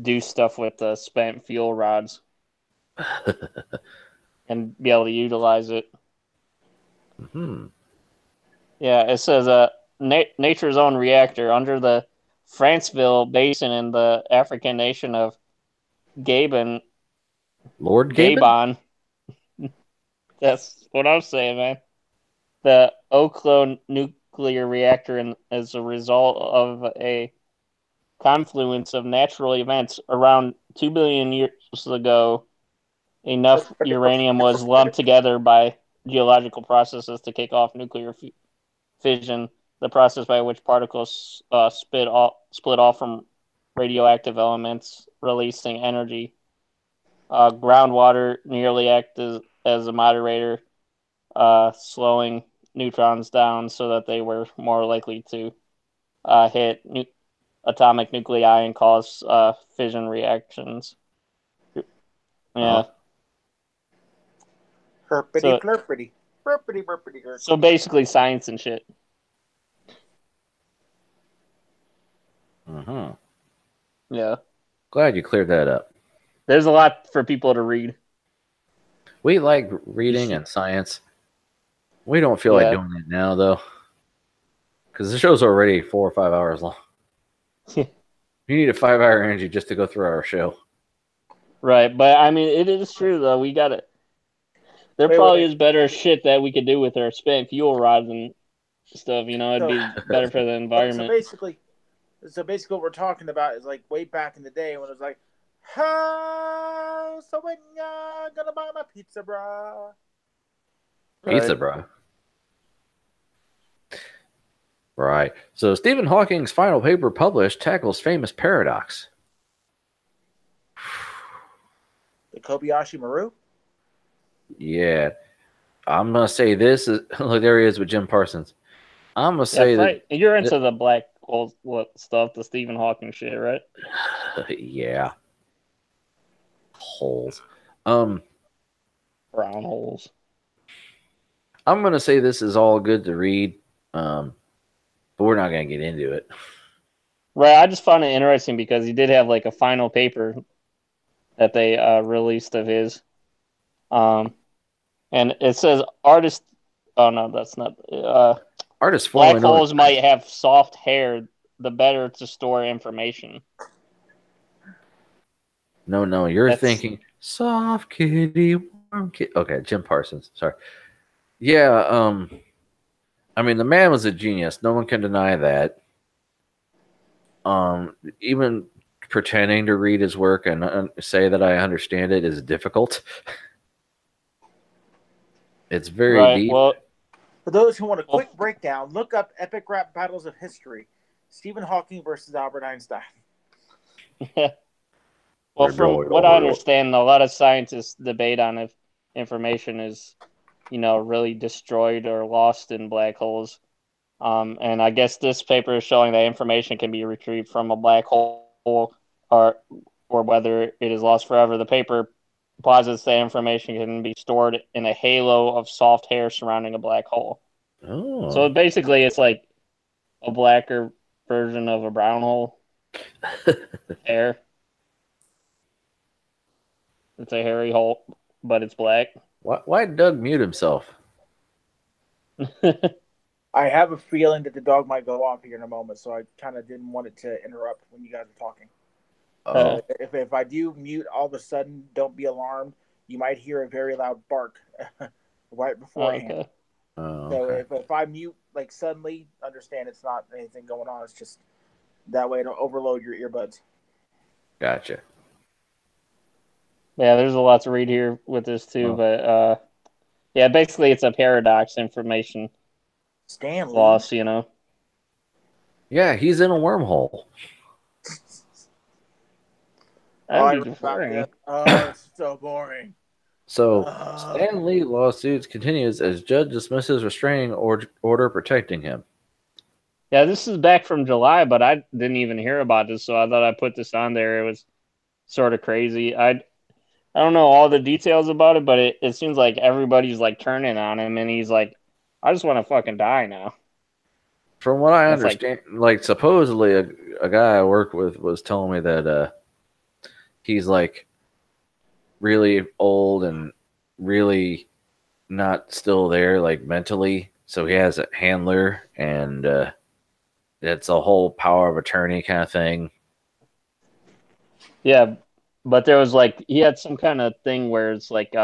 do stuff with the spent fuel rods and be able to utilize it. Mm-hmm. Yeah, it says nature's own reactor under the Franceville Basin in the African nation of Gabon. Lord Gabon? That's what I'm saying, man. The Oklo nuclear reactor is a result of a confluence of natural events around 2 billion years ago enough uranium was lumped together by geological processes to kick off nuclear fission, the process by which particles split off from radioactive elements, releasing energy. Groundwater nearly acted as a moderator, slowing neutrons down so that they were more likely to hit atomic nuclei and cause fission reactions. Yeah. Herpity So, flurpity. Burpity burpity gurp. so basically science and shit. Uh-huh. Yeah. Glad you cleared that up. There's a lot for people to read. We like reading and science. We don't feel like doing it now, though. Because the show's already 4 or 5 hours long. You need a 5-hour energy just to go through our show. Right, but I mean, it is true, though. We got it. There probably is better shit that we could do with our spent fuel rods and stuff. You know, it'd be better for the environment. So basically, what we're talking about is like way back in the day when it was like, "How so when ya gonna buy my pizza, brah?" Pizza, bro. Right. So Stephen Hawking's final paper published tackles famous paradox. The Kobayashi Maru? Yeah. I'm going to say this. Look, there he is with Jim Parsons. I'm going to say that. Right. You're into the black hole stuff, the Stephen Hawking shit, right? Yeah. Holes. Brown holes. I'm going to say this is all good to read, but we're not going to get into it. Right. I just found it interesting because he did have like a final paper that they released of his. And it says artist. Oh, no, that's not. Artists black holes might have soft hair, the better to store information. No, you're thinking soft kitty, warm kitty. Okay, Jim Parsons. Sorry. Yeah, I mean, the man was a genius. No one can deny that. Even pretending to read his work and say that I understand it is difficult. It's very deep. Well, for those who want a quick breakdown, look up Epic Rap Battles of History. Stephen Hawking versus Albert Einstein. Well, from what I understand, a lot of scientists debate on if information is, really destroyed or lost in black holes. And I guess this paper is showing that information can be retrieved from a black hole or whether it is lost forever. The paper posits that information can be stored in a halo of soft hair surrounding a black hole. Oh. So basically, it's like a blacker version of a brown hole. Hair. It's a hairy hole, but it's black. Why did Doug mute himself? I have a feeling that the dog might go off here in a moment, so I kind of didn't want it to interrupt when you guys are talking. So if I do mute all of a sudden, don't be alarmed. You might hear a very loud bark right beforehand. Okay. So if I mute like suddenly, understand it's not anything going on. It's just that way it'll overload your earbuds. Gotcha. Yeah, there's a lot to read here with this too, but basically it's a paradox information loss, Yeah, he's in a wormhole. It's so boring. So Stan Lee lawsuits continues as judge dismisses restraining order protecting him. Yeah, this is back from July, but I didn't even hear about this, so I thought I'd put this on there. It was sort of crazy. I don't know all the details about it, but it seems like everybody's like turning on him, and he's like, I just want to fucking die now. From what I understand, like supposedly a guy I work with was telling me that he's like really old and really not still there, like mentally. So he has a handler, and it's a whole power of attorney kind of thing. Yeah, but there was like he had some kind of thing where it's like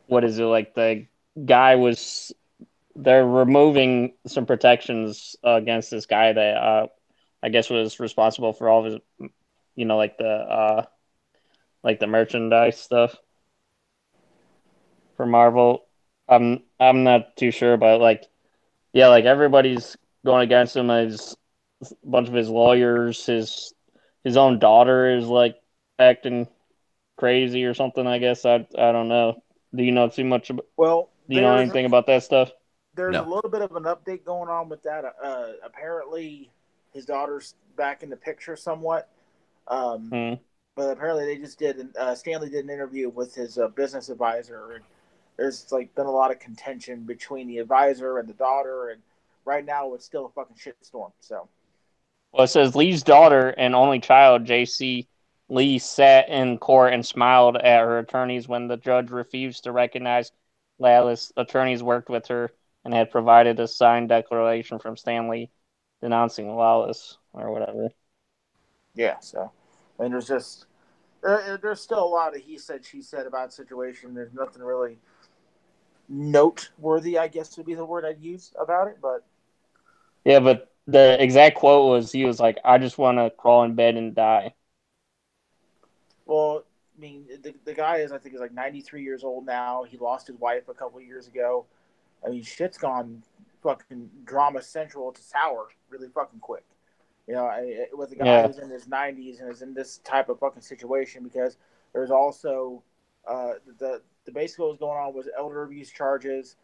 what is it, like the guy was, they're removing some protections against this guy that I guess was responsible for all of his like the merchandise stuff for Marvel. I'm not too sure, but yeah, everybody's going against him. His a bunch of his lawyers, his own daughter is acting crazy or something. I guess I don't know. Do you know too much? Well, Do you know anything about that stuff? there's a No. little bit of an update going on with that. Apparently, his daughter's back in the picture somewhat. Hmm. But apparently, they just did. Stanley did an interview with his business advisor, and there's been a lot of contention between the advisor and the daughter, and right now it's still a fucking shitstorm. So, Well, it says Lee's daughter and only child, J.C. Lee, sat in court and smiled at her attorneys when the judge refused to recognize Lallis. Attorneys worked with her and had provided a signed declaration from Stanley denouncing Lallis or whatever. yeah. So, I mean, there's still a lot of he said she said about the situation. There's nothing really noteworthy, I guess would be the word I'd use about it. But Yeah, but the exact quote was he was like, "I just want to crawl in bed and die." well, I mean, the guy I think is 93 years old now. He lost his wife a couple of years ago. I mean, shit's gone fucking drama central to sour really fucking quick. With a guy Yeah, who's in his 90s and is in this type of fucking situation, because there's also the basically what was going on was elder abuse charges.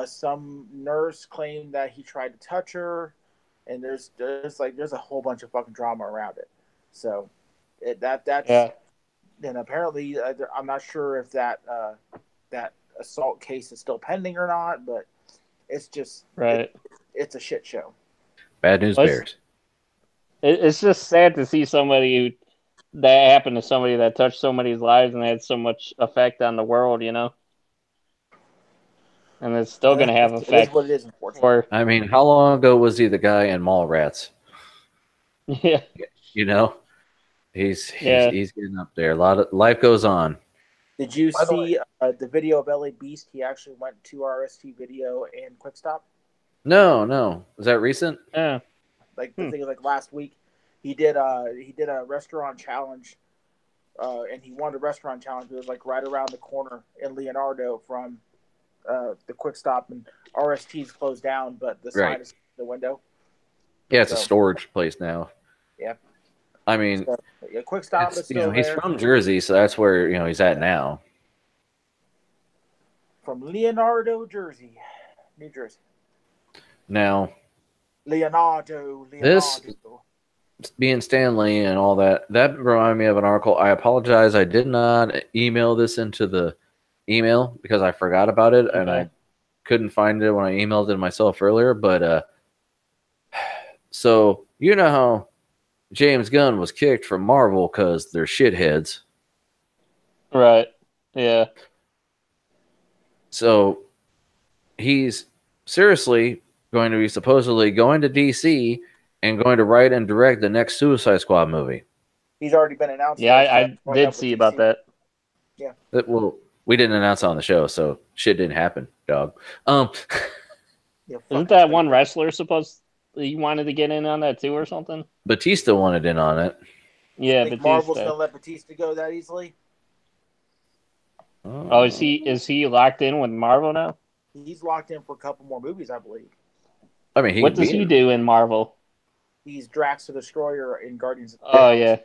Some nurse claimed that he tried to touch her, and there's a whole bunch of fucking drama around it. So that's yeah, and apparently I'm not sure if that assault case is still pending or not, but it's just right. it's a shit show. Bad news Well, bears. it's just sad to see somebody that happened to somebody that touched so many lives and had so much effect on the world, and it's still going to have It is what effect it is, unfortunately. for, I mean, how long ago was he the guy in Mallrats? yeah, You know, he's yeah. he's getting up there. A lot of life goes on. Did you By the way, see the video of LA Beast? He actually went to RST Video and Quick Stop. no, is that recent? Yeah. The thing is, last week, he did a restaurant challenge, and he won the restaurant challenge. It was right around the corner in Leonardo from the Quick Stop, and RST's closed down, but the sign Right. is in the window. Yeah, it's a So storage place now. yeah, I mean, so, yeah, Quick Stop is still he's there. from Jersey, so that's where he's at now. From Leonardo, New Jersey. Now, Leonardo. this being Stanley and all that reminded me of an article. I apologize, I did not email this into the email because I forgot about it and I couldn't find it when I emailed it myself earlier. But so you know how James Gunn was kicked from Marvel because they're shitheads. Right. Yeah. So he's seriously going to be supposedly going to DC and going to write and direct the next Suicide Squad movie. He's already been announced. Yeah, I did see about that. Yeah. Well, we didn't announce it on the show, so shit didn't happen, dog. Yeah, Isn't that one wrestler supposed he wanted to get in on that too or something? Batista wanted in on it. Yeah, think Batista. Marvel's gonna let Batista go that easily? Oh, is he locked in with Marvel now? He's locked in for a couple more movies, I believe. I mean, What does he do in Marvel? He's Drax the Destroyer in Guardians of the Oh Galaxy. yeah.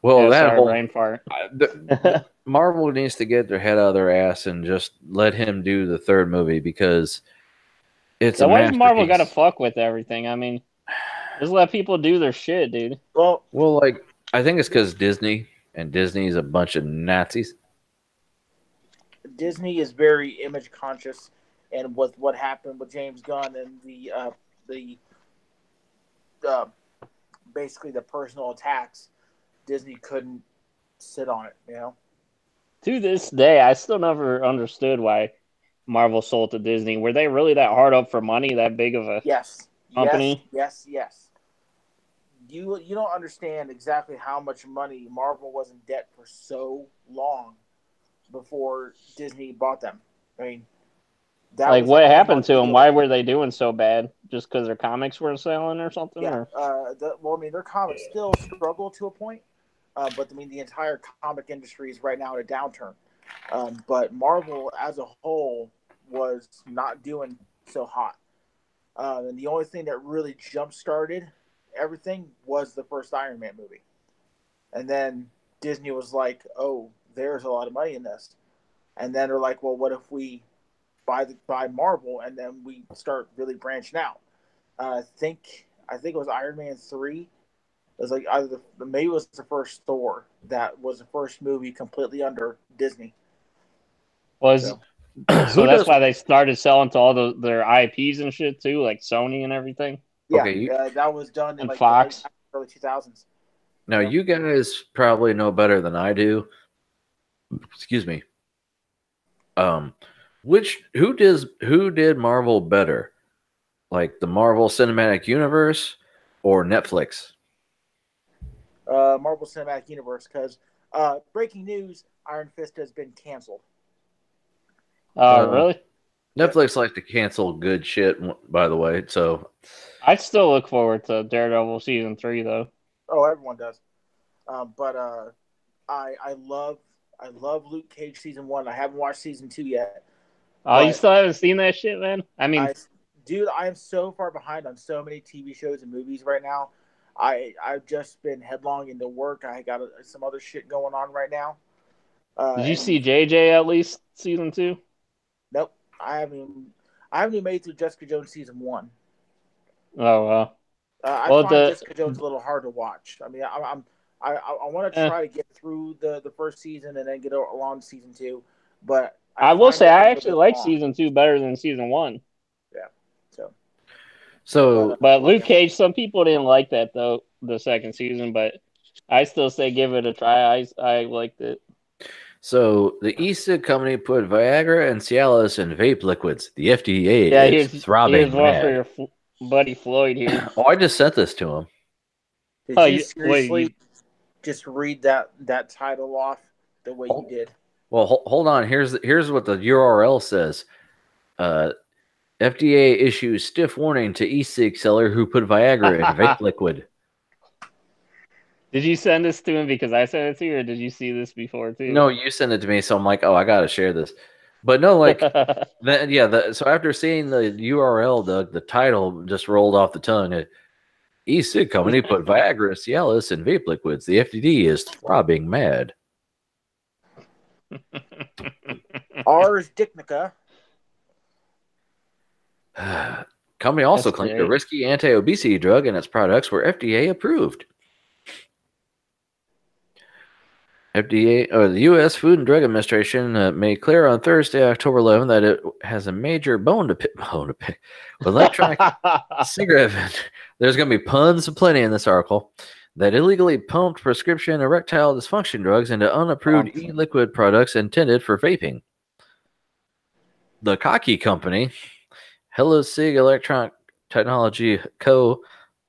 Well, Yeah, that sorry, whole brain fart. Marvel needs to get their head out of their ass and just let him do the third movie because it's So a why does Marvel masterpiece. got to fuck with everything? I mean, just let people do their shit, dude. Well, I think it's because Disney is a bunch of Nazis. Disney is very image conscious, and with what happened with James Gunn and the basically the personal attacks, Disney couldn't sit on it. To this day, I still never understood why Marvel sold to Disney. Were they really that hard up for money? That big of a Yes, company? yes. You don't understand exactly how much money Marvel was in debt for so long before Disney bought them. I mean, that was what a happened to them? deal. Why were they doing so bad? Just because their comics were selling or something? Yeah. Or? Their comics still struggle to a point, but I mean, the entire comic industry is right now in a downturn. But Marvel as a whole was not doing so hot. And the only thing that really jump started everything was the first Iron Man movie. And then Disney was like, "Oh, there's a lot of money in this." And then they're like, "Well, what if we buy Marvel and then we start really branching out?" I think it was Iron Man 3. It was like either maybe it was the first Thor that was the first movie completely under Disney. Was So, so that's why they started selling to all their IPs and shit too, like Sony and everything, yeah, Okay, that was done in and like the late Fox. early 2000s. now you guys probably know better than I do. Excuse me. Who did Marvel better? Like the Marvel Cinematic Universe or Netflix? Marvel Cinematic Universe, because breaking news: Iron Fist has been canceled. Well, Really? Netflix likes to cancel good shit, by the way. So, I still look forward to Daredevil season 3 though. Oh, everyone does. But I love Luke Cage season 1. I haven't watched season 2 yet. Oh, you But still haven't seen that shit, man? I mean, I am so far behind on so many TV shows and movies right now. I've just been headlong into work. I got some other shit going on right now. did you And see JJ at least season 2? nope, I haven't even made it through Jessica Jones season 1. Oh, I well, find Jessica Jones a little hard to watch. I mean, I want to eh, try to get through the first season and then get along to season 2, but I I will find say it a I little actually bit like long. season 2 better than season 1. Yeah. so But Luke Cage, some people didn't like that though, the second season. But I still say give it a try. I liked it. So the e-cig company put Viagra and Cialis in vape liquids. The FDA Yeah, is here's throbbing one for mad. your buddy Floyd here. Oh, I just sent this to him. Did Oh, you wait, seriously just read that title off the way you did? Well, hold on. Here's what the URL says. FDA issues stiff warning to e-cig seller who put Viagra in vape liquid. Did you send this to him because I sent it to you, or did you see this before too? No, you sent it to me, so I'm like, oh, I gotta share this. But no, like, so after seeing the URL, the title just rolled off the tongue. E-cig company put Viagra, Cialis, and vape liquids. The FDA is throbbing mad. Ars Dictica. Company also That's claimed great. a risky anti-obesity drug and its products were FDA approved. the U.S. Food and Drug Administration made clear on Thursday, October 11th, that it has a major bone to pick with electronic cigarette. There's going to be puns aplenty in this article. That illegally pumped prescription erectile dysfunction drugs into unapproved e-liquid products intended for vaping. The Cocky Company, Hello Sig Electronic Technology Co.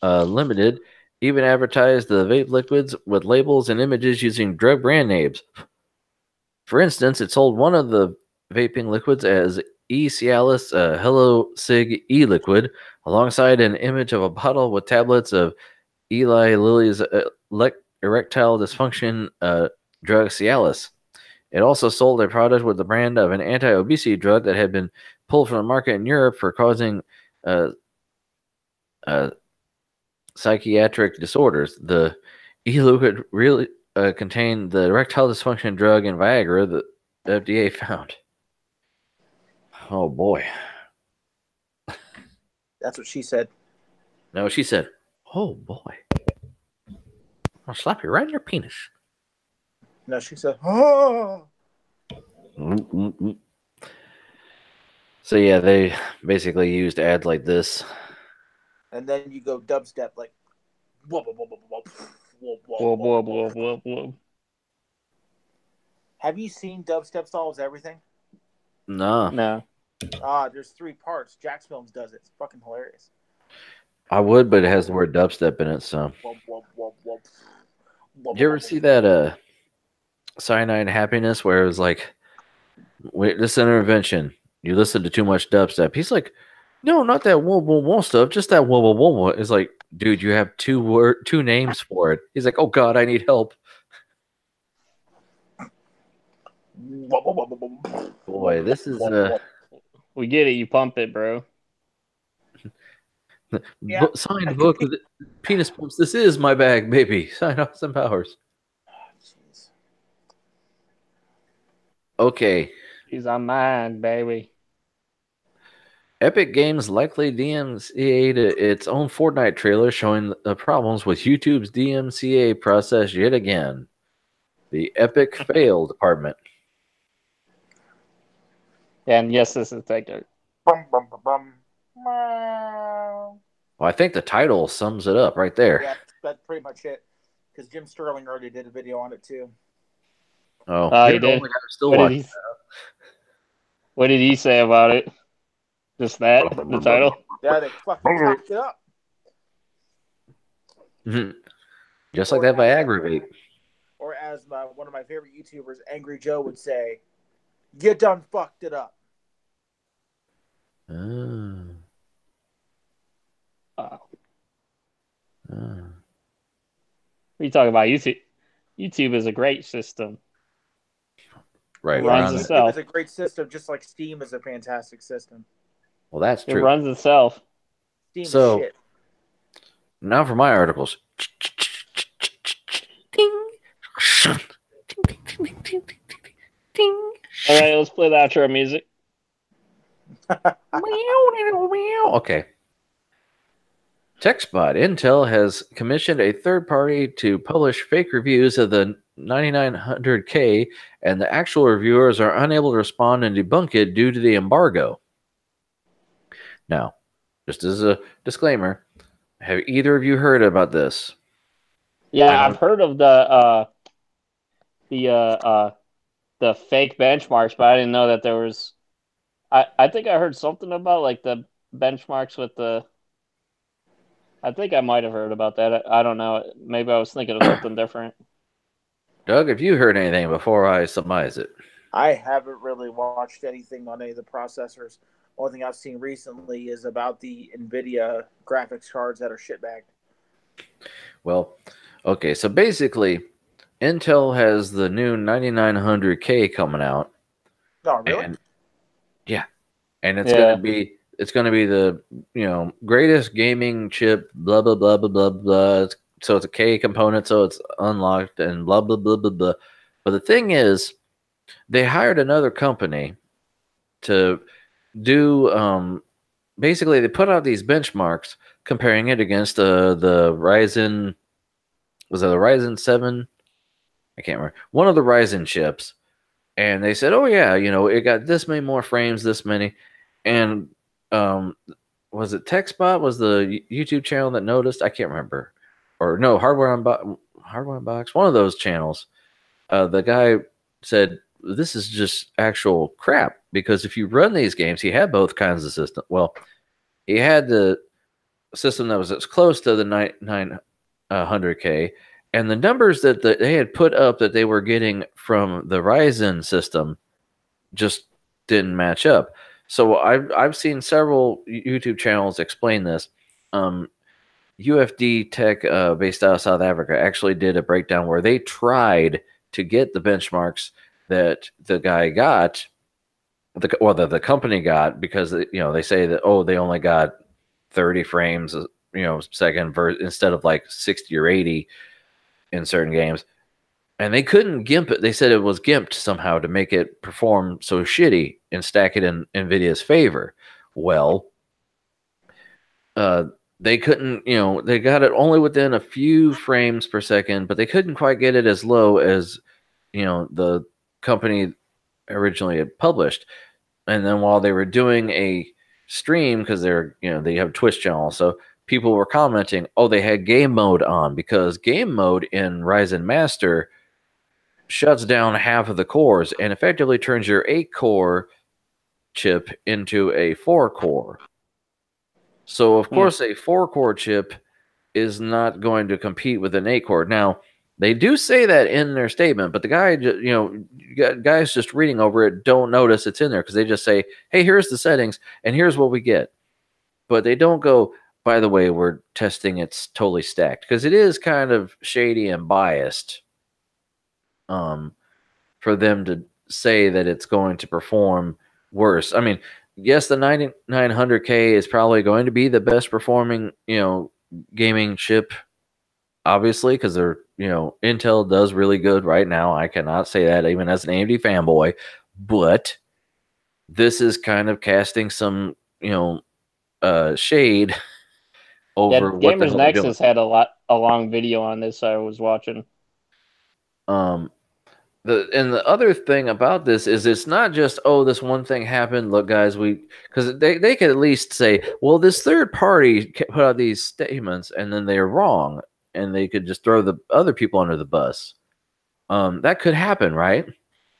Limited, even advertised the vape liquids with labels and images using drug brand names. For instance, it sold one of the vaping liquids as E-Cialis Hello Sig E-Liquid, alongside an image of a bottle with tablets of Eli Lilly's erectile dysfunction drug Cialis. It also sold a product with the brand of an anti-obesity drug that had been pulled from the market in Europe for causing psychiatric disorders. The e-liquid really contained the erectile dysfunction drug and Viagra that the FDA found. Oh boy. That's what she said. No, she said, oh boy. I'll slap you right in your penis. No, she said, oh. So yeah, they basically used ads like this. And then you go dubstep like whoa, whoa, whoa, whoa, whoa, whoa, whoa, whoa, whoa, whoa, whoa. Have you seen Dubstep Solves Everything? No. There's 3 parts. Jax Films does it. It's fucking hilarious. I would, but it has the word dubstep in it, so. Did you ever see that Cyanide Happiness where it was like, wait, this intervention, you listen to too much dubstep. He's like, no, not that whoa whoa whoa stuff, just that whoa whoa whoa whoa. It's like, dude, you have two names for it. He's like, oh god, I need help. Boy, this is We get it. You pump it, bro. Yeah. signed book with penis pumps. This is my bag, baby. Sign off some powers. Jeez. Okay. He's on mine, baby. Epic Games likely DMCA'd its own Fortnite trailer showing the problems with YouTube's DMCA process yet again. The Epic Fail Department. And yes, this is Taker. Bum, bum, bum, bum. Meow. Well, I think the title sums it up right there. Yeah, that's pretty much it. Because Jim Sterling already did a video on it too. Oh, He you're the did. only guy who's still What did watching. What did he say about it? Just that, the title. Yeah, they fucking chopped it up. Just like that Viagra vape. Or as one of my favorite YouTubers, Angry Joe, would say, "You done fucked it up." What are you talking about? YouTube is a great system. Right. It runs YouTube itself. is a great system, just like Steam is a fantastic system. Well, that's It true. runs itself. Steam is So- shit. Now for my articles. All right, let's play the outro music. Okay. TechSpot. Intel has commissioned a third party to publish fake reviews of the 9900K, and the actual reviewers are unable to respond and debunk it due to the embargo. Now, just as a disclaimer, have either of you heard about this? Yeah, I've heard of the fake benchmarks, but I didn't know that there was. I think I heard something about like the benchmarks with the. I think I might have heard about that. I don't know. Maybe I was thinking of something different. Doug, have you heard anything before I surmise it? I haven't really watched anything on any of the processors. Only thing I've seen recently is about the NVIDIA graphics cards that are shitbagged. Well, okay, so basically, Intel has the new 9900K coming out. No, really? And it's gonna be the greatest gaming chip, blah blah blah blah blah blah. So it's a K component, so it's unlocked and blah blah blah blah blah. But the thing is, they hired another company to do basically they put out these benchmarks comparing it against the Ryzen. Was it the Ryzen 7? I can't remember. One of the Ryzen chips. And they said, oh, yeah, it got this many more frames, this many. And was it TechSpot? Was the YouTube channel that noticed? I can't remember. Or no, Hardware Unbox. One of those channels. The guy said, this is just actual crap. Because if you run these games, he had both kinds of systems. Well, he had the system that was as close to the 900K. And the numbers that they had put up that they were getting from the Ryzen system just didn't match up. So I've seen several YouTube channels explain this. UFD Tech, based out of South Africa, actually did a breakdown where they tried to get the benchmarks that the guy got, the company got, because they say that they only got 30 frames second instead of like 60 or 80 in certain games, and they couldn't gimp it. They said it was gimped somehow to make it perform so shitty and stack it in NVIDIA's favor. Well, they couldn't, they got it only within a few frames per second, but they couldn't quite get it as low as, the company originally had published. And then while they were doing a stream, because they have a Twitch channel, so people were commenting, they had game mode on, because game mode in Ryzen Master shuts down half of the cores and effectively turns your 8-core chip into a 4-core. So, of course, a 4-core chip is not going to compete with an 8-core. Now, they do say that in their statement, but the guy, guys just reading over it don't notice it's in there, because they just say, hey, here's the settings and here's what we get. But they don't go, by the way, we're testing it's totally stacked, because it is kind of shady and biased for them to say that it's going to perform worse. I mean, yes, the 9900K is probably going to be the best performing, gaming chip, obviously, because Intel does really good right now. I cannot say that even as an AMD fanboy, but this is kind of casting some, shade Yeah, over what the Gamers hell they're doing. Nexus had a long video on this I was watching. The other thing about this is it's not just, oh, this one thing happened. Look, guys, because they could at least say, well, this third party put out these statements and then they're wrong, and they could just throw the other people under the bus. That could happen, right?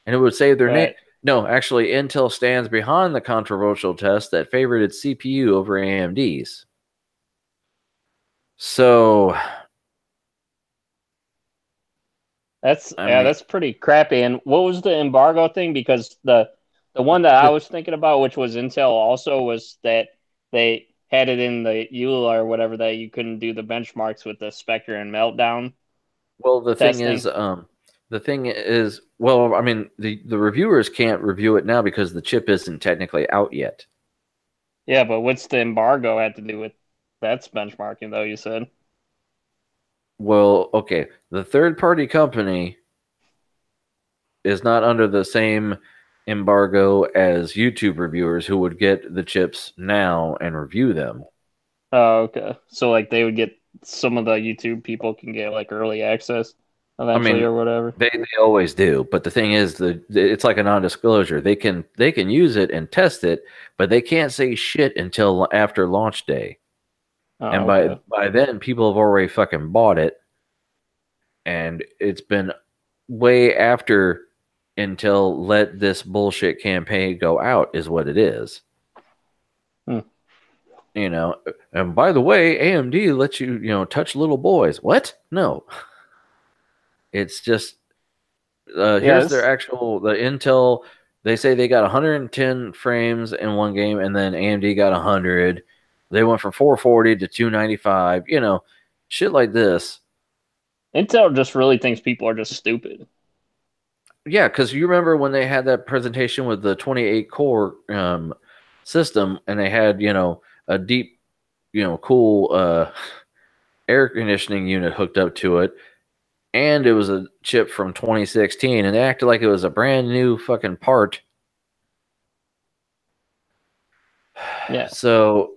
And it would save their name. Right. No, actually, Intel stands behind the controversial test that favored its CPU over AMD's. So that's pretty crappy. And what was the embargo thing? Because the one that I was thinking about, which was Intel also, was that they had it in the EULA or whatever that you couldn't do the benchmarks with the Spectre and Meltdown. well, the testing. thing is, well, I mean, the reviewers can't review it now because the chip isn't technically out yet. Yeah, but what's the embargo had to do with that's benchmarking though? You said. Well, okay, the third-party company is not under the same embargo as YouTube reviewers who would get the chips now and review them. Oh, okay. So like they would get, some of the YouTube people can get like early access eventually or whatever. They always do, but the thing is, it's like a non-disclosure. They can use it and test it, but they can't say shit until after launch day. Oh, and okay. by then, people have already fucking bought it, and it's been way after Intel let this bullshit campaign go out, is what it is. And by the way, AMD lets you, touch little boys. What? No. It's just, here's their the Intel. They say they got 110 frames in one game, and then AMD got 100. They went from 440 to 295. Shit like this. Intel just really thinks people are just stupid. Yeah, because you remember when they had that presentation with the 28 core system, and they had a deep, cool air conditioning unit hooked up to it, and it was a chip from 2016, and they acted like it was a brand new fucking part. Yeah. So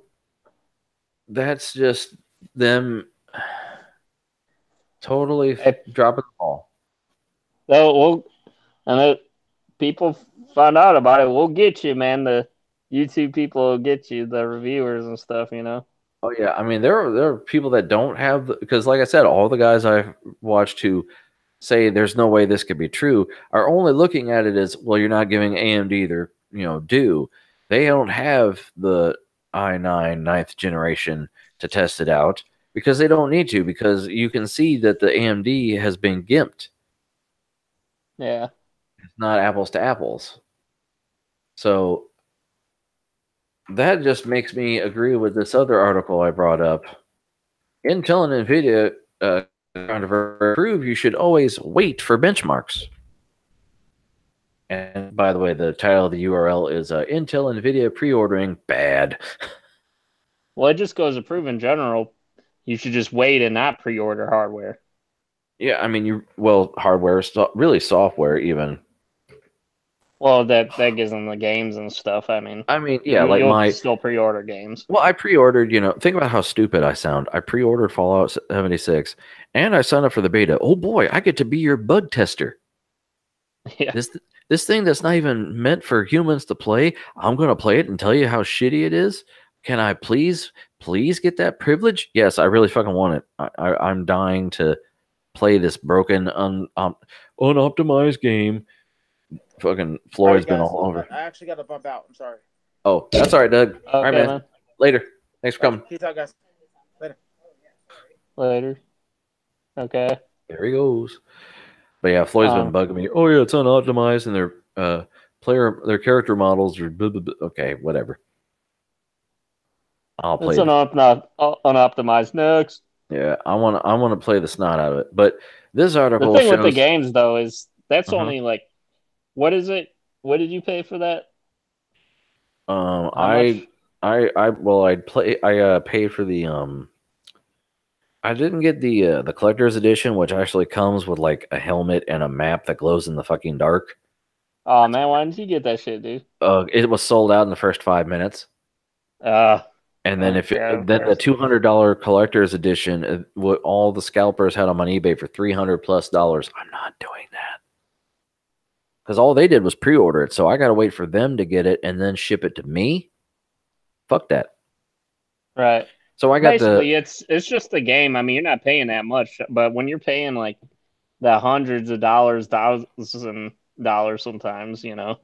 that's just them totally dropping the ball. So people find out about it. We'll get you, man. The YouTube people will get you, the reviewers and stuff. Oh yeah, I mean there are people that don't have because, like I said, all the guys I've watched who say there's no way this could be true are only looking at it as, well, you're not giving AMD their due. They don't have the i9 9th generation to test it out because they don't need to, because you can see that the AMD has been gimped. Yeah, it's not apples to apples. So that just makes me agree with this other article I brought up. Intel and NVIDIA prove you should always wait for benchmarks. And by the way, the title of the URL is Intel and NVIDIA pre-ordering bad. Well, it just goes to prove in general, you should just wait and not pre-order hardware. Yeah, I mean, hardware, really software even. Well, that gives them the games and stuff. I mean, yeah, you'll still pre-order games. Well, I pre-ordered, think about how stupid I sound. I pre-ordered Fallout 76, and I signed up for the beta. Oh boy, I get to be your bug tester. Yeah. This thing that's not even meant for humans to play, I'm going to play it and tell you how shitty it is. Can I please get that privilege? Yes, I really fucking want it. I'm dying to play this broken, unoptimized game. Fucking Floyd's been all over. I actually got to bump out. I'm sorry. Oh, that's all right, Doug. Okay, all right, man. Later. Thanks for coming. Peace out, guys. Later. Okay. There he goes. But yeah, Floyd's been bugging me. Oh yeah, it's unoptimized, and their character models are blah, blah, blah. Okay, whatever. I'll play. It's unoptimized. Next. Yeah, I want to play the snot out of it. But this article the thing with the games though is that's only like What is it? What did you pay for that? How much? I paid for the I didn't get the collector's edition, which actually comes with like a helmet and a map that glows in the fucking dark. Oh man, why didn't you get that shit, dude? It was sold out in the first 5 minutes. Uh, And then yeah, of then the course. $200 collector's edition, what all the scalpers had them on eBay for $300+. I'm not doing that because all they did was pre-order it, so I got to wait for them to get it and then ship it to me. Fuck that. Right. So I got the Basically, it's just the game. I mean, you're not paying that much, but when you're paying like the hundreds of dollars, $1,000s sometimes, you know.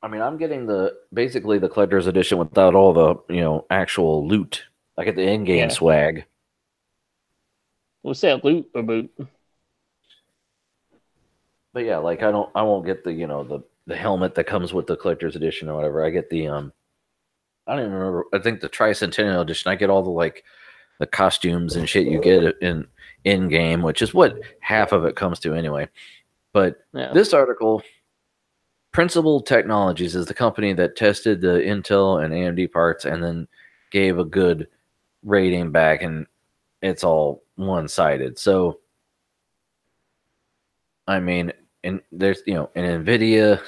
I mean, I'm getting basically the collector's edition without all the actual loot. I get the in-game Yeah. swag. What's that loot about? But yeah, like I won't get the helmet that comes with the collector's edition or whatever. I get the I don't even remember. I think the Tricentennial edition. I get all the costumes and shit you get in game, which is what half of it comes to anyway. But Yeah. this article, Principal Technologies is the company that tested the Intel and AMD parts and then gave a good rating back, and it's all one-sided. So, I mean, and there's in NVIDIA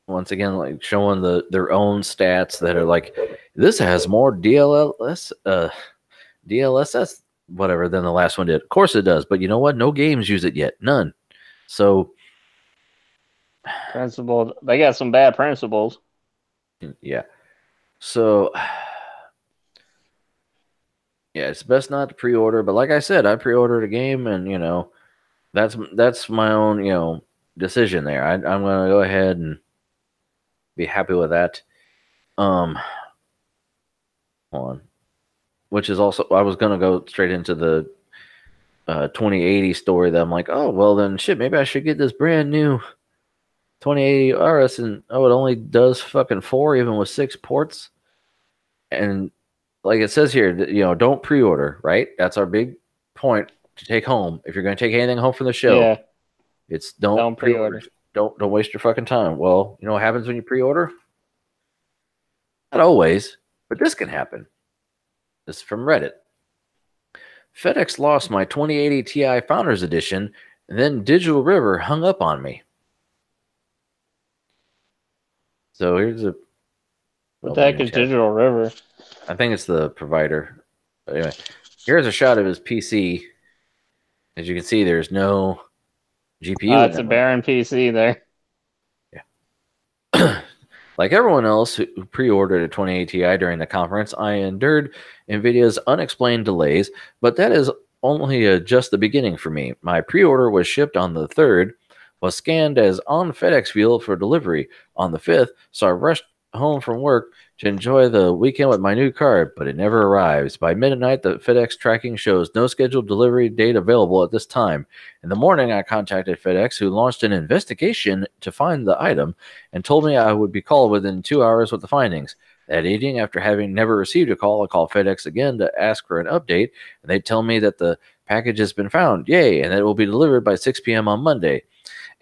once again like showing their own stats that are like this has more DLSS whatever than the last one did. Of course it does, but you know what? No games use it yet. None. So Principal. They got some bad principles. yeah. So yeah, it's best not to pre-order. But like I said, I pre-ordered a game, and that's my own decision there. I'm gonna go ahead and be happy with that. Hold on. Which is also I was gonna go straight into the 2080 story that I'm like, oh well, then shit, maybe I should get this brand new 2080 RS, and it only does fucking 4 even with 6 ports. And like it says here, don't pre-order, right? That's our big point to take home. If you're going to take anything home from the show, Yeah. it's don't Don't pre-order. pre-order. Don't waste your fucking time. Well, you know what happens when you pre-order? Not always, but this can happen. This is from Reddit. FedEx lost my 2080 Ti Founders Edition, and then Digital River hung up on me. So here's a. What the heck is Digital River? I think it's the provider. But anyway, here's a shot of his PC. As you can see, there's no GPU. It's a barren PC there. Yeah. Like everyone else who pre-ordered a 2080 Ti during the conference, I endured NVIDIA's unexplained delays, but that is only just the beginning for me. My pre-order was shipped on the 3rd, was scanned as on FedExville for delivery on the 5th, so I rushed home from work to enjoy the weekend with my new card, but it never arrives. By midnight, the FedEx tracking shows no scheduled delivery date available at this time. In the morning, I contacted FedEx, who launched an investigation to find the item and told me I would be called within 2 hours with the findings. That evening, after having never received a call, I called FedEx again to ask for an update, and they tell me that the package has been found, yay, and that it will be delivered by 6 p.m. on Monday.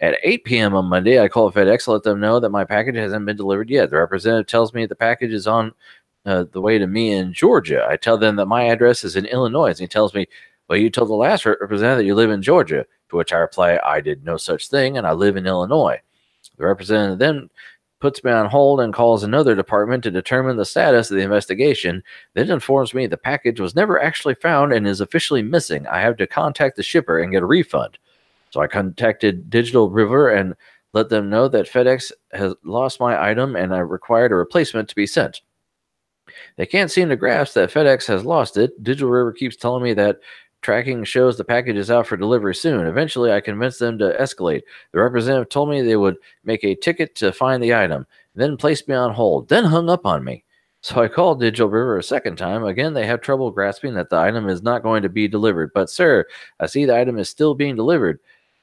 At 8 p.m. on Monday, I call FedEx to let them know that my package hasn't been delivered yet. The representative tells me the package is on the way to me in Georgia. I tell them that my address is in Illinois, and he tells me, well, you told the last representative that you live in Georgia, to which I reply, I did no such thing, and I live in Illinois. The representative then puts me on hold and calls another department to determine the status of the investigation, then informs me the package was never actually found and is officially missing. I have to contact the shipper and get a refund. So I contacted Digital River and let them know that FedEx has lost my item and I required a replacement to be sent. They can't seem to grasp that FedEx has lost it. Digital River keeps telling me that tracking shows the package is out for delivery soon. Eventually, I convinced them to escalate. The representative told me they would make a ticket to find the item, then placed me on hold, then hung up on me. So I called Digital River a second time. Again, they have trouble grasping that the item is not going to be delivered. But, sir, I see the item is still being delivered.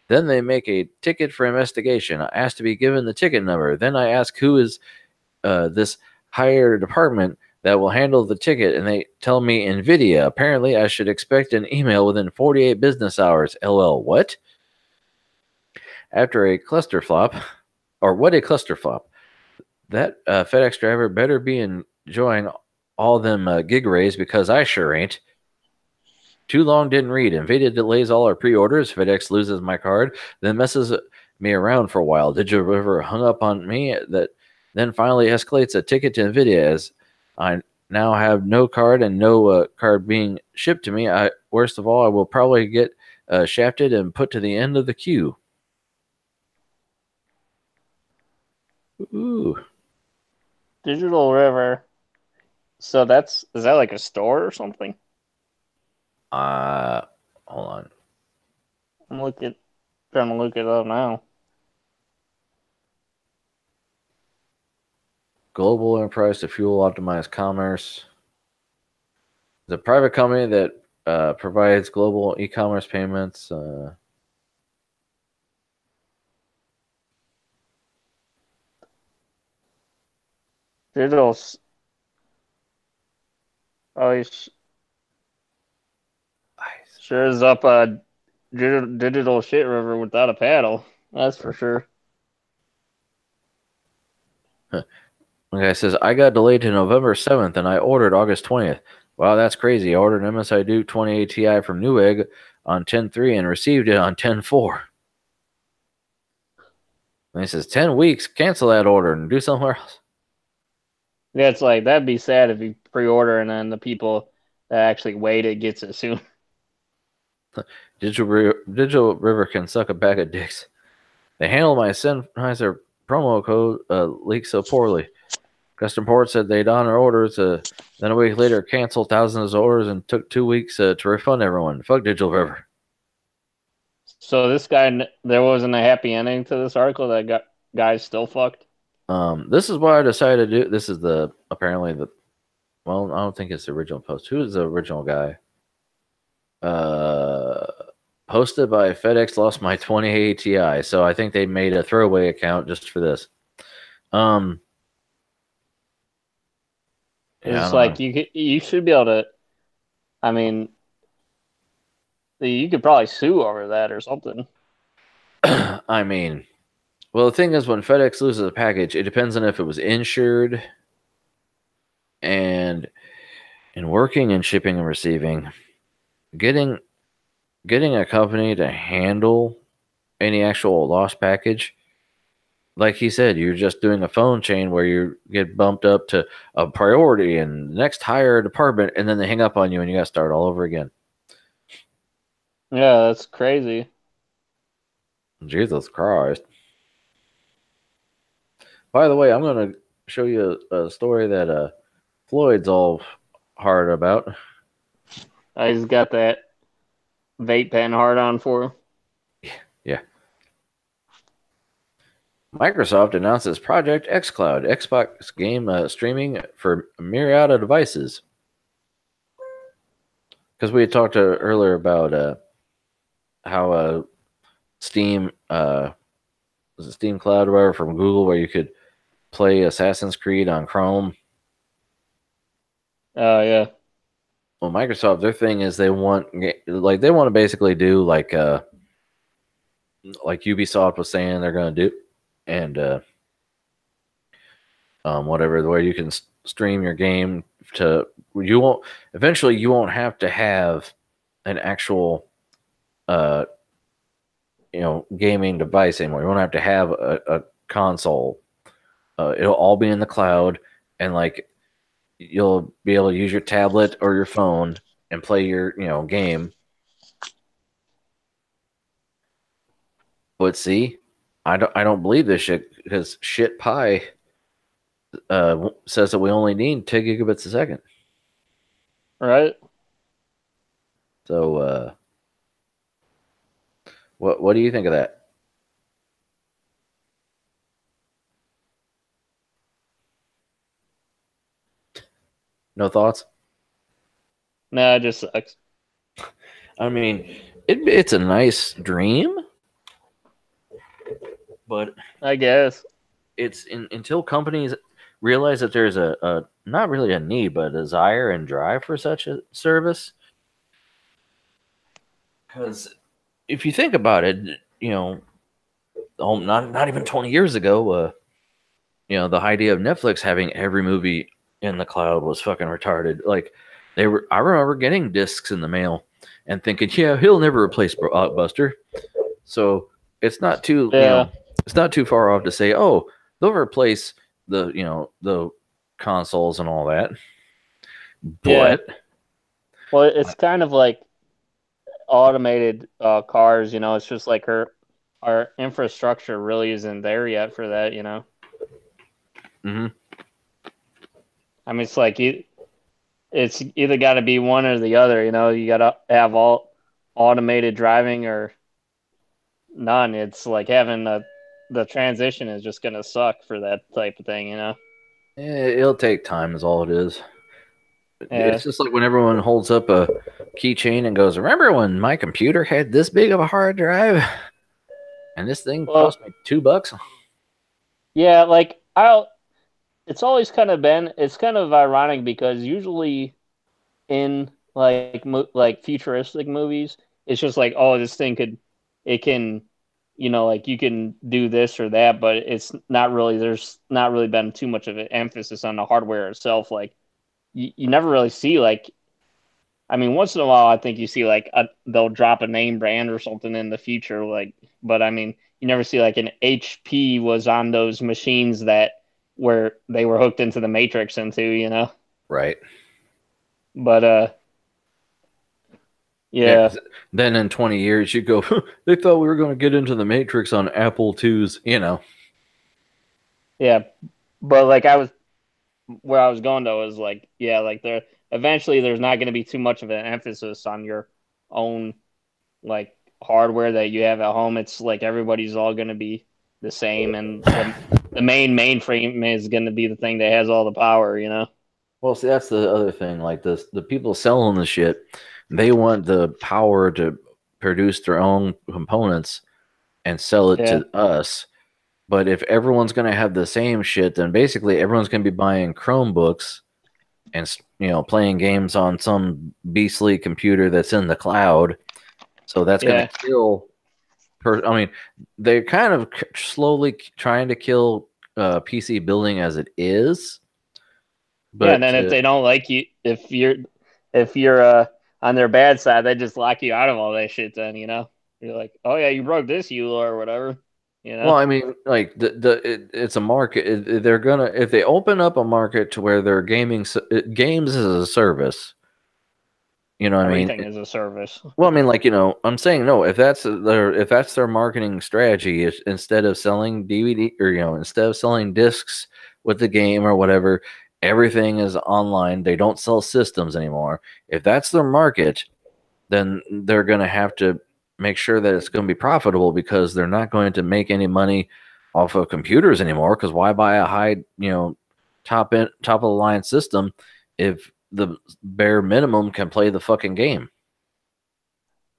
Then they make a ticket for investigation. I ask to be given the ticket number. Then I ask who is this higher department that will handle the ticket, and they tell me NVIDIA. Apparently, I should expect an email within 48 business hours. LL, what? After a cluster flop, or what a cluster flop, that FedEx driver better be enjoying all them gig rays because I sure ain't. Too long didn't read. Nvidia delays all our pre-orders. FedEx loses my card, then messes me around for a while. Digital River hung up on me. That then finally escalates a ticket to Nvidia as I now have no card and no card being shipped to me. Worst of all, I will probably get shafted and put to the end of the queue. Ooh. Digital River. So is that like a store or something? Hold on. I'm trying to look it up now. Global enterprise to fuel optimized commerce. The private company that provides global e-commerce payments. Digital. Oh, he sure is up a digital shit river without a paddle. That's for sure. The guy says, I got delayed to November 7th and I ordered August 20th. Wow, that's crazy. I ordered an MSI Duke 28 Ti from Newegg on 10/3 and received it on 10/4. And he says, 10 weeks, cancel that order and do somewhere else. Yeah, it's like, that'd be sad if you pre-order and then the people that actually waited gets it soon. Digital River can suck a bag of dicks. They handled my Sennheiser promo code leak so poorly. Custom Port said they'd honor orders, then a week later canceled thousands of orders and took 2 weeks to refund everyone. Fuck Digital River. So this guy, there wasn't a happy ending to this article. That guy's still fucked. This is what I decided to do. This is well, I don't think it's the original post. Who is the original guy? Posted by FedEx lost my 28 Ti. So I think they made a throwaway account just for this. It's like you should be able to. I mean, you could probably sue over that or something. I mean, well, the thing is, when FedEx loses a package, it depends on if it was insured, and in working and shipping and receiving, getting a company to handle any actual lost package, like he said, you're just doing a phone chain where you get bumped up to a priority and next higher department, and then they hang up on you and you got to start all over again. Yeah, that's crazy. Jesus Christ. By the way, I'm going to show you a story that Floyd's all hard about. He's got that vape pen hard on for him. Yeah. Microsoft announces Project xCloud, Xbox game streaming for a myriad of devices. Because we had talked earlier about how Steam Cloud or whatever from Google, where you could play Assassin's Creed on Chrome. Oh yeah. Well, Microsoft, their thing is they want to basically do like Ubisoft was saying they're going to do, and whatever, where you can stream your game to you won't have to have an actual gaming device anymore. You won't have to have a console. It'll all be in the cloud, and like you'll be able to use your tablet or your phone and play your game. But see, I don't believe this shit, because shit pie says that we only need 10 gigabits a second. Right. So what do you think of that? No thoughts? Nah, it just sucks. I mean, it's a nice dream, but I guess it's until companies realize that there's a not really a need, but a desire and drive for such a service. Because if you think about it, not even 20 years ago, the idea of Netflix having every movie in the cloud was fucking retarded. Like I remember getting discs in the mail and thinking, yeah, he'll never replace Blockbuster. So it's not too, it's not too far off to say, oh, they'll replace the consoles and all that. But well, it's kind of like automated cars. It's just like our infrastructure really isn't there yet for that. Mm-hmm. I mean, it's like it's either got to be one or the other. You got to have all automated driving or none. It's like having the transition is just gonna suck for that type of thing. It'll take time, is all it is. Yeah. It's just like when everyone holds up a keychain and goes, "Remember when my computer had this big of a hard drive, and this thing cost me $2?" Yeah, like it's always kind of been. It's kind of ironic because usually in like futuristic movies, it's just like, oh, this thing it can, like you can do this or that, but it's not really. There's not really been too much of an emphasis on the hardware itself. Like you never really see like. I mean, once in a while, I think you see like they'll drop a name brand or something in the future, like. But I mean, you never see like an HP was on those machines that where they were hooked into the Matrix into. Right. But yeah. Then in 20 years, you go, they thought we were going to get into the Matrix on Apple IIs, Yeah, but like where I was going though is like, yeah, like eventually there's not going to be too much of an emphasis on your own like hardware that you have at home. It's like everybody's all going to be the same, and the main mainframe is going to be the thing that has all the power. Well, see, that's the other thing. Like the people selling the shit, they want the power to produce their own components and sell it to us. But if everyone's going to have the same shit, then basically everyone's going to be buying Chromebooks and playing games on some beastly computer that's in the cloud. So that's going to kill. I mean, they're kind of slowly trying to kill PC building as it is. But, and then if they don't like you, if you're on their bad side, they just lock you out of all that shit. Then you're like, oh yeah, you broke this, or whatever. Well, I mean, like it's a market. They're gonna, if they open up a market to where they're games as a service. Everything is a service. Well, I mean, like I'm saying no. If that's their marketing strategy, is instead of selling DVD or instead of selling discs with the game or whatever, everything is online. They don't sell systems anymore. If that's their market, then they're gonna have to make sure that it's going to be profitable because they're not going to make any money off of computers anymore. Because why buy a high, top of the line system if the bare minimum can play the fucking game?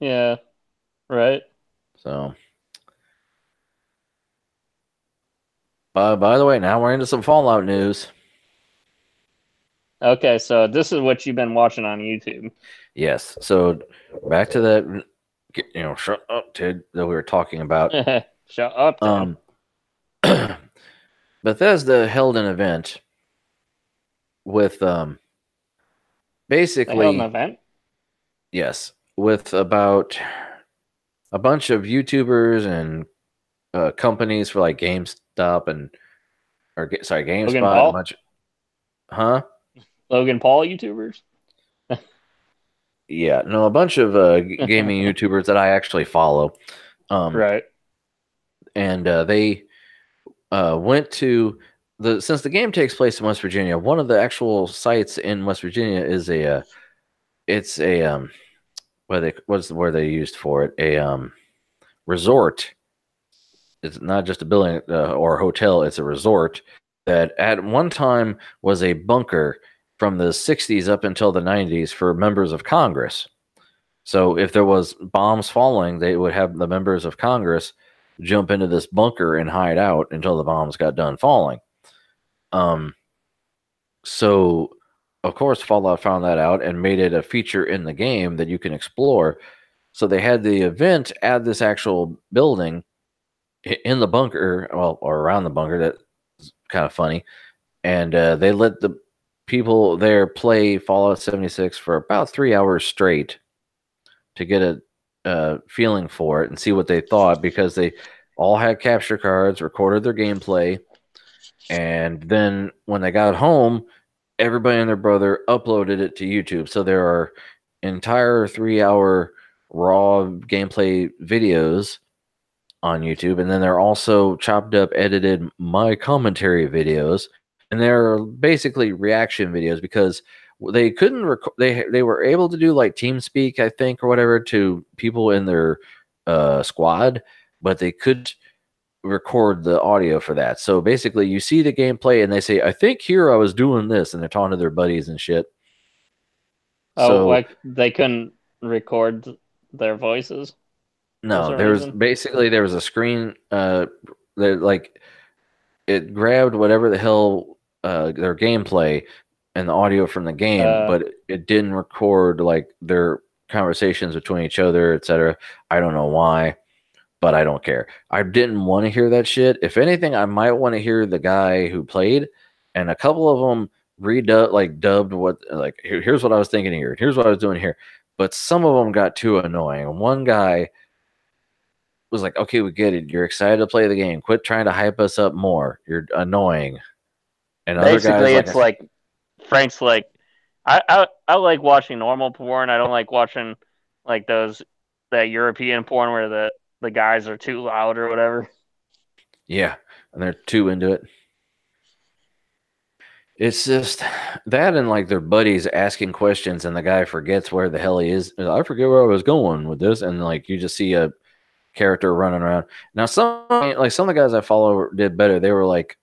Yeah, right. So, by the way, now we're into some Fallout news. Okay, so this is what you've been watching on YouTube. Yes. So back to that. Shut up, Ted, that we were talking about. Shut up, Ted. Bethesda held an event with basically they held an event? Yes, with about a bunch of YouTubers and companies for like GameStop GameSpot. Logan Paul? A bunch, huh? Logan Paul YouTubers? Yeah, no, a bunch of gaming YouTubers that I actually follow. Right. And they went to since the game takes place in West Virginia, one of the actual sites in West Virginia is what's the word they used for it? A resort. It's not just a building or a hotel, it's a resort that at one time was a bunker from the 60s up until the 90s for members of Congress. So if there was bombs falling, they would have the members of Congress jump into this bunker and hide out until the bombs got done falling. So of course Fallout found that out and made it a feature in the game that you can explore. So they had the event at this actual building, in the bunker, well, or around the bunker. That's kind of funny. And they let the people there play Fallout 76 for about 3 hours straight to get a feeling for it and see what they thought, because they all had capture cards, recorded their gameplay, and then when they got home, everybody and their brother uploaded it to YouTube. So there are entire 3 hour raw gameplay videos on YouTube, and then there are also chopped up, edited my commentary videos, and they're basically reaction videos because they couldn't they were able to do like TeamSpeak, I think, or whatever, to people in their squad, but they could record the audio for that. So basically, you see the gameplay, and they say, "I think here I was doing this," and they're talking to their buddies and shit. Oh, So like they couldn't record their voices for no, some reason. there was a screen that like it grabbed whatever the hell their gameplay and the audio from the game, but it didn't record like their conversations between each other, etc. I don't know why, but I don't care. I didn't want to hear that shit. If anything, I might want to hear the guy who played, and a couple of them dubbed what, like, here's what I was thinking here, here's what I was doing here. But some of them got too annoying. One guy was like, "Okay, we get it. You're excited to play the game. Quit trying to hype us up more. You're annoying." And other Basically, guys it's like Frank's like, I like watching normal porn. I don't like watching like that European porn where the guys are too loud or whatever. yeah, and they're too into it. It's just that, and like their buddies asking questions, and the guy forgets where the hell he is. I forget where I was going with this, and like you just see a character running around. Now, some of the guys I follow did better. They were like,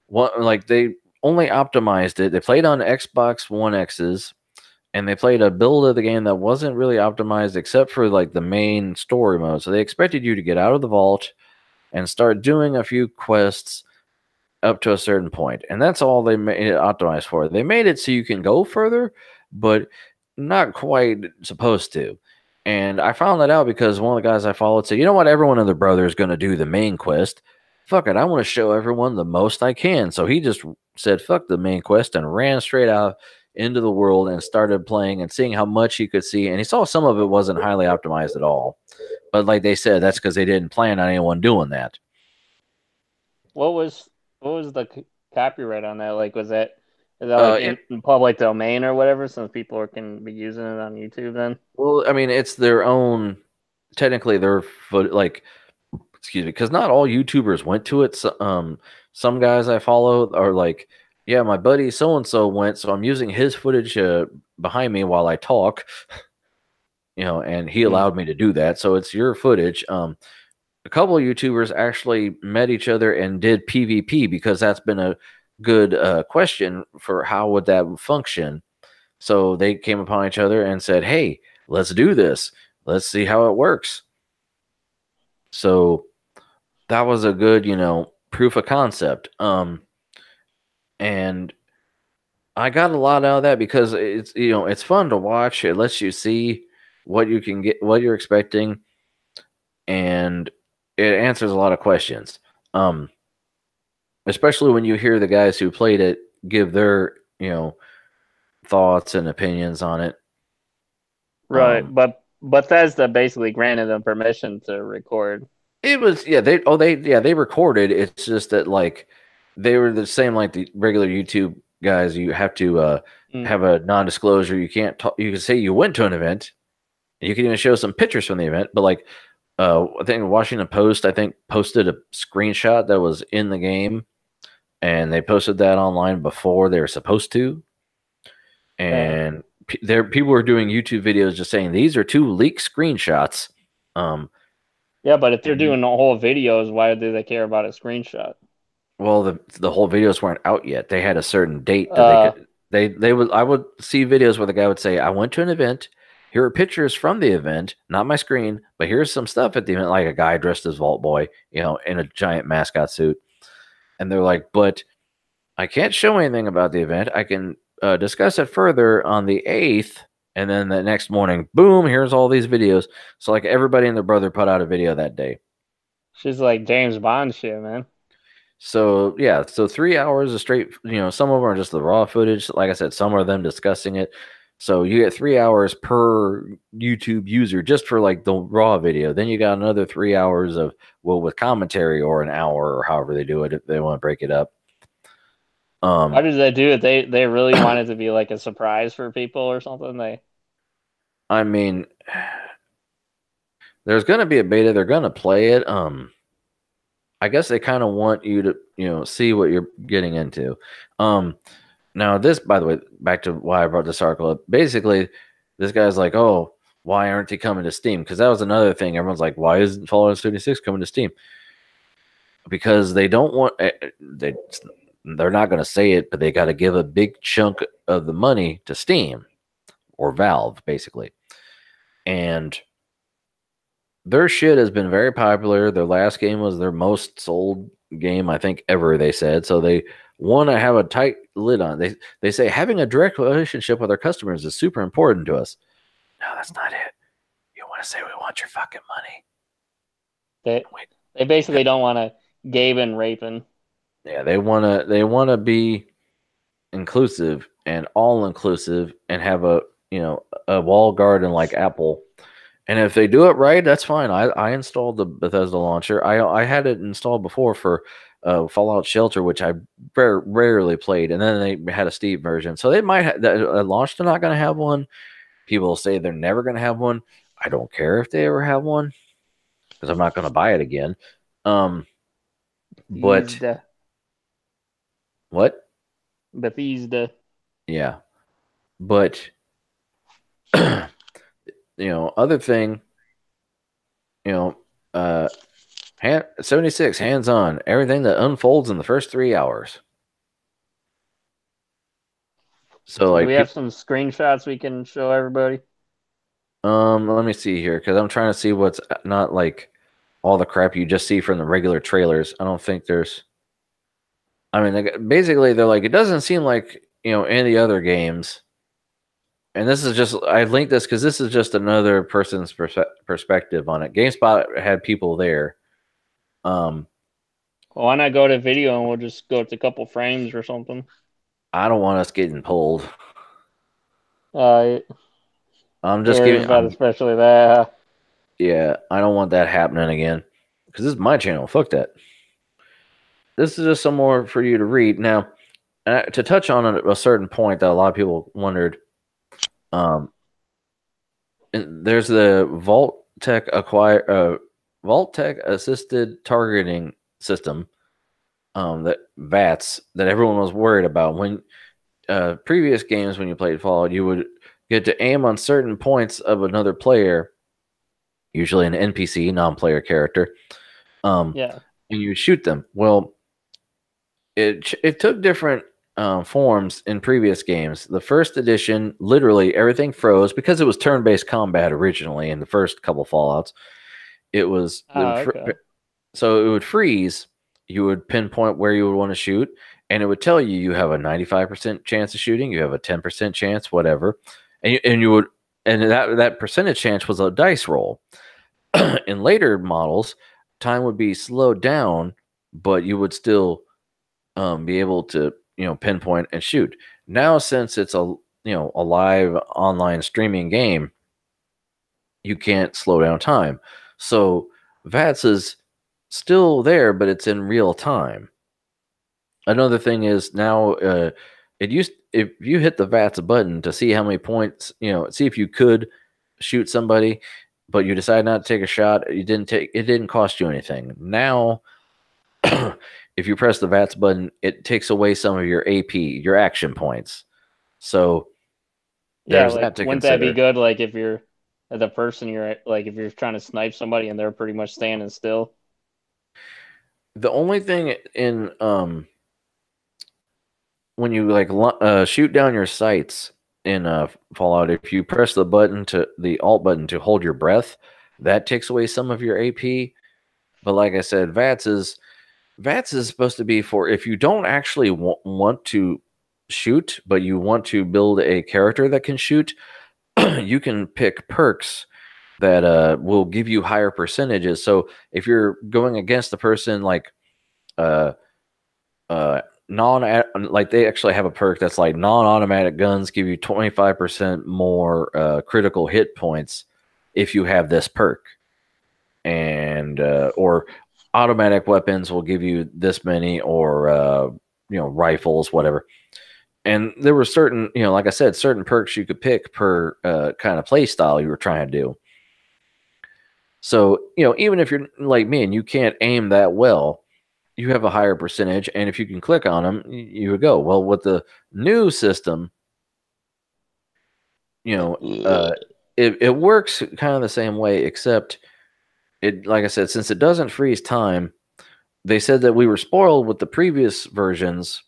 what, like they only optimized it. They played on Xbox One X's, and they played a build of the game that wasn't really optimized except for like the main story mode. So they expected you to get out of the vault and start doing a few quests up to a certain point, and that's all they made it optimized for. They made it so you can go further, but not quite supposed to. And I found that out because one of the guys I followed said, "You know what? Everyone and their brother is going to do the main quest. Fuck it, I want to show everyone the most I can." So he just said, "Fuck the main quest," and ran straight out into the world and started playing and seeing how much he could see. And he saw some of it wasn't highly optimized at all. But like they said, that's because they didn't plan on anyone doing that. What was the copyright on that? Like, is that like in public domain or whatever? Since people can be using it on YouTube, then. Well, I mean, it's their own. Technically, their foot. Like, excuse me, because not all YouTubers went to it. So, some guys I follow are like, "Yeah, my buddy so and so went, so I'm using his footage behind me while I talk." And he allowed me to do that. So it's your footage. A couple of YouTubers actually met each other and did PvP, because that's been a good question for how would that function. So they came upon each other and said, "Hey, let's do this. Let's see how it works." So that was a good, proof of concept. And I got a lot out of that because it's fun to watch. It lets you see what you can get, what you're expecting, and it answers a lot of questions. Especially when you hear the guys who played it give their, thoughts and opinions on it. Right, but Bethesda basically granted them permission to record. It was they recorded. It's just that like they were the same like the regular YouTube guys. You have to have a non-disclosure. You can't talk. You can say you went to an event. You can even show some pictures from the event. But like I think Washington Post posted a screenshot that was in the game, and they posted that online before they were supposed to. And people were doing YouTube videos just saying these are 2 leaked screenshots. Yeah, but if they're doing the whole videos, why do they care about a screenshot? Well, the whole videos weren't out yet. They had a certain date that they would. I would see videos where the guy would say, "I went to an event. Here are pictures from the event, not my screen, but here's some stuff at the event," like a guy dressed as Vault Boy, in a giant mascot suit. And they're like, "But I can't show anything about the event. I can discuss it further on the 8th." And then the next morning, boom, here's all these videos. So like everybody and their brother put out a video that day. She's like James Bond shit, man. So yeah, so 3 hours of straight. Some of them are just the raw footage. Like I said, some are them discussing it. So you get 3 hours per YouTube user just for like the raw video. Then you got another 3 hours of with commentary, or an hour, or however they do it if they want to break it up. Why did they do it? They really wanted to be like a surprise for people or something. I mean, there's going to be a beta. They're going to play it. I guess they kind of want you to, see what you're getting into. Now this, by the way, back to why I brought this article up. Basically, this guy's like, "Oh, why aren't they coming to Steam?" Because that was another thing. Everyone's like, "Why isn't Fallout 76 coming to Steam?" Because they don't want they're not going to say it, but they got to give a big chunk of the money to Steam or Valve, basically. And their shit has been very popular. Their last game was their most sold game, I think, ever, they said. So they want to have a tight lid on it. They say having a direct relationship with our customers is super important to us. No, that's not it. You want to say we want your fucking money. They basically don't want to Gabe raping. Yeah, they want to be inclusive and all inclusive and have a wall garden like Apple. And if they do it right, that's fine. I installed the Bethesda launcher. I had it installed before for Fallout Shelter, which I rarely played. And then they had a Steam version. So they might have at launch. They're not going to have one. People say they're never going to have one. I don't care if they ever have one because I'm not going to buy it again. But what? Bethesda. Yeah. But other thing, 76 hands-on, everything that unfolds in the first 3 hours. So like, do we have some screenshots we can show everybody? Let me see here, because I'm trying to see what's not like all the crap you just see from the regular trailers. I don't think there's. I mean, basically they're like, it doesn't seem like any other games. And this is just, I linked this because this is just another person's perspective on it. GameSpot had people there. Well, why not go to video and we'll just go to a couple frames or something? I don't want us getting pulled. I'm just kidding. Especially that. Yeah, I don't want that happening again. Because this is my channel. Fuck that. This is just some more for you to read. Now, to touch on a certain point that a lot of people wondered, there's the Vault-Tec assisted targeting system, that VATS, that everyone was worried about. When previous games, when you played Fallout, you would get to aim on certain points of another player, usually an NPC, non-player character, and you shoot them. Well, it took different forms in previous games. The first edition, literally everything froze because it was turn-based combat originally in the first couple Fallouts. It was so it would freeze. You would pinpoint where you would want to shoot, and it would tell you have a 95% chance of shooting, you have a 10% chance, whatever, and that percentage chance was a dice roll. In later models, time would be slowed down, but you would still be able to pinpoint and shoot. Now, since it's a live online streaming game, you can't slow down time. So VATS is still there, but it's in real time. Another thing is now if you hit the VATS button to see how many points, see if you could shoot somebody, but you decide not to take a shot, it didn't cost you anything. Now, if you press the VATS button, it takes away some of your AP, your action points. So there's that to wouldn't consider. That be good? Like if you're the person, if you're trying to snipe somebody and they're pretty much standing still. The only thing in when you shoot down your sights in Fallout, if you press the Alt button to hold your breath, that takes away some of your AP. But like I said, VATS is supposed to be for if you don't actually want to shoot, but you want to build a character that can shoot. You can pick perks that will give you higher percentages. So if you're going against the person like uh like they actually have a perk that's like non-automatic guns give you 25% more critical hit points if you have this perk, and or automatic weapons will give you this many, or rifles, whatever. And there were certain, like I said, certain perks you could pick per kind of play style you were trying to do. So, even if you're like me and you can't aim that well, you have a higher percentage. And if you can click on them, you would go. Well, with the new system, it works kind of the same way, except it, like I said, since it doesn't freeze time, they said that we were spoiled with the previous versions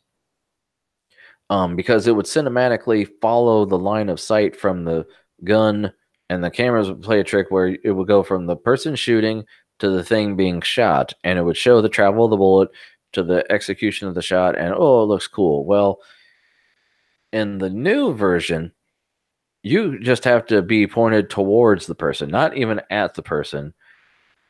because it would cinematically follow the line of sight from the gun, and the cameras would play a trick where it would go from the person shooting to the thing being shot, and it would show the travel of the bullet to the execution of the shot, and oh, it looks cool. Well, in the new version, you just have to be pointed towards the person, not even at the person.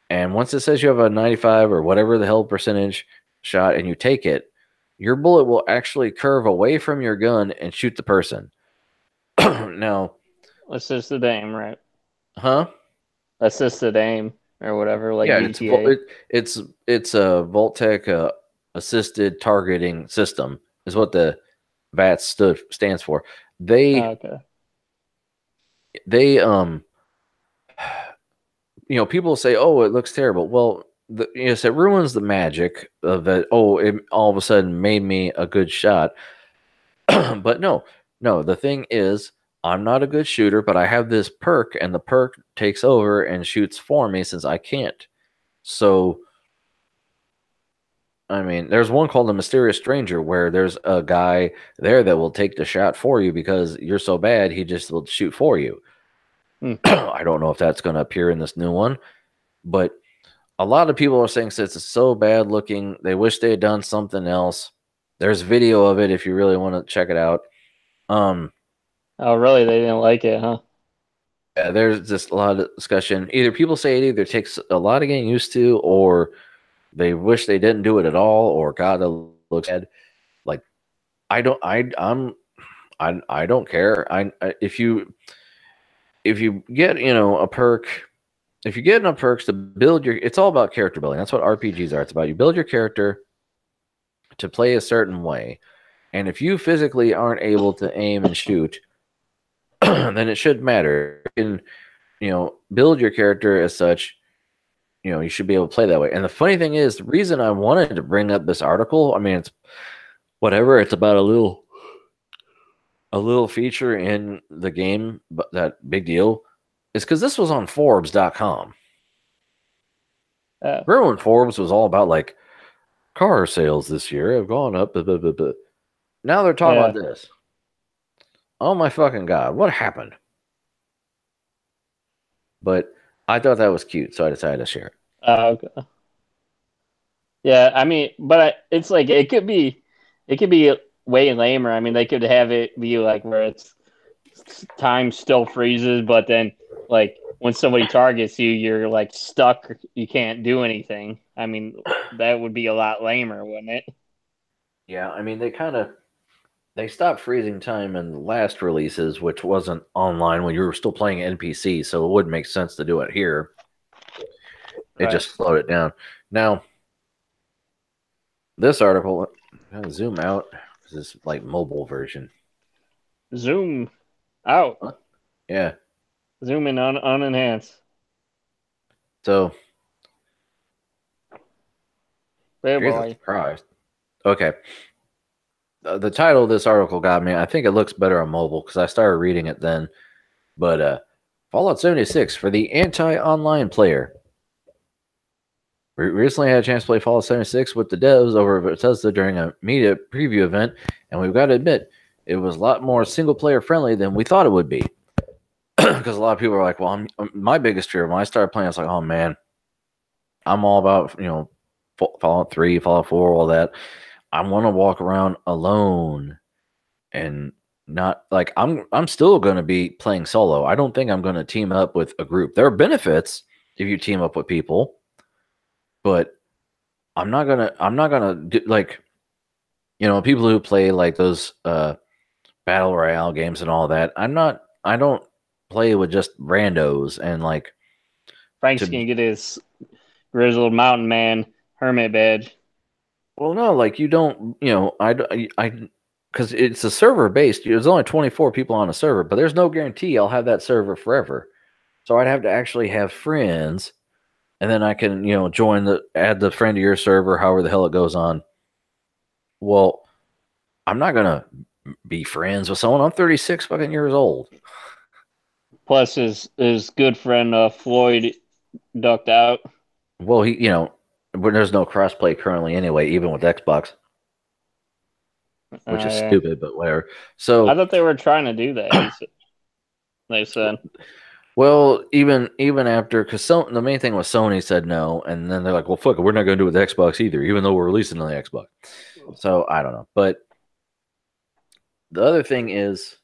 And once it says you have a 95 or whatever the hell percentage shot and you take it, your bullet will actually curve away from your gun and shoot the person. Now, assisted aim, right? huh? Assisted aim or whatever, like Yeah, GTA. it's a Voltec assisted targeting system is what the VAT stands for. Okay. They people say, "Oh, it looks terrible." Well, yes, it ruins the magic of it. Oh, it all of a sudden made me a good shot. But no. The thing is, I'm not a good shooter, but I have this perk, and the perk takes over and shoots for me since I can't. So, I mean, there's one called the Mysterious Stranger where there's a guy there that will take the shot for you because you're so bad, he just will shoot for you. I don't know if that's going to appear in this new one, but a lot of people are saying since it's so bad looking, they wish they had done something else. There's video of it if you really want to check it out. Oh, really? They didn't like it, huh? Yeah, there's just a lot of discussion. Either people say it either takes a lot of getting used to, or they wish they didn't do it at all, or God, it looks bad. Like, I don't care. If you get a perk, if you get enough perks to build your, it's all about character building. That's what RPGs are. It's about you build your character to play a certain way, and if you physically aren't able to aim and shoot, then it shouldn't matter. You can, build your character as such. You should be able to play that way. And the funny thing is, the reason I wanted to bring up this article, I mean, it's whatever. It's about a little feature in the game, but that big deal is because this was on Forbes.com. Remember when Forbes was all about like car sales this year have gone up, blah, blah, blah, blah. Now they're talking about this. Oh my fucking God, what happened? But I thought that was cute, so I decided to share it. Okay. Yeah, I mean, but it's like it could be way lamer. I mean, they could have it be like where it's time still freezes, but then like when somebody targets you, you're like stuck. You can't do anything. I mean, that would be a lot lamer, wouldn't it? Yeah, I mean, they stopped freezing time in the last releases, which wasn't online when you were still playing NPC, so it wouldn't make sense to do it here. It just slowed it down. Now, this article, I'm gonna zoom out. This is like mobile version. Zoom out. Huh? Yeah. Zoom in on unenhanced. So, Jesus Christ. Okay. The title of this article got me. I think it looks better on mobile because I started reading it then. But Fallout 76 for the anti-online player. We recently had a chance to play Fallout 76 with the devs over at Bethesda during a media preview event, and we've got to admit, it was a lot more single-player friendly than we thought it would be. Because a lot of people are like, well, my biggest fear when I started playing, I was like, oh man, I'm all about, Fallout 3, Fallout 4, all that. I want to walk around alone and not like I'm still going to be playing solo. I don't think I'm going to team up with a group. There are benefits if you team up with people, but I'm not gonna do, like, people who play like those battle royale games and all that. I don't play with just randos and like Frank's to gonna get his grizzled mountain man hermit badge. well no, like you don't, I because it's a server based. There's only 24 people on a server, but there's no guarantee I'll have that server forever. So I'd have to actually have friends, and then I can, add the friend to your server, however the hell it goes on. Well, I'm not gonna be friends with someone. I'm 36 fucking years old. Plus, his good friend Floyd ducked out. Well, but there's no crossplay currently anyway, even with Xbox, which is Yeah. stupid, but whatever. So I thought they were trying to do that. They said. well, even after, because the main thing was Sony said no, and then they're like, well, fuck it, we're not going to do it with Xbox either, even though we're releasing on the Xbox. So I don't know, but the other thing is,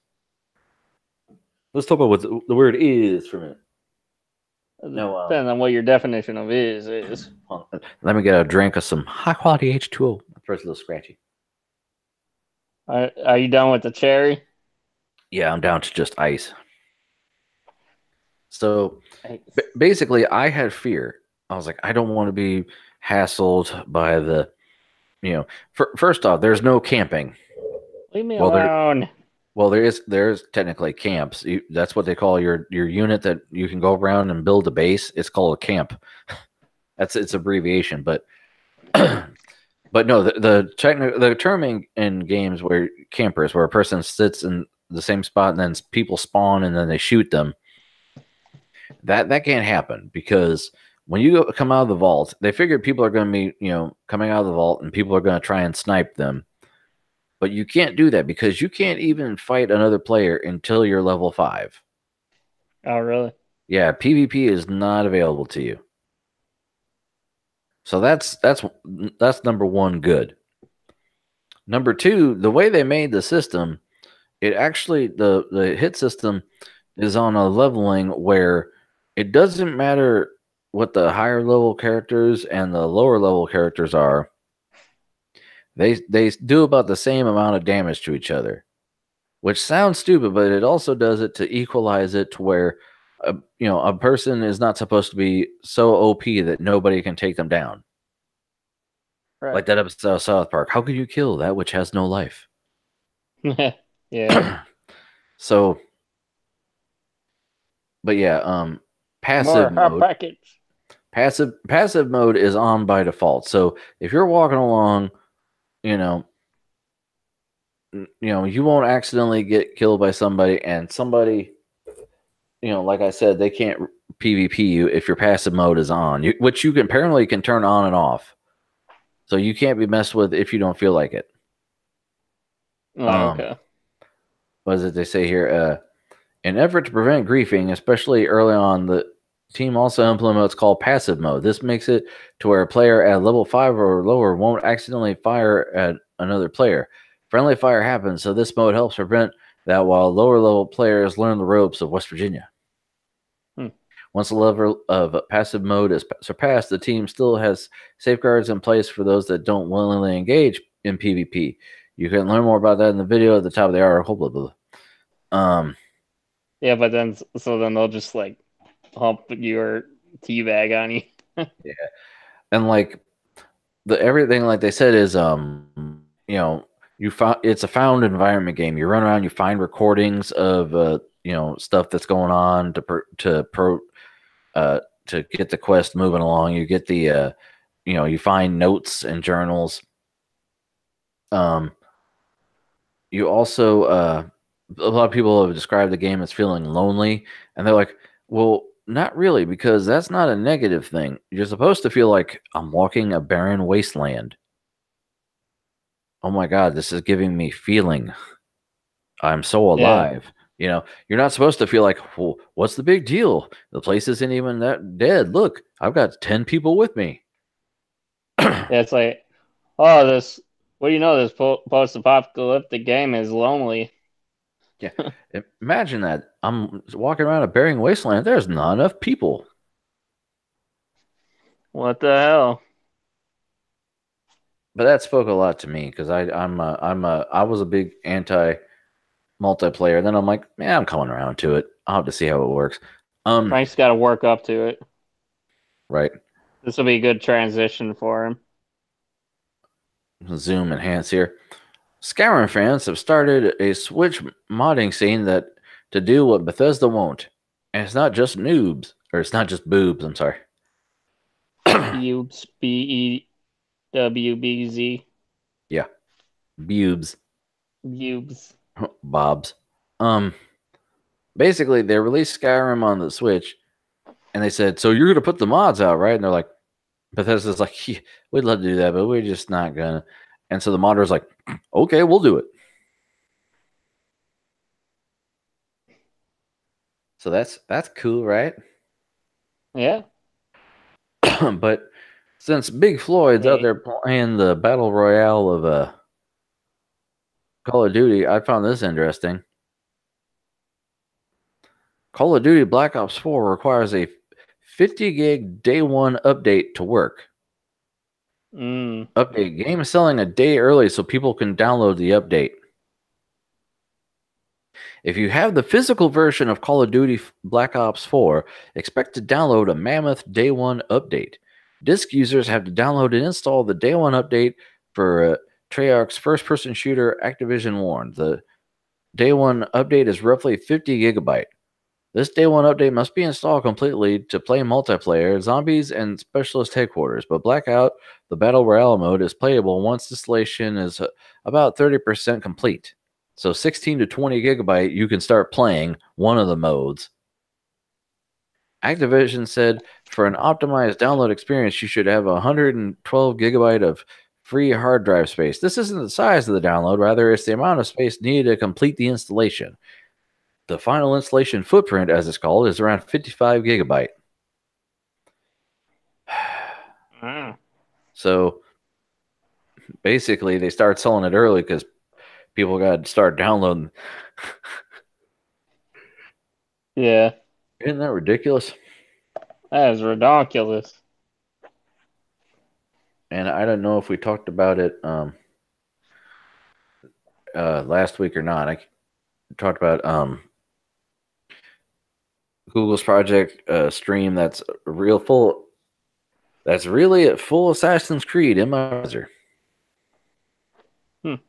let's talk about what the word is for a minute. No, Depends on what your definition of is. Let me get a drink of some high quality H2O. My throat's a little scratchy. Are you done with the cherry? Yeah, I'm down to just ice. So basically, I had fear. I was like, I don't want to be hassled by the, first off, there's no camping. Leave me alone. There's technically camps. That's what they call your unit that you can go around and build a base. It's called a camp. It's abbreviation, but but no, the term in games where campers, where a person sits in the same spot and then people spawn and then they shoot them. That can't happen, because when you come out of the vault, they figured people are going to be, coming out of the vault and people are going to try and snipe them. But you can't do that because you can't even fight another player until you're level 5. Oh, really? Yeah, PvP is not available to you. So that's number one, good. Number two, the way they made the system, it actually the hit system is on a leveling where it doesn't matter what the higher level characters and the lower level characters are. They do about the same amount of damage to each other, which sounds stupid, but it also does it to equalize it to where a person is not supposed to be so OP that nobody can take them down. Right. Like that episode of South Park. How could you kill that which has no life? Yeah. So, but yeah, passive mode. Passive mode is on by default. So if you're walking along, you won't accidentally get killed by somebody, and somebody, like I said, they can't PvP you if your passive mode is on, which you apparently can turn on and off. So you can't be messed with if you don't feel like it. Oh, okay. What is it they say here? In effort to prevent griefing, especially early on, the team also implements what's called passive mode. This makes it to where a player at level 5 or lower won't accidentally fire at another player. Friendly fire happens, so this mode helps prevent that while lower level players learn the ropes of West Virginia. Once the level of passive mode is surpassed, the team still has safeguards in place for those that don't willingly engage in PvP. You can learn more about that in the video at the top of the article. Blah, blah, blah. Yeah, but then they'll just like hump your teabag on you. Yeah, and like everything, like they said, is it's a found environment game. You run around, you find recordings of stuff that's going on to get the quest moving along. You get the you find notes and journals. You also a lot of people have described the game as feeling lonely, and they're like, well, not really, because that's not a negative thing. You're supposed to feel like I'm walking a barren wasteland. Oh my God, this is giving me feeling. I'm so alive. Yeah. You're not supposed to feel like, well, what's the big deal? The place isn't even that dead. Look, I've got 10 people with me. Yeah, it's like, oh, this post-apocalyptic game is lonely. Yeah. Imagine that. I'm walking around a Bering Wasteland. There's not enough people. What the hell? But that spoke a lot to me because I was a big anti multiplayer. Then I'm like, yeah, I'm coming around to it. I'll have to see how it works. Frank's got to work up to it. Right. This will be a good transition for him. Zoom enhance here. Skyrim fans have started a Switch modding scene that to do what Bethesda won't. And it's not just noobs, or it's not just boobs, I'm sorry. Bubes, BEWBZ. Yeah. Bubes. Bubes. Bobs. Basically they released Skyrim on the Switch and they said, so you're gonna put the mods out, right? And they're like, Bethesda's like, yeah, we'd love to do that, but we're just not gonna. And so the modder's like, okay, we'll do it. So that's cool, right? Yeah. But since Big Floyd's out there playing the battle royale of Call of Duty, I found this interesting. Call of Duty Black Ops 4 requires a 50 gig day one update to work. Update. Game is selling a day early so people can download the update. If you have the physical version of Call of Duty Black Ops 4, expect to download a mammoth day one update. Disc users have to download and install the day one update for Treyarch's first-person shooter Activision warned. The day one update is roughly 50 gigabyte. This day one update must be installed completely to play multiplayer, zombies, and specialist headquarters, but Blackout, the Battle Royale mode, is playable once installation is about 30% complete. So 16 to 20 gigabyte, you can start playing one of the modes. Activision said for an optimized download experience, you should have 112 gigabyte of free hard drive space. This isn't the size of the download, rather it's the amount of space needed to complete the installation. The final installation footprint, as it's called, is around 55 gigabyte. So basically, they start selling it early because people got to start downloading. Yeah. Isn't that ridiculous? That is ridiculous. And I don't know if we talked about it last week or not. I talked about Google's project stream that's real full. That's really a full Assassin's Creed in my browser. You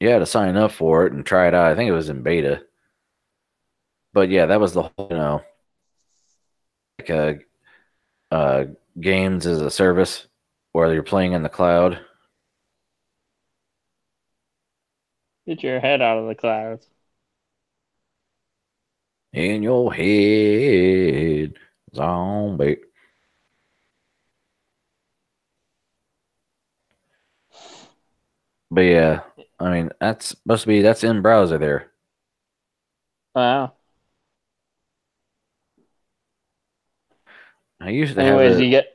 had to sign up for it and try it out. I think it was in beta. But yeah, that was the whole, like games as a service where you're playing in the cloud. Get your head out of the clouds. In your head, zombie. But yeah, I mean, that's supposed to be, that's in browser there. Wow. I used to Anyways, have it. you get.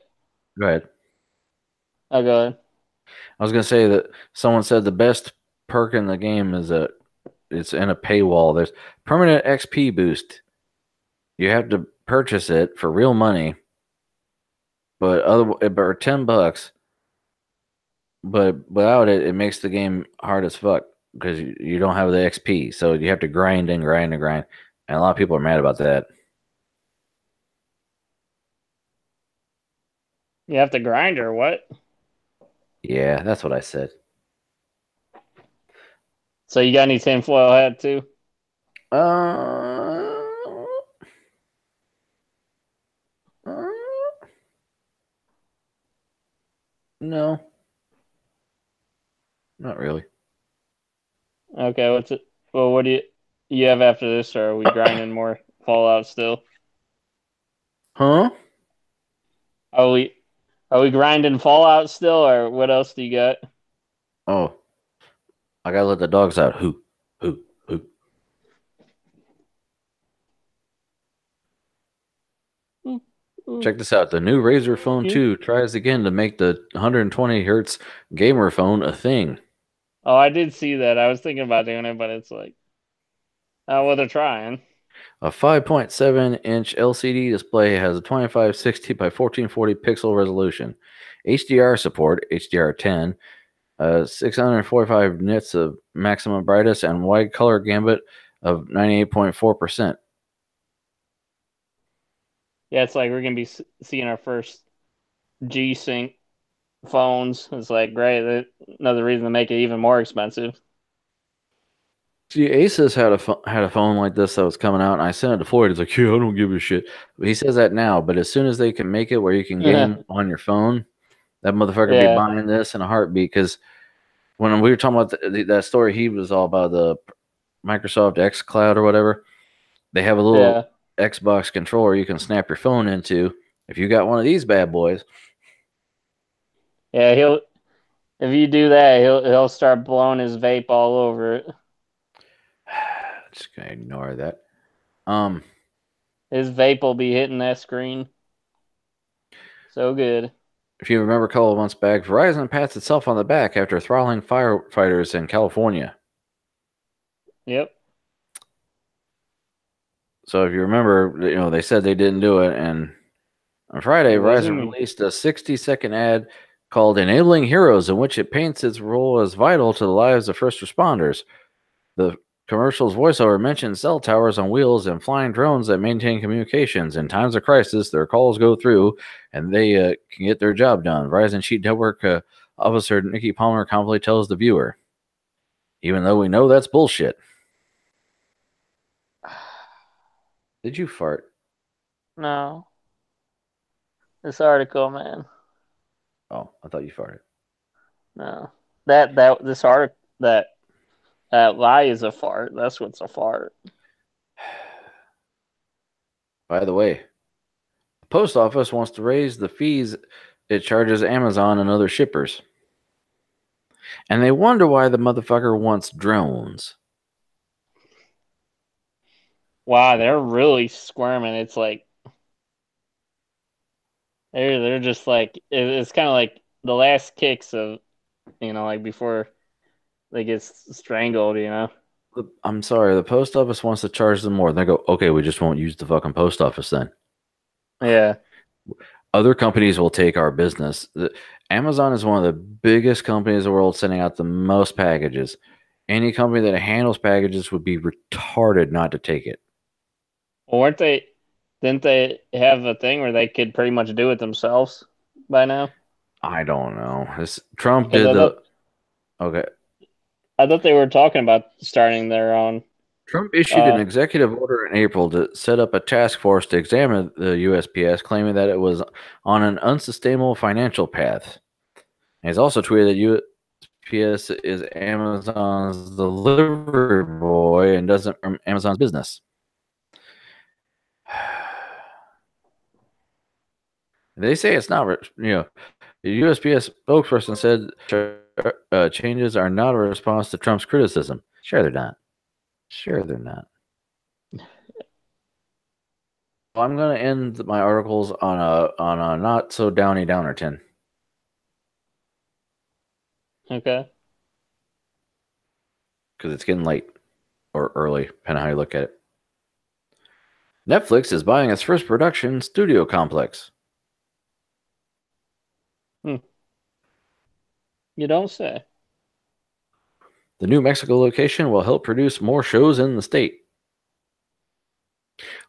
Go ahead. I'll go ahead. I was going to say that someone said the best perk in the game is it's in a paywall. There's permanent XP boost. You have to purchase it for real money, but for $10. But without it, it makes the game hard as fuck because you don't have the XP. So you have to grind and grind and grind. And a lot of people are mad about that. You have to grind or what? Yeah, that's what I said. So you got any tinfoil hat too? No. Not really. Okay, what's it? Well, what do you have after this? Or are we grinding more Fallout still? Huh? Are we grinding Fallout still, or what else do you got? Oh, I gotta let the dogs out. Who? Check this out. The new Razer Phone 2 tries again to make the 120 hertz gamer phone a thing. Oh, I did see that. I was thinking about doing it, but it's like, oh, well, they're trying. A 5.7-inch LCD display has a 2560 by 1440 pixel resolution, HDR support, HDR10, 645 nits of maximum brightness, and wide color gambit of 98.4%. Yeah, it's like we're gonna be seeing our first G Sync phones. It's like great. Another reason to make it even more expensive. See, Asus had a phone like this that was coming out, and I sent it to Floyd. He's like, "Yeah, I don't give a shit." But he says that now, but as soon as they can make it where you can game on your phone, that motherfucker be Yeah, buying this in a heartbeat. Because when we were talking about that story, he was all about the Microsoft X Cloud or whatever. They have a yeah, little Xbox controller you can snap your phone into. If you got one of these bad boys, yeah. He'll if you do that, he'll start blowing his vape all over it. just gonna ignore that. His vape will be hitting that screen so good. If you remember a couple of months back, Verizon pats itself on the back after throttling firefighters in California. Yep. So if you remember, they said they didn't do it, and on Friday, It wasn't Verizon me. released a 60-second ad called "Enabling Heroes," in which it paints its role as vital to the lives of first responders. The commercial's voiceover mentions cell towers on wheels and flying drones that maintain communications. In times of crisis, their calls go through, and they can get their job done. Verizon Chief Network Officer Nikki Palmer confidently tells the viewer, even though we know that's bullshit. Did you fart? No, this article, man. Oh, I thought you farted. No, that this article that lie is a fart. That's what's a fart. By the way, the post office wants to raise the fees it charges Amazon and other shippers. And they wonder why the motherfucker wants drones. Wow, they're really squirming. It's like they're just like it's kind of like the last kicks of like before they get strangled. I'm sorry, the post office wants to charge them more. And they go, okay, we just won't use the fucking post office then. Yeah. Other companies will take our business. Amazon is one of the biggest companies in the world, sending out the most packages. Any company that handles packages would be retarded not to take it. Well, weren't they? Didn't they have a thing where they could pretty much do it themselves by now? I don't know. Trump Because did the okay. I thought they were talking about starting their own. Trump issued an executive order in April to set up a task force to examine the USPS, claiming that it was on an unsustainable financial path. And he's also tweeted that USPS is Amazon's delivery boy and doesn't run Amazon's business. They say it's not, the USPS spokesperson said changes are not a response to Trump's criticism. Sure, they're not. Sure, they're not. I'm going to end my articles on a not so downy downerton. Okay. Because it's getting late or early, depending on how you look at it. Netflix is buying its first production studio complex. You don't say. The New Mexico location will help produce more shows in the state.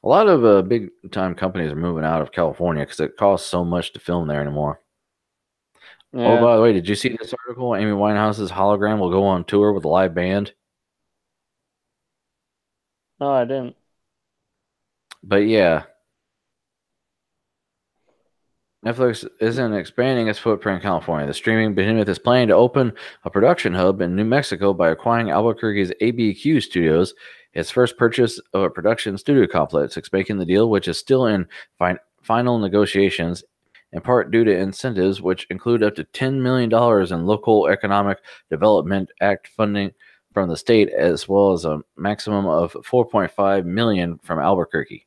A lot of big-time companies are moving out of California because it costs so much to film there anymore. Yeah. Oh, by the way, did you see this article? Amy Winehouse's hologram will go on tour with a live band. No, I didn't. But yeah, Netflix isn't expanding its footprint in California. The streaming behemoth is planning to open a production hub in New Mexico by acquiring Albuquerque's ABQ Studios, its first purchase of a production studio complex, making the deal, which is still in final negotiations, in part due to incentives, which include up to $10 million in Local Economic Development Act funding from the state, as well as a maximum of $4.5 million from Albuquerque.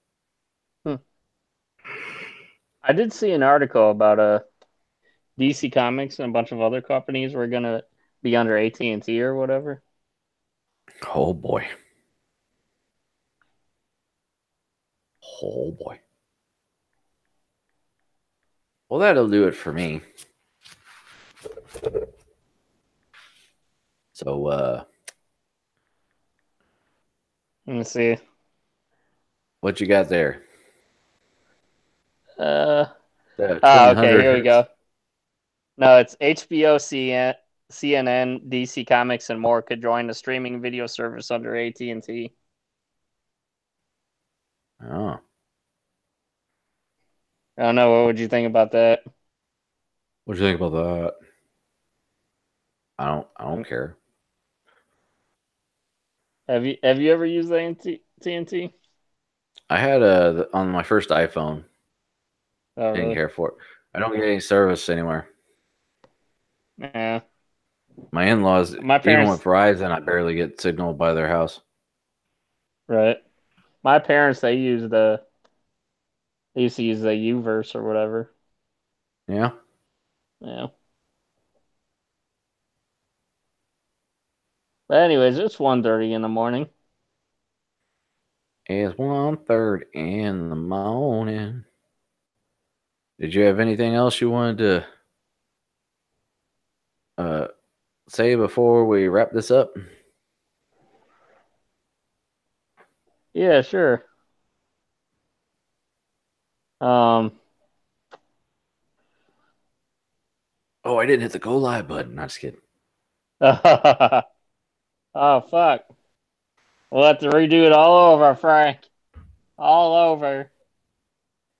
I did see an article about DC Comics and a bunch of other companies were gonna be under AT&T or whatever. Oh boy. Oh boy. Well, that'll do it for me. So, Let me see. what you got there? The The okay, 2000 here we hertz. go. No, it's HBO, CNN, DC Comics, and more could join the streaming video service under AT&T. Oh, I don't know. What would you think about that? what do you think about that? I don't care. Have you ever used AT&T? I had on my first iPhone. Oh, Didn't really? care for it. I don't get any service anywhere. Yeah. My in-laws, My even with parents, Verizon, I barely get signal by their house. right? My parents, they used to use the Uverse or whatever. Yeah. Yeah. But anyways, it's 1:30 in the morning. It's 1:30 in the morning. Did you have anything else you wanted to say before we wrap this up? Yeah, sure. Um. Oh, I didn't hit the go live button. Not just kidding. Oh fuck. We'll have to redo it all over, Frank. All over.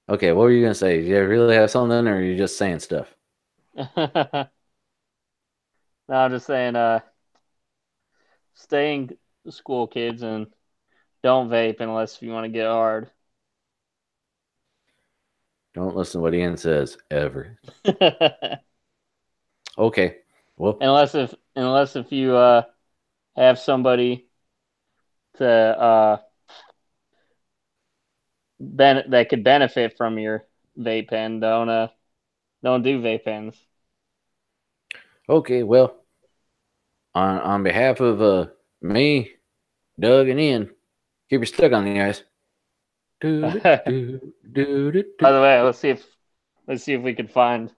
Okay, what were you gonna say? Do you really have something, or are you just saying stuff? No, I'm just saying, stay in school, kids, and don't vape unless you want to get hard. Don't listen to what Ian says ever. Okay. Well, unless if you have somebody to that could benefit from your vape pen, don't do vape pens. okay. Well, on behalf of me, Doug, and Ian, keep your stuck on the ice. Do, do, By do, do, do, do. the way, let's see if we can find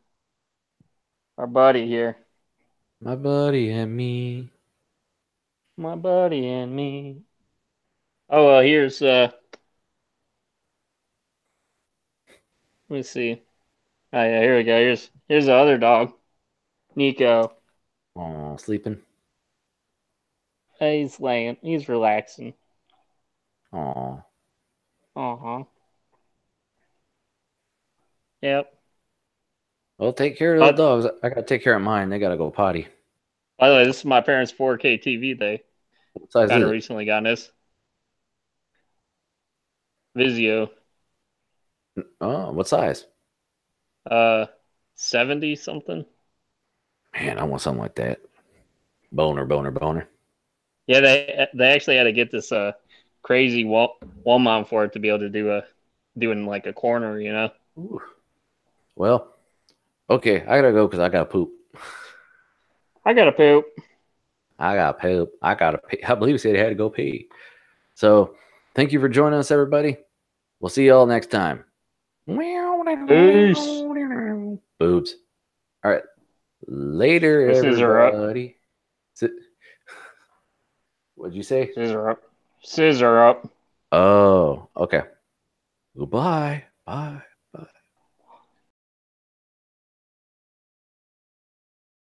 our buddy here. My buddy and me. My buddy and me. Oh well, here's let me see. Oh yeah, here we go. Here's the other dog, Nico. Oh, sleeping. He's laying. He's relaxing. Oh. Uh huh. Yep. Well, take care of those But dogs. I gotta take care of mine. They gotta go potty. by the way, this is my parents' 4K TV. They What size kind is of it? recently got this Vizio. Oh, what size? Uh, 70 something. Man, I want something like that. Boner, boner, boner. Yeah, they actually had to get this crazy wall mount for it to be able to do in like a corner. Ooh. Well, okay, I gotta go because I gotta poop. I gotta poop. I gotta poop. I gotta pee. I believe he said he had to go pee. So, thank you for joining us, everybody. We'll see y'all next time. Peace. Boobs. All right. Later, Or scissor up. everybody. What'd you say? Scissor up. Scissor up. Oh, okay. Goodbye. Bye. Bye.